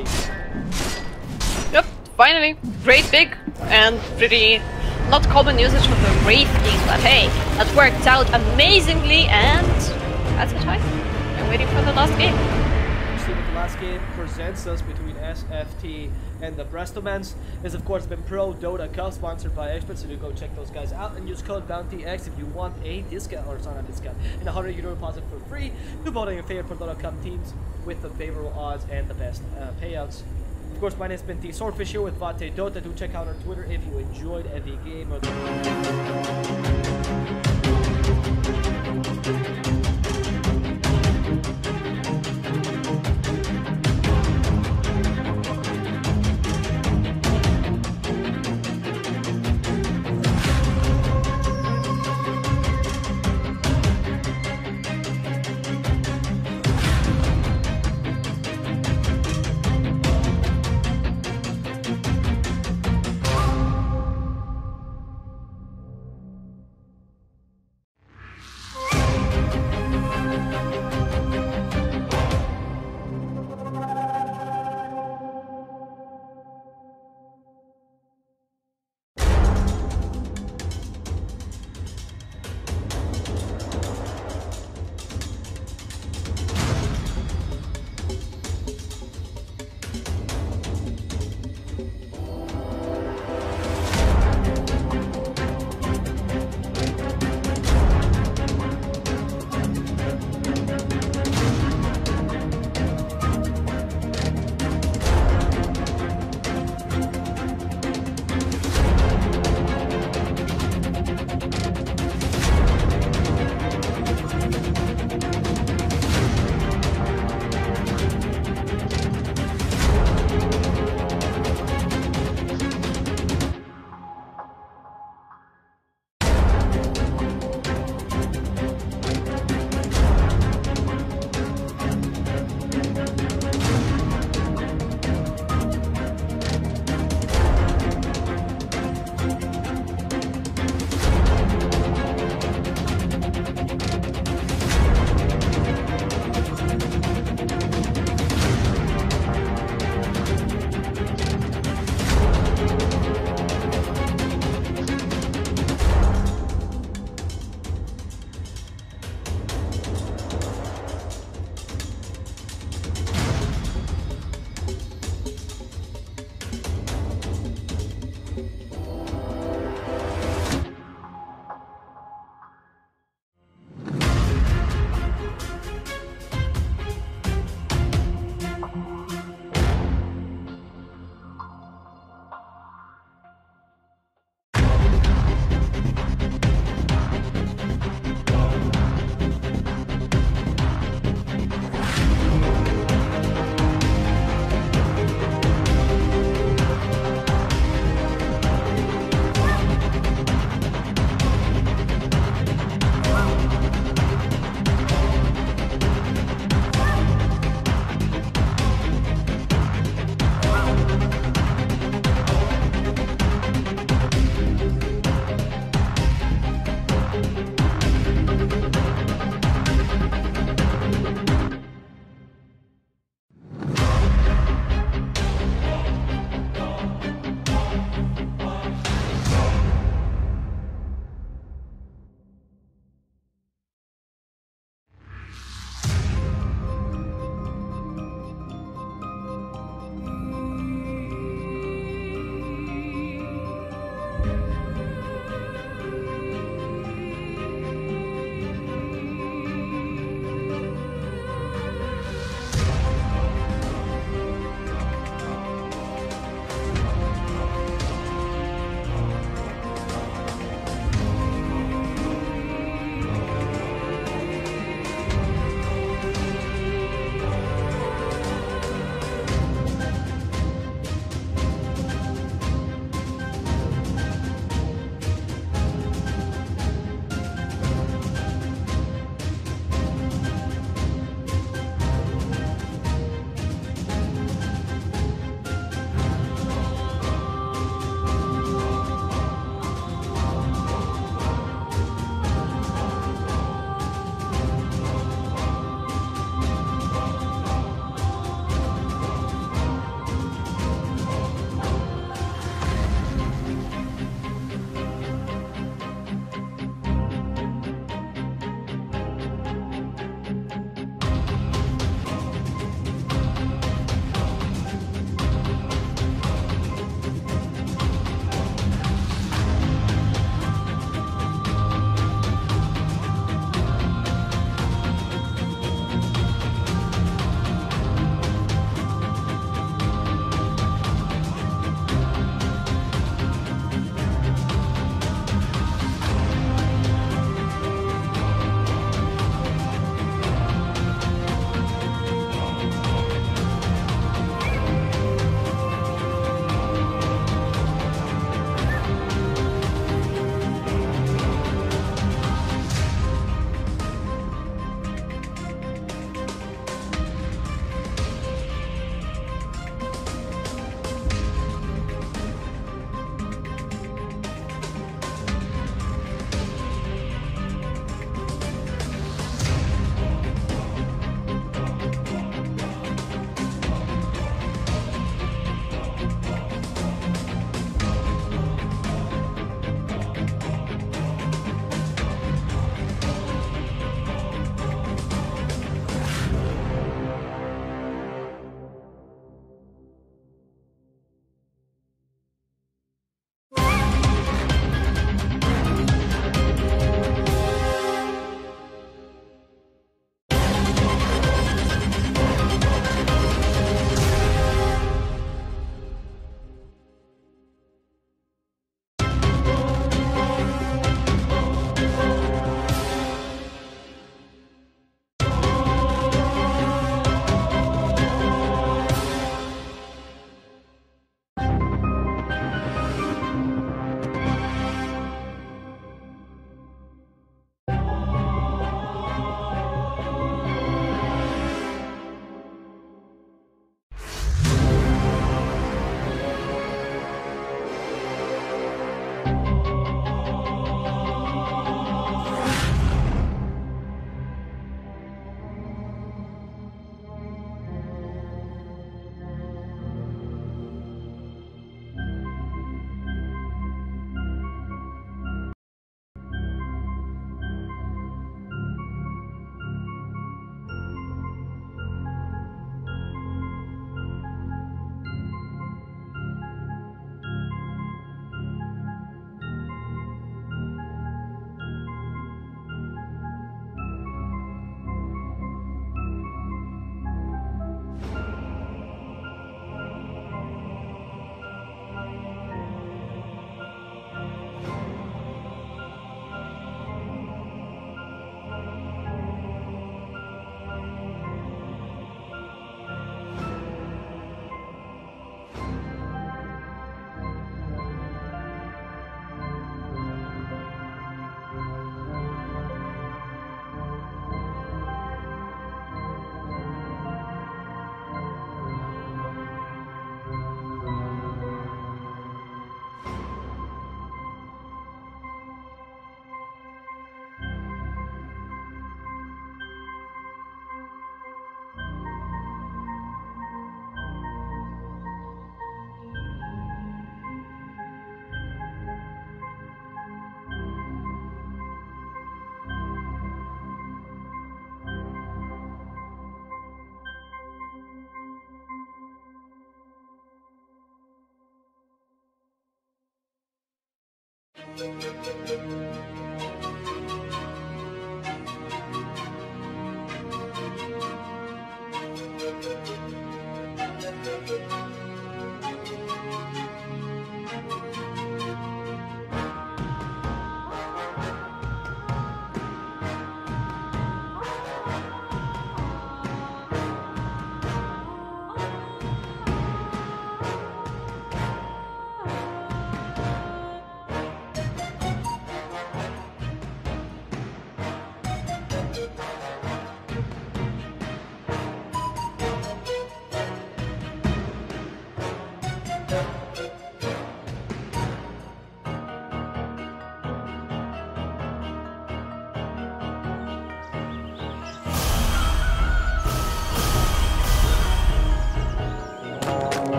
[SPEAKER 6] Yep, finally. Great big and pretty not common usage of the Wraith King, but hey, that worked out amazingly, and that's the time. I'm waiting for the last game.
[SPEAKER 5] See what the last game presents us between SFT and the Brestomans. This, of course, has been Prodota Cup, sponsored by Experts, so do go check those guys out and use code BOUNTYX if you want a discount, or sorry, not a discount, and a €100 deposit for free to vote on your favorite Prodota Cup teams with the favorable odds and the best payouts. Of course, my name's been Swordfish here with Vate Dota. Do check out our Twitter if you enjoyed the game or the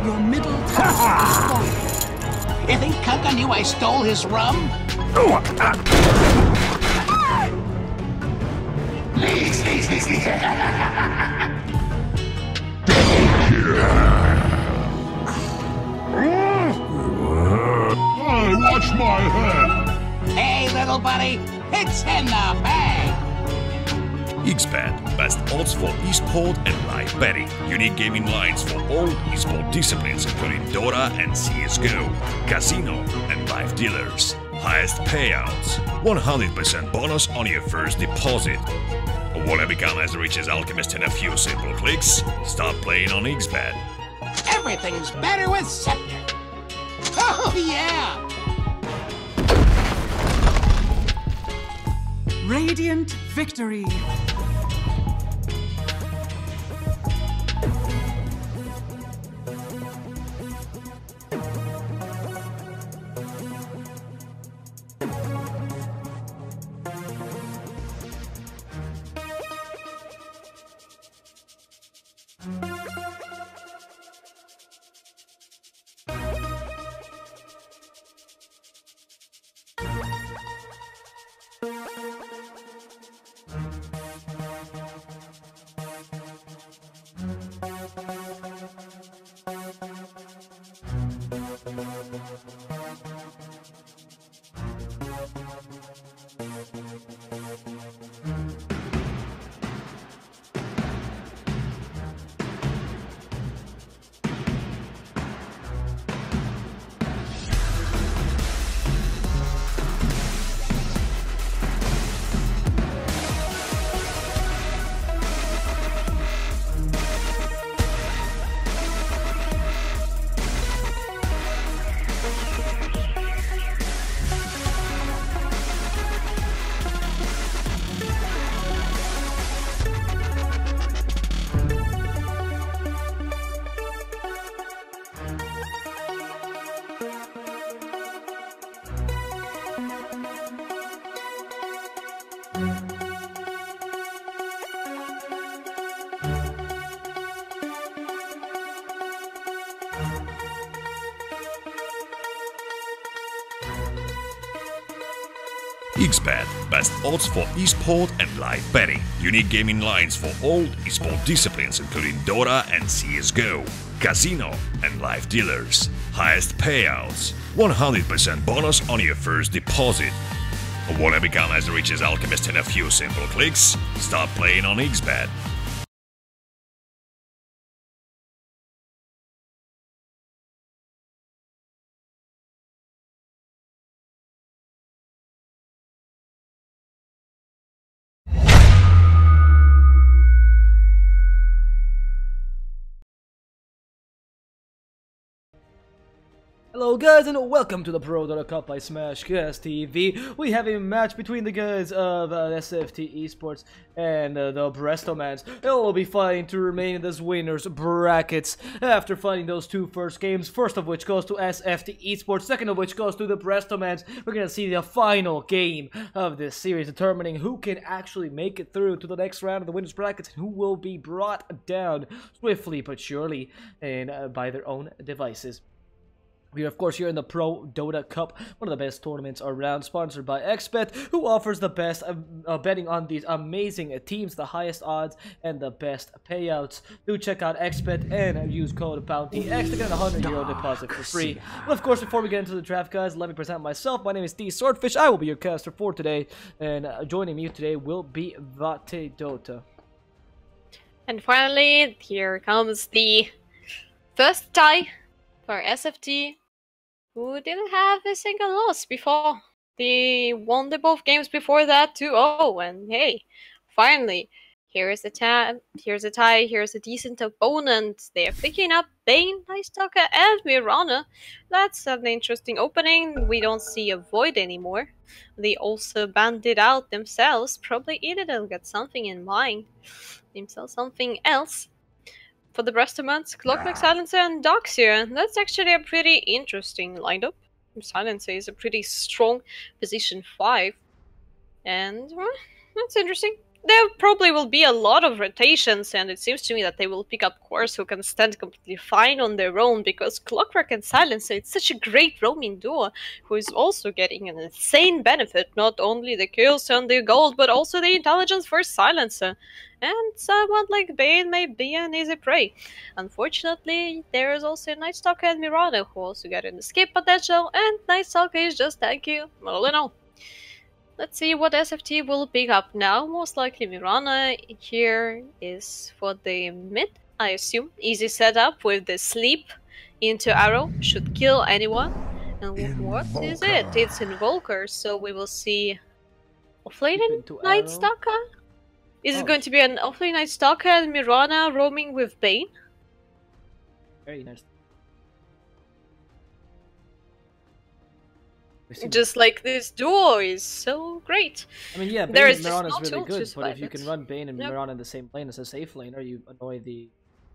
[SPEAKER 2] Your middle tower has fallen.
[SPEAKER 3] You think Kaka knew I stole his rum?
[SPEAKER 1] Hey, watch my head!
[SPEAKER 3] Hey, little buddy, it's in the bag!
[SPEAKER 4] XBet, best odds for esport and live betting. Unique gaming lines for all esport disciplines including Dota and CSGO, casino and live dealers. Highest payouts, 100% bonus on your first deposit. Wanna become as rich as Alchemist in a few simple clicks? Start playing on XBet.
[SPEAKER 3] Everything's better with Scepter. Oh, yeah!
[SPEAKER 2] Radiant victory.
[SPEAKER 4] XBet, best odds for esport and live betting. Unique gaming lines for all esport disciplines including Dota and CSGO, casino and live dealers. Highest payouts, 100% bonus on your first deposit. Wanna become as rich as Alchemist in a few simple clicks? Start playing on XBet.
[SPEAKER 5] Hello guys and welcome to the Prodota Cup by Smashcast TV. We have a match between the guys of SFTe-Sports and the Brestomans. They will be fighting to remain in this winner's brackets after fighting those two first games, first of which goes to SFTe-Sports, second of which goes to the Brestomans. We're going to see the final game of this series, determining who can actually make it through to the next round of the winner's brackets and who will be brought down swiftly but surely and by their own devices. We are, of course, here in the Prodota Cup, one of the best tournaments around, sponsored by XBet, who offers the best betting on these amazing teams, the highest odds, and the best payouts. Do check out XBet and use code BOUNTYX to get a €100 deposit for free. But, of course, before we get into the draft, guys, let me present myself. My name is Swordfish. I will be your caster for today, and joining me today will be Dota.
[SPEAKER 6] And finally, here comes the first tie for SFT, who didn't have a single loss before. They won the both games before that 2-0, and hey, finally, here's a tie, here's a decent opponent. They are picking up Bane, Nightstalker, and Mirana. That's an interesting opening. We don't see a Void anymore. They also banded out themselves. Probably either they'll get something in mind, themselves something else. For the Brestomans, Clockwork Silencer and Doxia. That's actually a pretty interesting lineup. Silencer is a pretty strong position 5. And well, that's interesting. there probably will be a lot of rotations, and it seems to me that they will pick up cores who can stand completely fine on their own, because Clockwork and Silencer, it's such a great roaming duo, who is also getting an insane benefit, not only the kills and the gold, but also the intelligence for Silencer. And someone like Bane may be an easy prey. Unfortunately, there is also Night Stalker and Mirana, who also get an escape potential, and Night Stalker is just tanky, all in all. Let's see what SFT will pick up now. Most likely Mirana here is for the mid, I assume. Easy setup with the sleep into arrow. Should kill anyone. And what is it? It's Invoker, so we will see offlane Night Stalker? Is it going to be an offlane Night Stalker and Mirana roaming with Bane?
[SPEAKER 5] Very nice.
[SPEAKER 6] Just like this duo is so great.
[SPEAKER 5] I mean, yeah, Bane and Mirana is really good, but if you can run Bane and Mirana in the same lane as a safe laner, you annoy the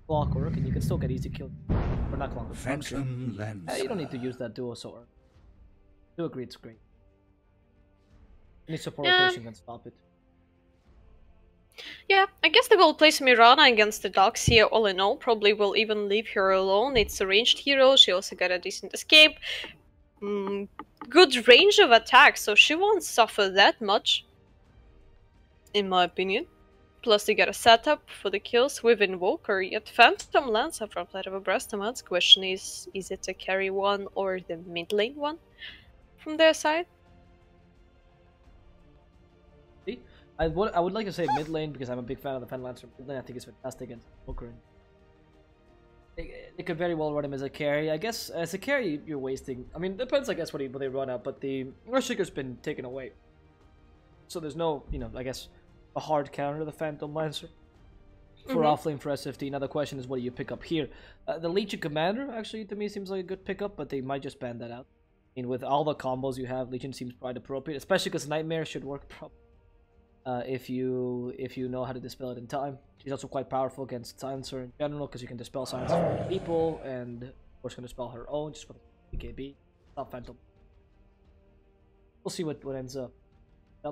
[SPEAKER 5] Clockwork and you can still get easy kills. Or not Clockwork.
[SPEAKER 1] Phantom Lens.
[SPEAKER 5] You don't need to use that duo so early. I do agree it's great. Any support rotation can stop it.
[SPEAKER 6] Yeah, I guess they will place Mirana against the Dogs here all in all. Probably will even leave her alone. It's a ranged hero, she also got a decent escape. Good range of attack, so she won't suffer that much, in my opinion. Plus they got a setup for the kills with Invoker, yet Phantom Lancer from side of a Brestomans. Question is it a carry one or the mid lane one from their side?
[SPEAKER 5] I would like to say mid lane because I'm a big fan of the Phantom Lancer mid lane. I think it's fantastic against Invoker. It could very well run him as a carry. I guess as a carry, you're wasting. I mean, depends, I guess, what they run up. But the Earthshaker's been taken away, so there's no, I guess, a hard counter to the Phantom Lancer for offlane for SFT. Now the question is, what do you pick up here? The Legion Commander actually to me seems like a good pickup, but they might just ban that out. I mean, with all the combos you have, Legion seems quite appropriate, especially because Nightmare should work properly. If you know how to dispel it in time. She's also quite powerful against Silencer in general, because you can dispel Silencer from people, and of course can dispel her own just with BKB. Not Phantom. We'll see what ends up.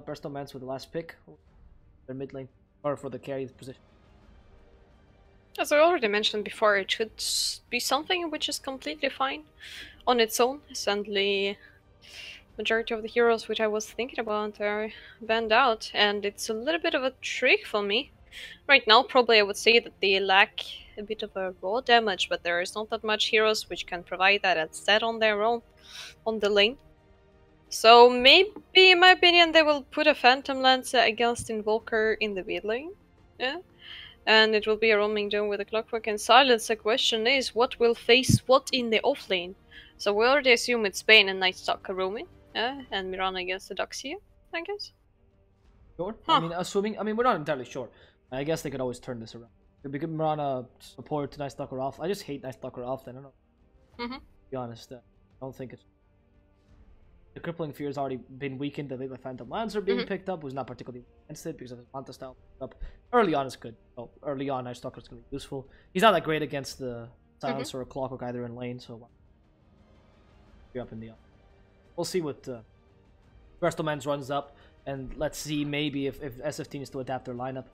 [SPEAKER 5] Brestomans with the last pick. Their mid lane, or for the carry position.
[SPEAKER 6] As I already mentioned before, it should be something which is completely fine on its own. Sadly, majority of the heroes which I was thinking about are banned out, and it's a little bit of a trick for me. Right now, probably I would say that they lack a bit of a raw damage, but there is not that much heroes which can provide that instead on their own, on the lane. So maybe, in my opinion, they will put a Phantom Lancer against Invoker in the mid lane. Yeah. And it will be a roaming duo with a Clockwork and Silence. The question is, what will face what in the off lane? So we already assume it's Bane and Night Stalker roaming. And Mirana against the Ducks here, I guess.
[SPEAKER 5] Sure. I mean, we're not entirely sure. I guess they could always turn this around. Could be Mirana support to Night Stalker off. I just hate Night Stalker off. I don't know. To be honest, I don't think it's. The Crippling Fear has already been weakened. The Phantom Lancer being picked up was not particularly against it because of his Manta style up. Early on is good. Oh, early on, Night Stalker is going to be useful. He's not that great against the Silencer or Clockwork either in lane, so you're up in the up. We'll see what Brestomans runs up, and let's see maybe if SFT needs to adapt their lineup.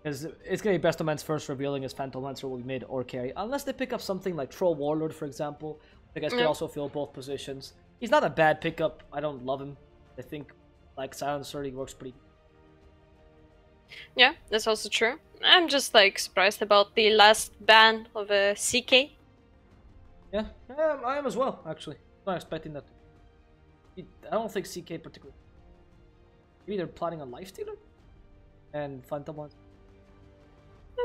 [SPEAKER 5] Because it's going to be Brestomans first revealing his Phantom Lancer will be mid or carry. Unless they pick up something like Troll Warlord, for example. I guess could also fill both positions. He's not a bad pickup. I don't love him. I think, like Silencer, he works pretty.
[SPEAKER 6] Yeah, that's also true. I'm just, like, surprised about the last ban of CK.
[SPEAKER 5] Yeah, I am as well, actually. I'm not expecting that. I don't think CK particularly. Maybe they're planning a Lifestealer? And Phantom Lancer.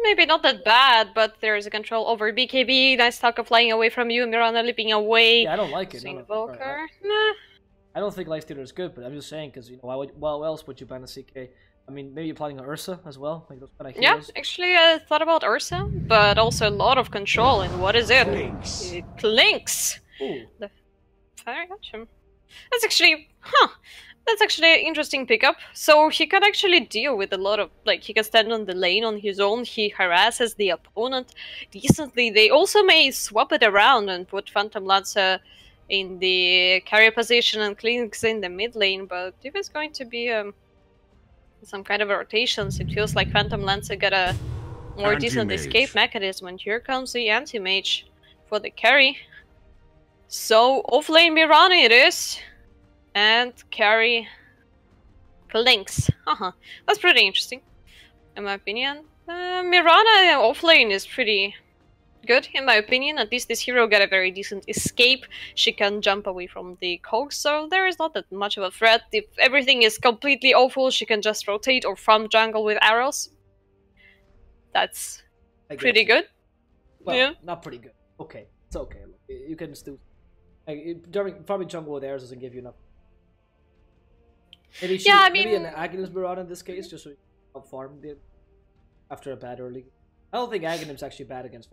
[SPEAKER 6] Maybe not that bad, but there is a control over BKB, Night Stalker flying away from you, Mirana leaping away.
[SPEAKER 5] Yeah, I don't like it.
[SPEAKER 6] Invoker.
[SPEAKER 5] I don't think Lifestealer is good, but I'm just saying, because, why else would you ban a CK? I mean, maybe you're planning an Ursa as well, like those kind of heroes.
[SPEAKER 6] Yeah, actually I thought about Ursa, but also a lot of control, and what is it? It clinks!
[SPEAKER 5] Ooh.
[SPEAKER 6] The Fire Action. That's actually, that's actually an interesting pickup. So he can actually deal with a lot of, like, he can stand on the lane on his own, he harasses the opponent decently. They also may swap it around and put Phantom Lancer in the carry position and Clinks in the mid lane, but if it's going to be some kind of a rotations. It feels like Phantom Lancer got a more decent
[SPEAKER 1] Anti-mage.
[SPEAKER 6] escape mechanism, and here comes the anti-mage for the carry. So offlane Mirana it is, and carry Clinks. That's pretty interesting, in my opinion. Mirana offlane is pretty good, in my opinion. At least this hero got a very decent escape. She can jump away from the cogs, so there is not that much of a threat. If everything is completely awful, she can just rotate or farm jungle with arrows. That's pretty good.
[SPEAKER 5] Well,
[SPEAKER 6] Yeah.
[SPEAKER 5] not pretty good. Okay, it's okay. Look, you can still farming jungle with arrows doesn't give you enough. Maybe
[SPEAKER 6] Yeah, I
[SPEAKER 5] maybe
[SPEAKER 6] mean-
[SPEAKER 5] an Aghanim Mirana in this case, just so you can farm it after a bad early. I don't think Aghanim's actually bad against.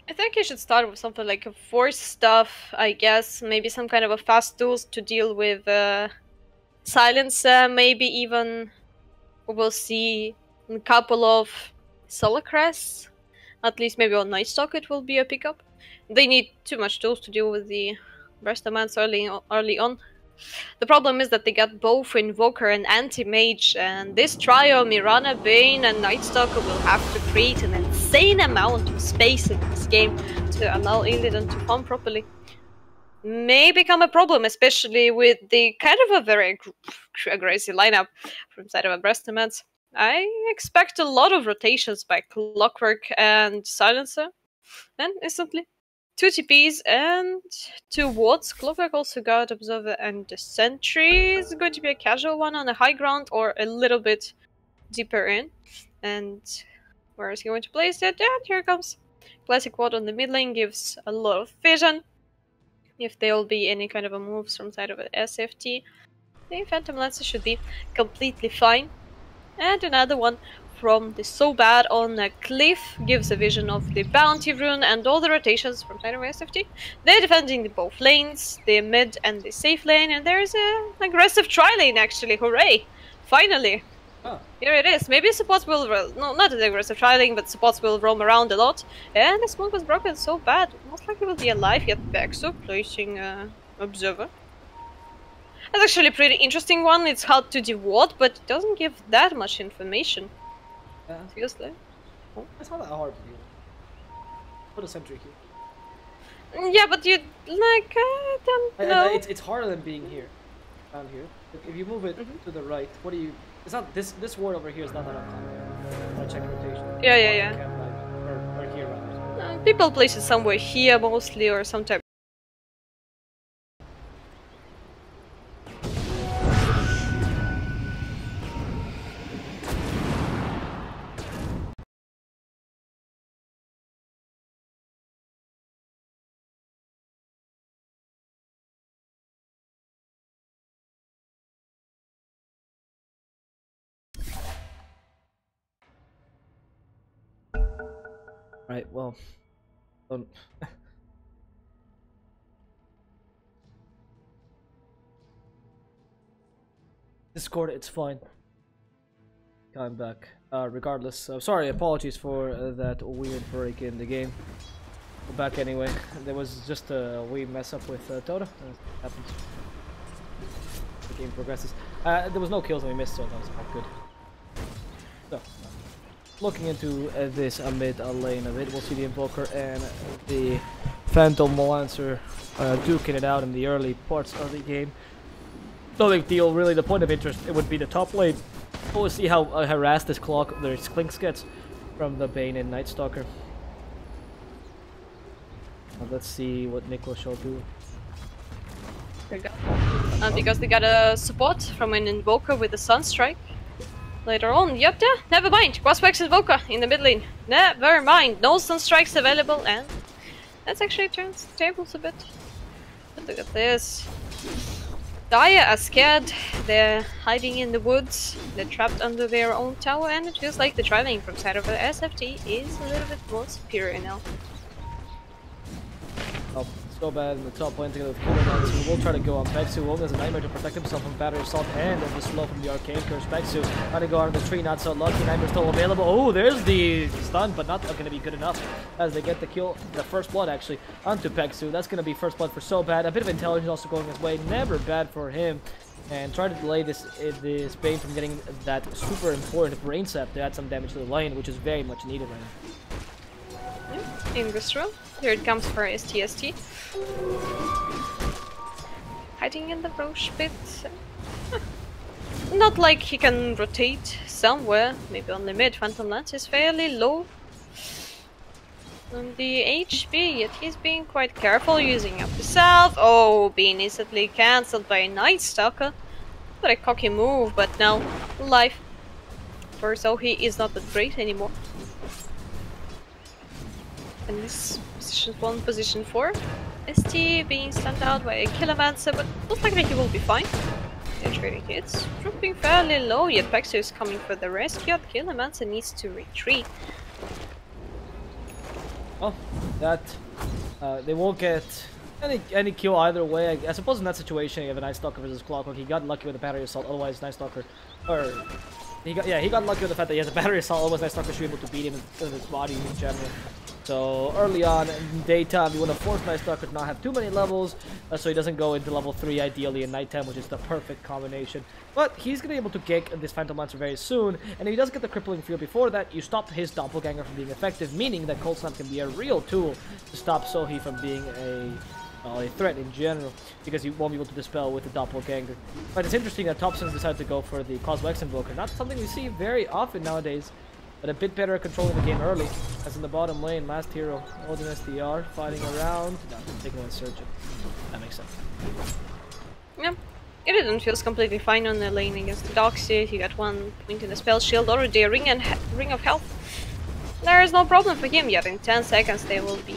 [SPEAKER 6] I think you should start with something like a force stuff, I guess. Maybe some kind of a fast tools to deal with silence. Maybe even we will see a couple of Solar Crests. At least maybe on Nightstock it will be a pickup. They need too much tools to deal with the Brestomans early on. The problem is that they got both Invoker and Anti-Mage, and this trio, Mirana, Bane, and Nightstalker, will have to create an insane amount of space in this game to allow Illidan to farm properly. May become a problem, especially with the kind of a very aggressive lineup from side of a Brestomans. I expect a lot of rotations by Clockwork and Silencer, and instantly 2 TPs and 2 wards. Clockwork also got Observer and the Sentry. Is going to be a casual one on the high ground or a little bit deeper in. And where is he going to place it? And here comes Classic Ward on the mid lane, gives a lot of vision. If there will be any kind of a moves from side of an SFT, the Phantom Lancer should be completely fine. And another one from the So Bad on a cliff gives a vision of the bounty rune and all the rotations from side of SFT. They're defending the both lanes, the mid and the safe lane, and there's an aggressive tri-lane actually, hooray! Finally!
[SPEAKER 5] Oh.
[SPEAKER 6] Here it is. Maybe supports will, no, not an aggressive tri-lane, but supports will roam around a lot. And the smoke was broken So Bad. Most likely will be alive yet back, so placing Observer. That's actually a pretty interesting one. It's hard to deward, but it doesn't give that much information.
[SPEAKER 5] Yeah,
[SPEAKER 6] Seriously?
[SPEAKER 5] it's not that hard to deal. Put a sentry here.
[SPEAKER 6] Yeah, but you like I don't know.
[SPEAKER 5] It's harder than being here, down here. If you move it to the right, what do you? It's not this ward over here is not that uncommon. I check rotation.
[SPEAKER 6] Yeah.
[SPEAKER 5] Camp light, or here rather.
[SPEAKER 6] People place it somewhere here mostly, or some type.
[SPEAKER 5] Right. Well. Discord, it's fine. Coming back. Regardless, sorry, apologies for that weird break in the game. We're back anyway. There was just a wee mess up with Dota. Happens. The game progresses. There was no kills and we missed, so that was quite good. So, looking into this mid lane of it, we'll see the Invoker and the Phantom Lancer duking it out in the early parts of the game. No big deal, really. The point of interest, it would be the top lane. We'll see how harassed this Clinks gets from the Bane and Nightstalker. Let's see what Nico shall do.
[SPEAKER 6] There you go. Because they got a support from an Invoker with the Sunstrike. Later on, yep, yeah, never mind. Crossbacks Invoker in the mid lane. Never mind. No Sunstrikes available, and that's actually turns the tables a bit. But look at this. Dire are scared. They're hiding in the woods. They're trapped under their own tower, and it feels like the tri-lane from side of the SFT is a little bit more superior now.
[SPEAKER 5] Oh, so bad in the top lane together with Killerman, so we'll try to go on Pegsu. Wong has a nightmare to protect himself from Battery Assault and the slow from the Arcane Curse. Pegsu trying to go out of the tree, not so lucky. Nightmare still available. Oh, there's the stun, but not going to be good enough as they get the kill, the first blood actually, onto Pegsu. That's going to be first blood for So Bad. A bit of intelligence also going his way. Never bad for him. and try to delay this Bane from getting that super important brain sap to add some damage to the lane, which is very much needed right now.
[SPEAKER 6] Yeah, in this room. Here it comes for STST. Hiding in the Roche pit. Not like he can rotate somewhere, maybe only mid. Phantom Lance is fairly low on the HP, yet he's being quite careful using up the self. Oh, being instantly cancelled by a Night Stalker. What a cocky move, but now life for Zoe is not that great anymore. And this position 1, position 4. ST being stunned out by a Killermancer, but most likely he will be fine. They're trading hits, dropping fairly low, yet Pexo is coming for the rescue. Killermancer needs to retreat.
[SPEAKER 5] Oh, that they won't get any kill either way. I suppose in that situation you have a Night Stalker versus Clockwork. He got lucky with the battery assault, otherwise Night Stalker, or he got lucky with the fact that he has a battery assault, otherwise Night Stalker should be able to beat him in his body in general. So early on in daytime, you want to force Night Stalker to not have too many levels, so he doesn't go into level 3 ideally in nighttime, which is the perfect combination. But he's going to be able to gank this Phantom Lancer very soon, and if he doesn't get the crippling field before that, you stop his doppelganger from being effective, meaning that Cold Snap can be a real tool to stop Sohi from being a threat in general, because you won't be able to dispel with the doppelganger. But it's interesting that Thompson's decided to go for the Coswex Invoker, not something we see very often nowadays. But a bit better at controlling the game early, as in the bottom lane, last hero, holding SDR, fighting around, taking a Surgeon. That makes sense.
[SPEAKER 6] Yeah, Illidan feels completely fine on the lane against the Doxy. He got 1 point in the spell shield, already a ring of health. There is no problem for him yet. In 10 seconds there will be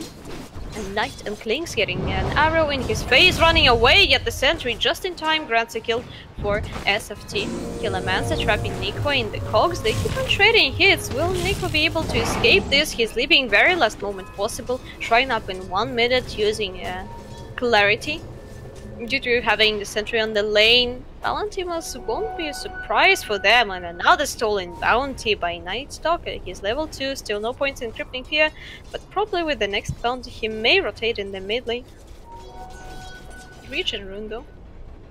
[SPEAKER 6] a Knight and Klings getting an arrow in his face, running away, yet the sentry just in time grants a kill for SFT. Killermancer trapping Nico in the cogs. They keep on trading hits. Will Nico be able to escape this? He's leaving very last moment possible. Shrine up in 1 minute using Clarity. Due to having the sentry on the lane, Valentimos won't be a surprise for them. And another stolen bounty by Night Stalker. He's level 2, still no points in Crippling Fear, but probably with the next bounty he may rotate in the mid lane. Regen rune though.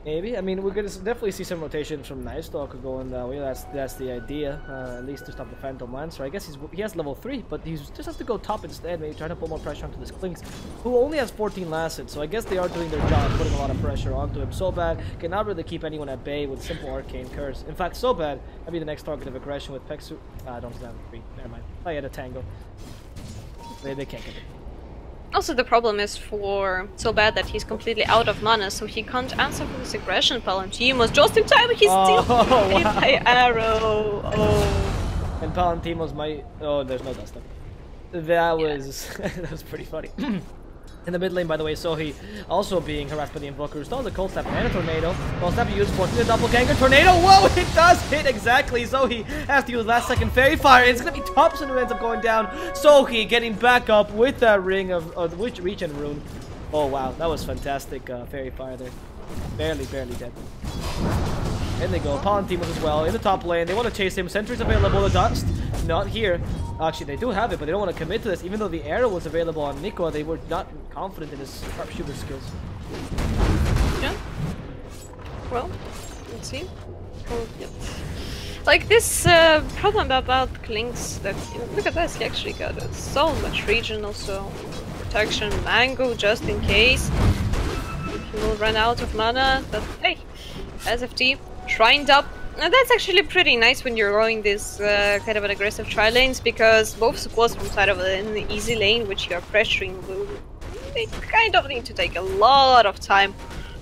[SPEAKER 5] Maybe. I mean, we're gonna definitely see some rotation from Night Stalker going that way. That's the idea, at least to stop the Phantom Lancer. I guess he has level 3, but he just has to go top instead. Maybe trying to put more pressure onto this Klings, who only has 14 lacets. So I guess they are doing their job, putting a lot of pressure onto him. So bad cannot really keep anyone at bay with simple arcane curse. In fact, so bad I'd be the next target of aggression with Pexu. I don't stand free. Never mind. I had a tango. They can't get it.
[SPEAKER 6] Also, the problem is for so bad that he's completely out of mana, so he can't answer for his aggression. Palantimos just in time, he's still hit by arrow. Oh.
[SPEAKER 5] And Palantimos might. Oh, there's no dust up. That was that was pretty funny. In the mid lane, by the way, Sohi also being harassed by the Invoker. Still the Cold Snap and a Tornado. Cold Snap used for the Doppelganger Tornado. Whoa, it does hit exactly. Sohi has to use last second Fairy Fire. It's going to be Thompson who ends up going down. Sohi getting back up with that ring of Regen Rune. Oh, wow. That was fantastic Fairy Fire there. Barely dead. And they go. Palantimos as well in the top lane. They want to chase him. Sentry's available. The Dust not here. Actually, they do have it, but they don't want to commit to this. Even though the arrow was available on Nico, they were not confident in his sharpshooter skills.
[SPEAKER 6] Yeah. Well, let's see. Oh, yeah. Like this problem about Klings, that look at this. He actually got so much regen, also protection, mango just in case. He will run out of mana. But hey, SFT shrined up. Now that's actually pretty nice when you're going this kind of an aggressive tri-lanes, because both supports from side of an easy lane, which you're pressuring, they kind of need to take a lot of time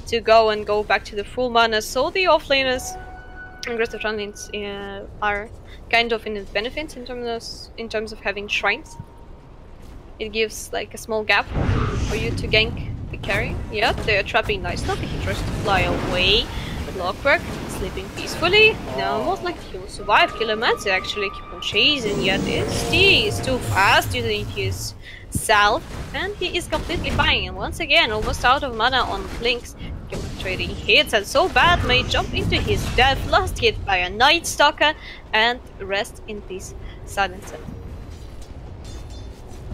[SPEAKER 6] to go back to the full mana, so the offlaners, aggressive tri-lanes are kind of in its benefits in terms of having shrines. It gives like a small gap for you to gank the carry. Yeah, they're trapping Night Stalker, he tries to fly away. Clockwork, sleeping peacefully. No, most likely he will survive. Killermancer actually keep on chasing, yet ST is too fast using his self, and he is completely fine. And once again, almost out of mana on Klings. Keep on trading hits, and so bad may jump into his death. Last hit by a Night Stalker, and rest in peace, Silencer.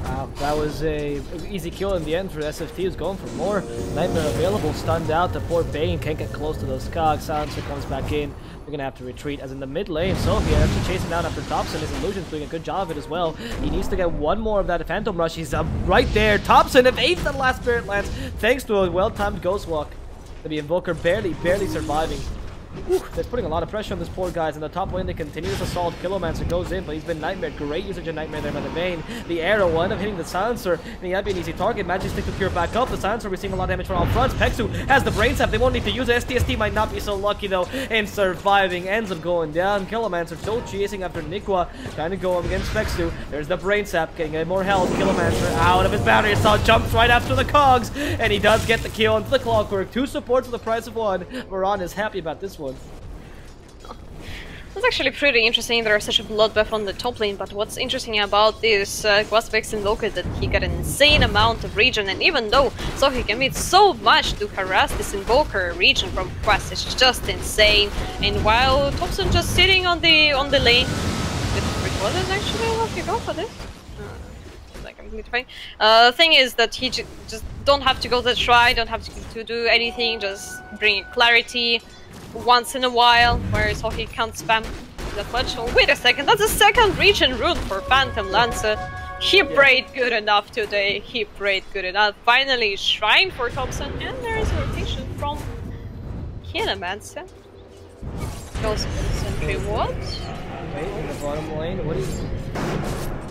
[SPEAKER 5] Wow, That was a easy kill in the end for SFTe, who's going for more. Nightmare available, stunned out. The poor Bane can't get close to those cogs. Silencer comes back in. We're gonna have to retreat. As in the mid lane, Sophia actually chasing down after Thompson. His illusion's doing a good job of it as well. He needs to get one more of that Phantom Rush. He's up right there. Thompson evades the last Spirit Lance thanks to a well-timed Ghost Walk. The Invoker barely surviving. Whew, that's putting a lot of pressure on this poor guys. In the top lane, they continue this assault. Kilomancer goes in, but he's been Nightmare. Great usage of Nightmare there by the main. The arrow will end up hitting the Silencer, and he might be an easy target. Magic Stick to cure back up. The Silencer receiving a lot of damage from all fronts. Pexu has the Brain Sap. They won't need to use it. STST might not be so lucky, though, in surviving. Ends up going down. Kilomancer still chasing after Nikwa, trying to go up against Pexu. There's the Brain Sap, getting more health. Kilomancer out of his boundary assault, jumps right after the cogs, and he does get the kill into the Clockwork. 2 supports for the price of 1. Varan is happy about this one.
[SPEAKER 6] That's actually pretty interesting. There's such a bloodbath on the top lane, but what's interesting about this Quaspex Invoker is that he got an insane amount of regen, and even though Sophie can meet so much to harass this Invoker region from Quest, it's just insane. And while Thompson just sitting on the lane, with what is actually what you go for this? Like completely fine. Thing is that he just don't have to go to try, don't have to do anything, just bring clarity once in a while, whereas Sophie can't spam that much. Oh, wait a second, that's a second region rune for Phantom Lancer. He prayed good enough today, he prayed good enough. Finally, Shrine for Thompson, and there is a rotation from Kinemancer. Goes Sentry what?
[SPEAKER 5] Wait, in the bottom lane, what is...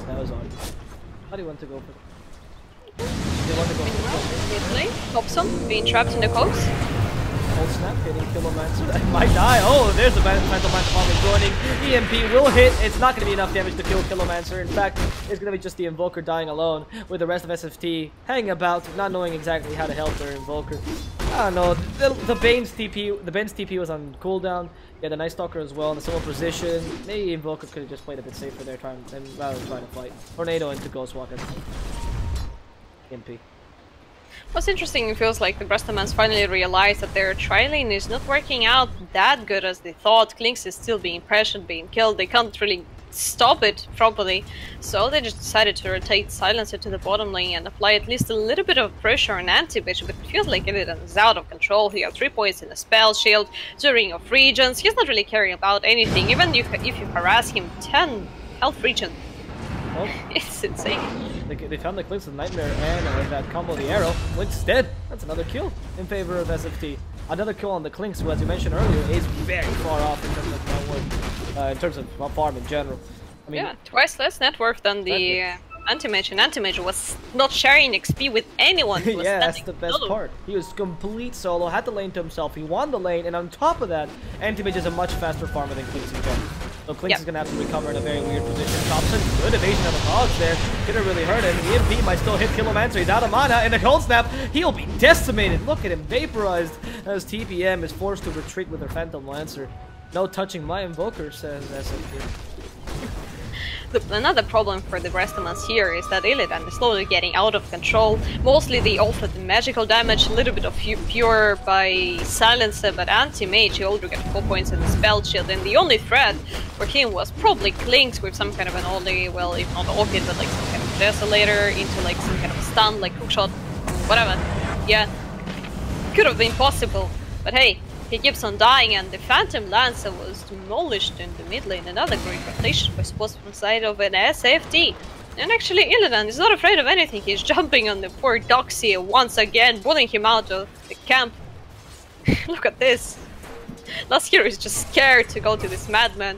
[SPEAKER 5] That was on. How do you want to go for... They want to go for...
[SPEAKER 6] Mid lane, Thompson being trapped in the cogs.
[SPEAKER 5] Cold Snap hitting Kilomancer. That might die. Oh, there's the Phantom Lance finally joining. EMP will hit. It's not going to be enough damage to kill Kilomancer. In fact, it's going to be just the Invoker dying alone, with the rest of SFT hanging about, not knowing exactly how to help their Invoker. I don't know. The Bane's TP was on cooldown. Yeah, the Night Stalker as well in a similar position. Maybe Invoker could have just played a bit safer there, rather than trying to fight. Tornado into Ghost Walk. EMP.
[SPEAKER 6] What's interesting, it feels like the Brestomans finally realized that their tri-lane is not working out that good as they thought. Klinks is still being pressured, being killed. They can't really stop it properly. So they just decided to rotate Silencer to the bottom lane and apply at least a little bit of pressure on Anti-Bitch, but it feels like Illidan is out of control. He has 3 points in a spell shield, 2 Ring of Regions. He's not really caring about anything, even if you harass him. 10 health regen.
[SPEAKER 5] Oh.
[SPEAKER 6] It's insane.
[SPEAKER 5] They found the Klinks with Nightmare and that combo the arrow. Klinks dead. That's another kill in favor of SFT. Another kill on the Klinks, who, as you mentioned earlier, is very far off in terms of in terms of farm in general. I mean,
[SPEAKER 6] yeah, twice less net worth than the Anti-Mage, and Anti-Mage was not sharing XP with anyone. He was
[SPEAKER 5] yeah, that's the best part. He was complete solo, had the lane to himself, he won the lane, and on top of that, Anti-Mage is a much faster farmer than Klinks in general. So Klinks is going to have to recover in a very weird position. Thompson, good evasion of the cogs there. Could have really hurt him. The EMP might still hit Kilomancer. He's out of mana. And the Cold Snap, he'll be decimated. Look at him, vaporized as TPM is forced to retreat with their Phantom Lancer. No touching my Invoker, says SFT.
[SPEAKER 6] Another problem for the Brestomans here is that Illidan is slowly getting out of control. Mostly they offer the magical damage, a little bit of pure by Silencer, but Anti-Mage, he already got 4 points in the spell shield, and the only threat for him was probably Klinks with some kind of an only, well, if not Orchid, but like some kind of Desolator into like some kind of stun, like hookshot, whatever. Yeah, could have been possible, but hey, he keeps on dying, and the Phantom Lancer was demolished in the mid lane. Another great rotation, I suppose, from the side of an SFT. And actually, Illidan is not afraid of anything. He's jumping on the poor Doxy once again, pulling him out of the camp. Look at this. Last hero is just scared to go to this madman.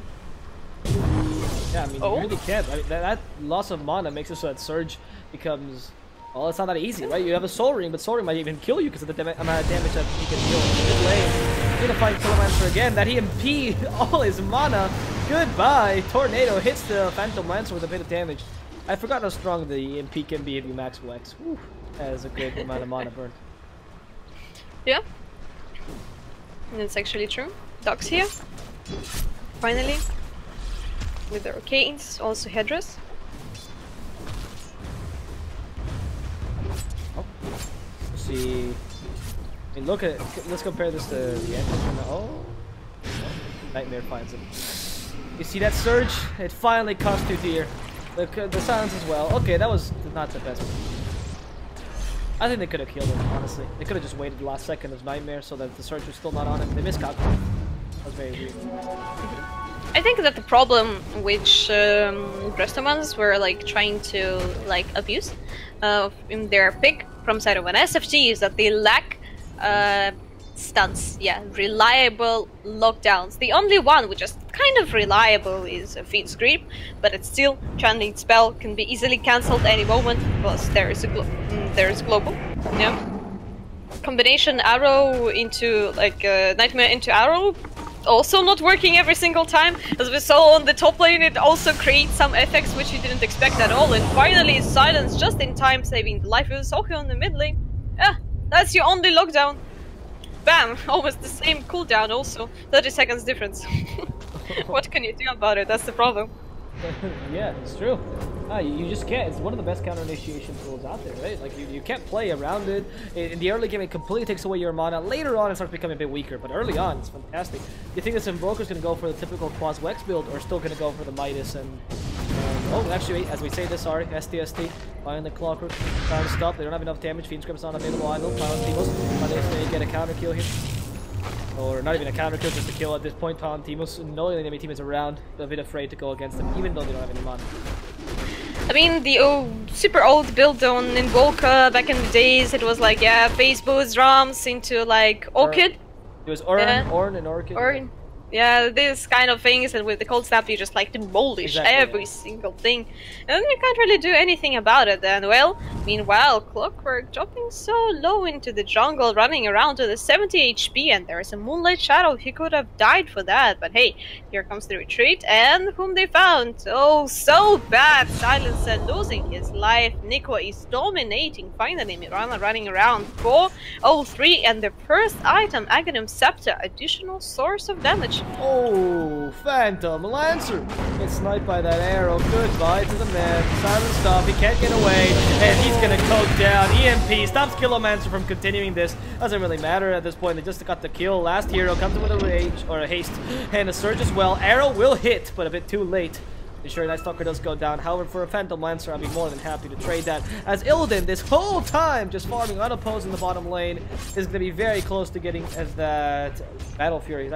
[SPEAKER 5] Yeah, I mean, you really can't. I mean, that loss of mana makes it so that Surge becomes... Well, it's not that easy, right? You have a Soul Ring, but Soul Ring might even kill you because of the amount of damage that he can deal in mid lane. He's gonna fight Kilomancer again. That EMP all his mana. Goodbye. Tornado hits the Phantom Lancer with a bit of damage. I forgot how strong the EMP can be if you max Wex. Whew. That is a great amount of mana burn.
[SPEAKER 6] Yeah. And it's actually true. Docs here. Finally. With the Arcanes, also Headdress.
[SPEAKER 5] See, I mean, look at it. Let's compare this to the entrance from the... Oh, Nightmare finds him. You see that Surge? It finally cost you dear. The silence as well. Okay, that was not the best. I think they could have killed him, honestly. They could have just waited the last second of Nightmare so that the Surge was still not on him. They miscalculated. That was very weird.
[SPEAKER 6] I think that the problem which Brestomans were like trying to like abuse in their pick from side of an SFT is that they lack stunts, yeah, reliable lockdowns. The only one which is kind of reliable is a Fiend's Grip, but it's still channeling spell can be easily cancelled any moment because there is global. Yeah, combination arrow into like nightmare into arrow. Also not working every single time. As we saw on the top lane, it also creates some effects which you didn't expect at all. And finally, silence just in time, saving the life of Soho on the mid lane. Yeah, that's your only lockdown. Bam! Almost the same cooldown also. 30 seconds difference. What can you do about it? That's the problem.
[SPEAKER 5] Yeah, it's true. You just can't. It's one of the best counter initiation tools out there, right? Like you can't play around it. In the early game, it completely takes away your mana. Later on, it starts becoming a bit weaker, but early on, it's fantastic. Do you think this Invoker's going to go for the typical Quas Wex build, or still going to go for the Midas and... oh, actually, as we say this, sorry, STST, buying the Clockwork, trying to stop. They don't have enough damage. Fiend's Grip's not available either. Palantimos, are they get a counter kill here? Or not even a counter kill, just a kill at this point. Palantimos, knowing the enemy team is around, a bit afraid to go against them, even though they don't have any mana.
[SPEAKER 6] I mean, the super old build on Invoker back in the days, it was like, yeah, phase boost drums into like Orchid.
[SPEAKER 5] It was Orn and Orchid.
[SPEAKER 6] Orn. Yeah, these kind of things, and with the cold snap you just like demolish every single thing, and you can't really do anything about it. And well, meanwhile, Clockwork dropping so low into the jungle, running around to the 70 HP, and there's a Moonlight Shadow. He could have died for that, but hey, here comes the retreat, and whom they found? Oh, so bad! Silence and losing his life. Nico is dominating. Finally, Mirana running around 4-0-3, and the first item, Aghanim Scepter, additional source of damage.
[SPEAKER 5] Oh, Phantom Lancer gets sniped by that arrow. Goodbye to the man. Silent stop. He can't get away, and he's gonna coke down. EMP stops Killomancer from continuing this. Doesn't really matter at this point. They just got the kill. Last hero comes in with a rage or a haste and a surge as well. Arrow will hit, but a bit too late. Sure, Night Stalker does go down. However, for a Phantom Lancer, I'd be more than happy to trade that. As Illidan, this whole time, just farming unopposed in the bottom lane, is going to be very close to getting that Battle Fury.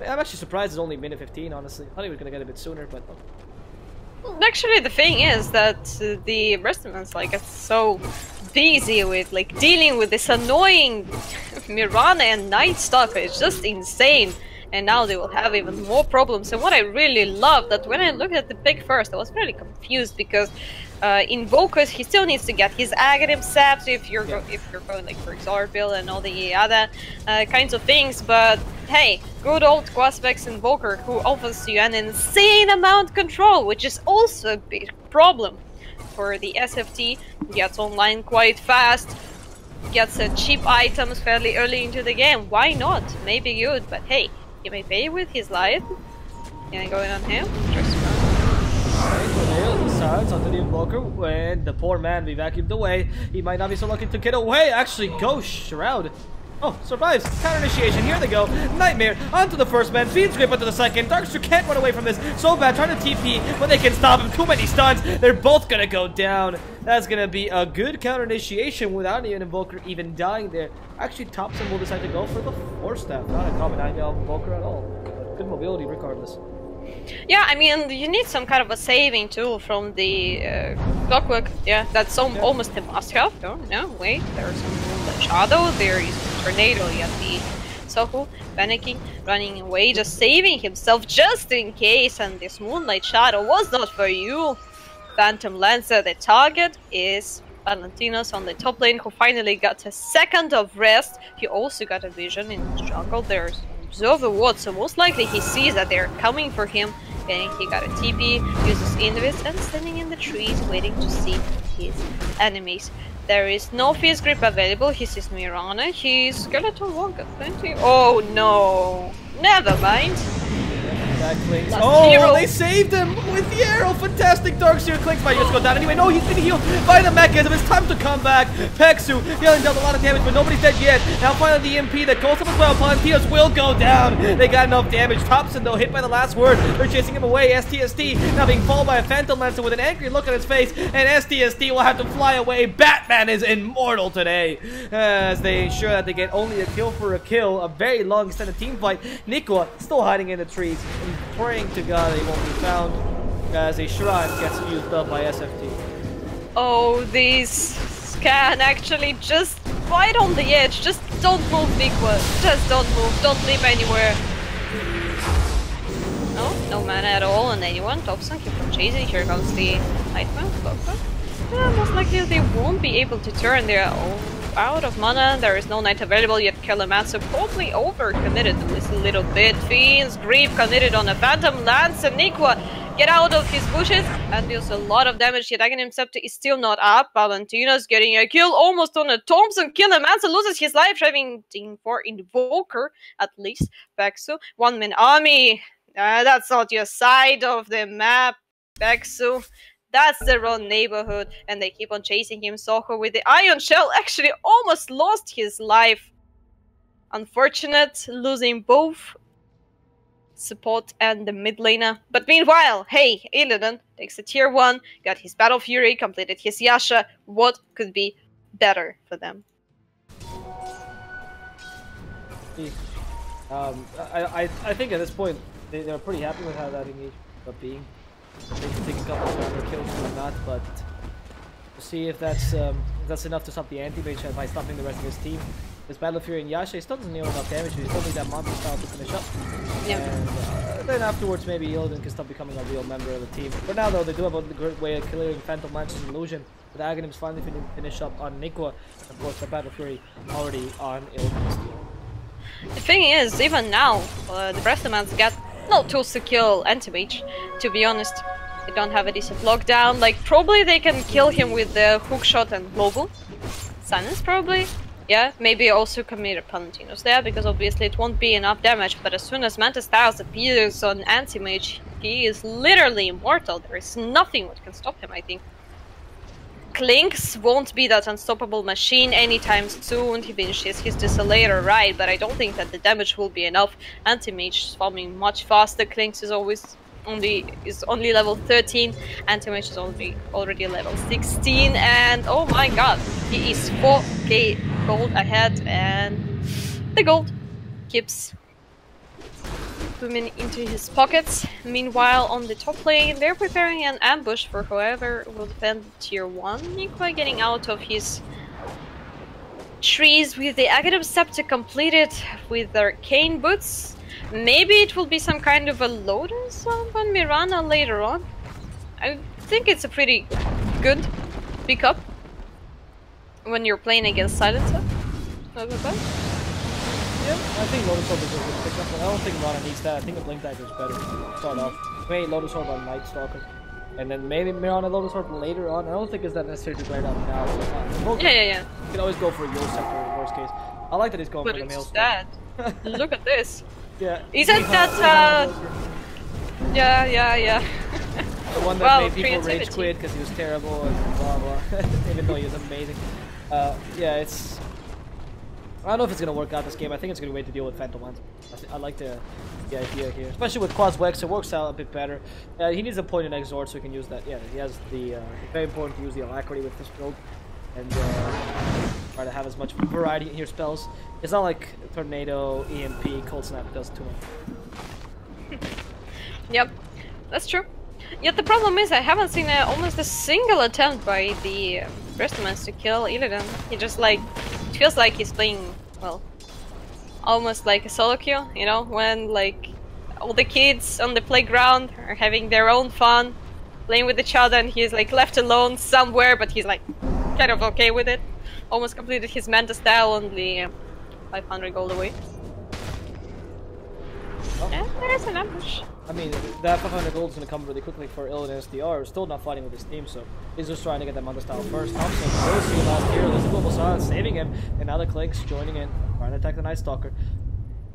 [SPEAKER 5] I'm actually surprised it's only minute 15, honestly. I thought he was going to get a bit sooner, but...
[SPEAKER 6] Actually, the thing is that the Brestomans like are so busy with like dealing with this annoying Mirana and Night Stalker. It's just insane. And now they will have even more problems. And what I really love that when I looked at the pick first, I was really confused because Invokers, he still needs to get his Aghanim Scepter if you're going like for Exorbill and all the other kinds of things. But hey, good old Quasvex Invoker who offers you an insane amount of control, which is also a big problem for the SFT. Gets online quite fast, gets cheap items fairly early into the game. Why not? Maybe good, but hey, he may pay with his life. Can going on him?
[SPEAKER 5] Starts onto the Invoker when the poor man be vacuumed away. He might not be so lucky to get away. Actually, Ghost Shroud. Oh, survives. Counter initiation. Here they go. Nightmare onto the first man. Fiend's Grip onto the second. Darkster can't run away from this. So bad. Trying to TP, but they can stop him. Too many stuns. They're both gonna go down. That's gonna be a good counter initiation without an Invoker even dying there. Actually, Thompson will decide to go for the Force Staff. Not a common Invoker at all. But good mobility regardless.
[SPEAKER 6] Yeah, I mean, you need some kind of a saving tool from the Clockwork. Yeah, that's almost a must-have. Oh, no, wait, there's some Shadow, there is a Tornado, you have the Soho panicking, running away, just saving himself just in case, and this Moonlight Shadow was not for you. Phantom Lancer, the target is Valentinos on the top lane, who finally got a second of rest. He also got a vision in the jungle. There's Observer Ward, so most likely he sees that they're coming for him, and he got a TP, uses Invis, and standing in the trees waiting to see his enemies. There is no Fierce Grip available. He sees Mirana. His Skeleton won't get plenty. Oh no! Never mind.
[SPEAKER 5] that Clinks.
[SPEAKER 6] Last
[SPEAKER 5] Oh,
[SPEAKER 6] hero.
[SPEAKER 5] they saved him with the arrow. Fantastic. Darkseer Clinks might just go down anyway. No, he's been healed by the mechanism. It's time to come back. Pexu dealing dealt a lot of damage, but nobody's dead yet. Now finally the EMP that goes up as well. Palentinos will go down. They got enough damage. Thompson though hit by the last word. They're chasing him away. STST now being followed by a Phantom Lancer with an angry look on his face, and STST will have to fly away. Batman is immortal today as they ensure that they get only a kill for a kill. A very long extended team fight. Nico still hiding in the trees and praying to God they won't be found as a shrine gets used up by SFT.
[SPEAKER 6] Oh, these scan actually just right on the edge. Just don't move, Nico. Just don't move. Don't leave anywhere. No mana at all on anyone. Thompson keep on chasing. Here comes the Nightmare. Yeah, most likely they won't be able to turn. They're all out of mana. There is no Knight available yet. Kelematsu probably overcommitted this a little bit. Fiend's Grief committed on a Phantom Lancer. Nico, get out of his bushes and deals a lot of damage. Yet Aghanim Scepter is still not up. Valentina's getting a kill almost on a Thompson. Kelematsu loses his life, having for Invoker at least. Pexu, one-man army. That's not your side of the map, Pexu. That's the wrong neighborhood, and they keep on chasing him. Soho with the Ion Shell actually almost lost his life. Unfortunate, losing both support and the mid laner. But meanwhile, hey, Illidan takes a tier 1, got his Battle Fury, completed his Yasha. What could be better for them?
[SPEAKER 5] I think at this point they're pretty happy with how that engagement ended up being. They can take a couple of other kills or not, but we'll see if that's enough to stop the anti-mage by stopping the rest of his team. This Battle Fury and Yasha still doesn't need enough damage, he still needs that monster style to finish up.
[SPEAKER 6] Yeah.
[SPEAKER 5] And then afterwards maybe Illidan can start becoming a real member of the team. For now though, they do have a great way of clearing Phantom Lancer's illusion. With Aghanim's finally finish up on Nikwa, and of course the Battle Fury already on Illidan's team.
[SPEAKER 6] The thing is, even now, the Brestomans get no tools to kill Anti-Mage, to be honest. They don't have a decent lockdown. Like, probably they can kill him with the hookshot and global. Silence, probably. Yeah, maybe also commit Palentinos there, because obviously it won't be enough damage, but as soon as Mantis Styles appears on Anti-Mage, he is literally immortal. There is nothing that can stop him, I think. Clinks won't be that unstoppable machine anytime soon. He finishes his Desolator, right, but I don't think that the damage will be enough. Anti-Mage is farming much faster. Clinks is only level 13. Anti-Mage is already level 16, and oh my god, he is 4k gold ahead, and the gold keeps swimming into his pockets. Meanwhile, on the top lane, they're preparing an ambush for whoever will defend tier 1. Nikwa getting out of his trees with the Aghanim Scepter completed with their Arcane Boots. Maybe it will be some kind of a Lotus on Mirana later on. I think it's a pretty good pickup when you're playing against Silencer. Not bad.
[SPEAKER 5] Yeah, I think Lotus Orb is a good pickup, but I don't think Mirana needs that. I think a Blink Dagger is better to start off. Maybe Lotus Orb on Night Stalker, and then maybe Mirana Lotus Orb later on. I don't think it's that necessary to grade out now. So
[SPEAKER 6] Yeah.
[SPEAKER 5] You can always go for a Yo Scepter in worst case. I like that he's going
[SPEAKER 6] But
[SPEAKER 5] for the Maelstrom.
[SPEAKER 6] instead, look at this.
[SPEAKER 5] Yeah.
[SPEAKER 6] Isn't that Yeah.
[SPEAKER 5] The one that
[SPEAKER 6] Wow,
[SPEAKER 5] made people
[SPEAKER 6] creativity.
[SPEAKER 5] rage quit because he was terrible and blah blah. Even though he was amazing. Yeah, it's. I don't know if it's gonna work out this game. I think it's gonna wait to deal with Phantom Lancer. I like the idea here, especially with Quas Wex. It works out a bit better. He needs a point in Exort so he can use that. Yeah, he has the. Very important to use the Alacrity with this build, and try to have as much variety in your spells. It's not like Tornado, EMP, Cold Snap does too much.
[SPEAKER 6] Yep, that's true. Yet the problem is I haven't seen almost a single attempt by the Brestomans to kill Illidan. He just like, it feels like he's playing, well, almost like a solo queue, you know, when like all the kids on the playground are having their own fun, playing with each other, and he's like left alone somewhere, but he's like kind of okay with it. Almost completed his Manta style, only 500 gold away.
[SPEAKER 5] Oh.
[SPEAKER 6] And there's an ambush.
[SPEAKER 5] I mean, that 500 gold is going to come really quickly for Illidan SDR. Still not fighting with his team, so he's just trying to get that Manta style first. Thompson will see last here. There's a global silence saving him, and now the Clinks joining in, trying to attack the Night Stalker.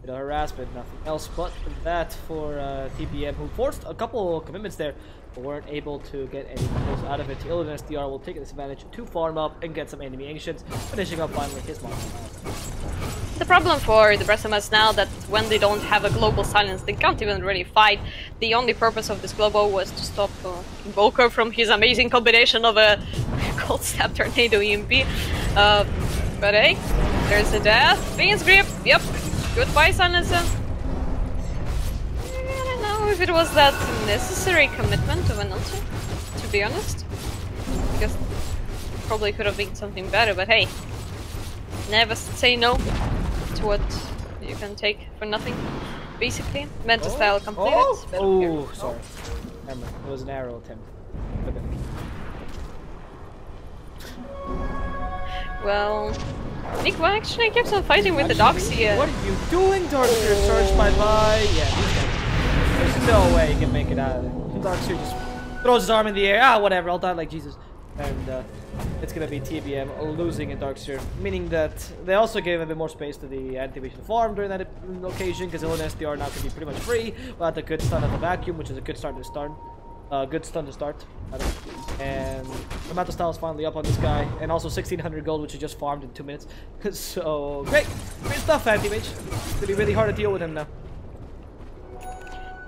[SPEAKER 5] bit of harassment, nothing else but that for TPM, who forced a couple commitments there, but weren't able to get any kills out of it. Illidan SDR will take this advantage to farm up and get some enemy ancients, finishing up finally his monster.
[SPEAKER 6] The problem for the Brestomans now that when they don't have a global silence, they can't even really fight. The only purpose of this global was to stop Invoker from his amazing combination of a Cold Snap Tornado EMP. But hey, there's a death. Fiend's Grip, yep. Goodbye, Silencer. I don't know if it was that necessary commitment of an ulti, to be honest. Because probably could have been something better, but hey. Never say no to what you can take for nothing, basically. Mental style completed.
[SPEAKER 5] Oh, sorry. Remember, it was an arrow attempt.
[SPEAKER 6] Well, Nico actually keeps on fighting with the dogs here.
[SPEAKER 5] What are you doing, Darkseer? Surge bye-bye. Yeah, there's no way he can make it out of there. Darkseer just throws his arm in the air. Ah, whatever, I'll die like Jesus. And it's gonna be TBM losing in Darkseer, meaning that they also gave a bit more space to the anti-invasion farm during that occasion, because Illidan SDR now can be pretty much free, without the good stun of the vacuum, which is a good start to start. Good stun to start. And the Manta style is finally up on this guy, and also 1600 gold, which he just farmed in 2 minutes. So great stuff, anti-mage. It's gonna be really hard to deal with him now.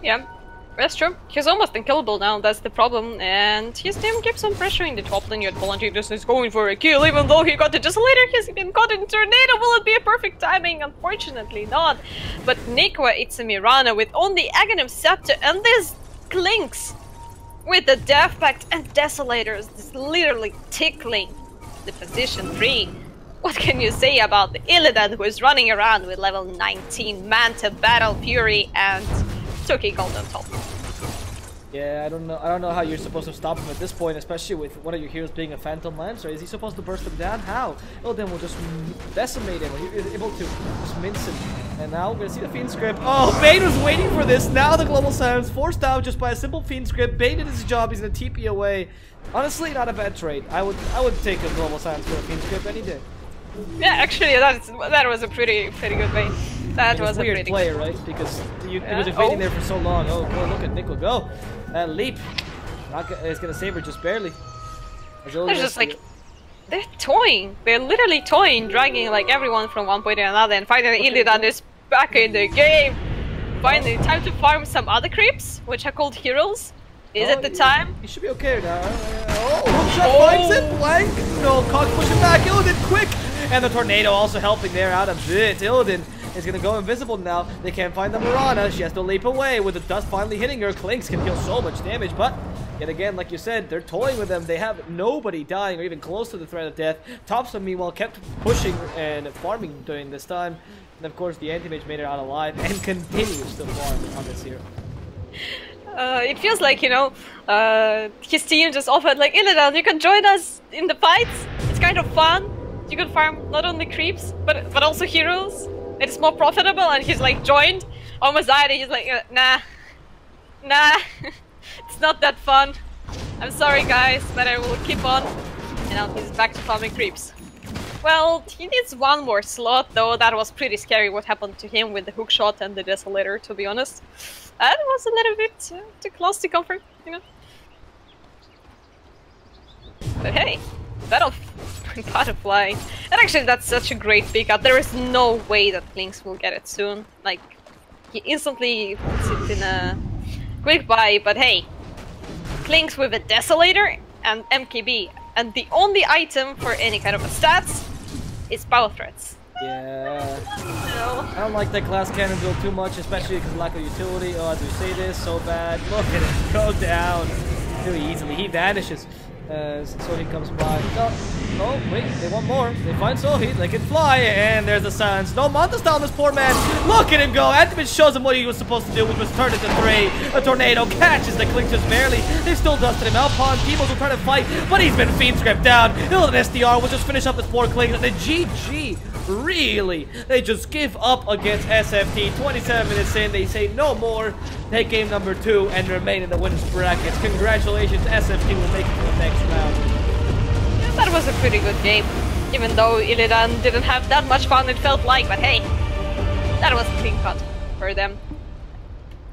[SPEAKER 6] Yeah. That's true. He's almost unkillable now, that's the problem, and his team keeps on pressuring the top lane, yet Volantitus is going for a kill, even though he got the Desolator, he's been caught in Tornado. Will it be a perfect timing? Unfortunately not. But Nikwa, it's a Mirana with only Aghanim Scepter, and this Clinks with the Death Pact and Desolators, is literally tickling the position 3. What can you say about the Illidan, who is running around with level 19 Manta, Battle Fury, and Toki Gold on top?
[SPEAKER 5] Yeah, I don't know how you're supposed to stop him at this point, especially with one of your heroes being a Phantom Lancer. Is he supposed to burst him down? How? Illidan will just decimate him, or he's able to just mince him. And now we're gonna see the Fiend Script. Oh, Bane was waiting for this. Now the global silence forced out just by a simple Fiend Script. Bane did his job. He's gonna TP away. Honestly, not a bad trade. I would take a global silence for a Fiend Script any day.
[SPEAKER 6] Yeah, actually, that was a pretty good Bane. That was a
[SPEAKER 5] weird
[SPEAKER 6] pretty
[SPEAKER 5] play, right? Because he was waiting there for so long. Oh, go look at Nico go. That leap. It's gonna save her just barely.
[SPEAKER 6] They're just like, they're toying. They're literally toying, dragging like everyone from one point to another, and finally Illidan is back in the game. Finally, time to farm some other creeps, which are called heroes. Is it the time?
[SPEAKER 5] He should be okay now. Hookshot finds it. Blank. No, Cox pushing back. Illidan quick. And the Tornado also helping there out a bit. Illidan is gonna go invisible now. They can't find the Mirana. She has to leap away with the dust finally hitting her. Clinks can deal so much damage, but yet again, like you said, they're toying with them. They have nobody dying or even close to the threat of death. Thompson, meanwhile, kept pushing and farming during this time. And of course, the anti-mage made it out alive and continues to farm on this hero.
[SPEAKER 6] It feels like, you know, his team just offered like, Illidan, you can join us in the fights. It's kind of fun. You can farm not only creeps, but also heroes. It's more profitable, and he's like joined, almost died, and he's like, nah, it's not that fun. I'm sorry guys, but I will keep on. And now he's back to farming creeps. Well, he needs one more slot though. That was pretty scary what happened to him with the hookshot and the Desolator, to be honest. That was a little bit too close to comfort, you know. But hey, Butterfly. And actually that's such a great pickup. There is no way that Clinks will get it soon. Like, he instantly puts it in a quick buy, but hey. Clinks with a Desolator and MKB. And the only item for any kind of a stats is Power Threats.
[SPEAKER 5] Yeah.
[SPEAKER 6] No.
[SPEAKER 5] I don't like that glass cannon build too much, especially because of lack of utility. Oh, as we say this, so bad. Look at it go down really easily. He vanishes. Sohi comes by. Oh, wait, they want more. They find Sohi, they can fly, and there's the silence. No Manta style on this poor man. Look at him go. Antimus shows him what he was supposed to do, which was turn into 3. A Tornado catches the Clink just barely. They still dusted him. Alpon, Peebles will try to fight, but he's been Fiend Script down. Illidan SDR will just finish up this poor Clink. The GG, really? They just give up against SFT. 27 minutes in, they say no more. Take game number 2 and remain in the winners brackets. Congratulations, SFT will make it to the next round.
[SPEAKER 6] Yeah, that was a pretty good game. Even though Illidan didn't have that much fun, it felt like, but hey. That was a clean cut for them.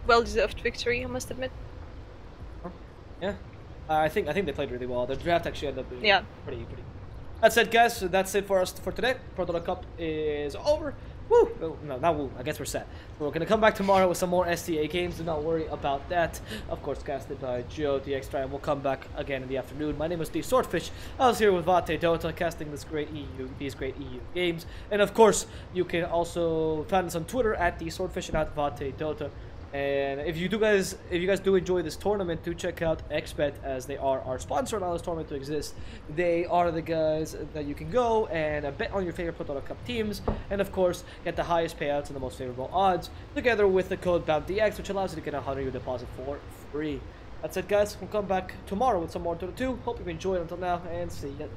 [SPEAKER 6] Well-deserved victory, I must admit.
[SPEAKER 5] Yeah, I think they played really well. The draft actually ended up being pretty. That's it, guys. So that's it for us for today. Prodota Cup is over. Woo! Oh, no, not woo. I guess we're set. We're gonna come back tomorrow with some more STA games. Do not worry about that. Of course, casted by Joe the Extra, and we'll come back again in the afternoon. My name is the Swordfish. I was here with Dota, casting these great EU games. And of course, you can also find us on Twitter at the Swordfish and at Dota. And if you guys do enjoy this tournament, do check out XBet, as they are our sponsor and allow this tournament to exist. They are the guys that you can go and bet on your favorite Prodota Cup teams, and of course get the highest payouts and the most favorable odds, together with the code BOUNTDX, which allows you to get $100 deposit for free. That's it, guys. We'll come back tomorrow with some more Dota 2. Hope you've enjoyed until now, and see you then.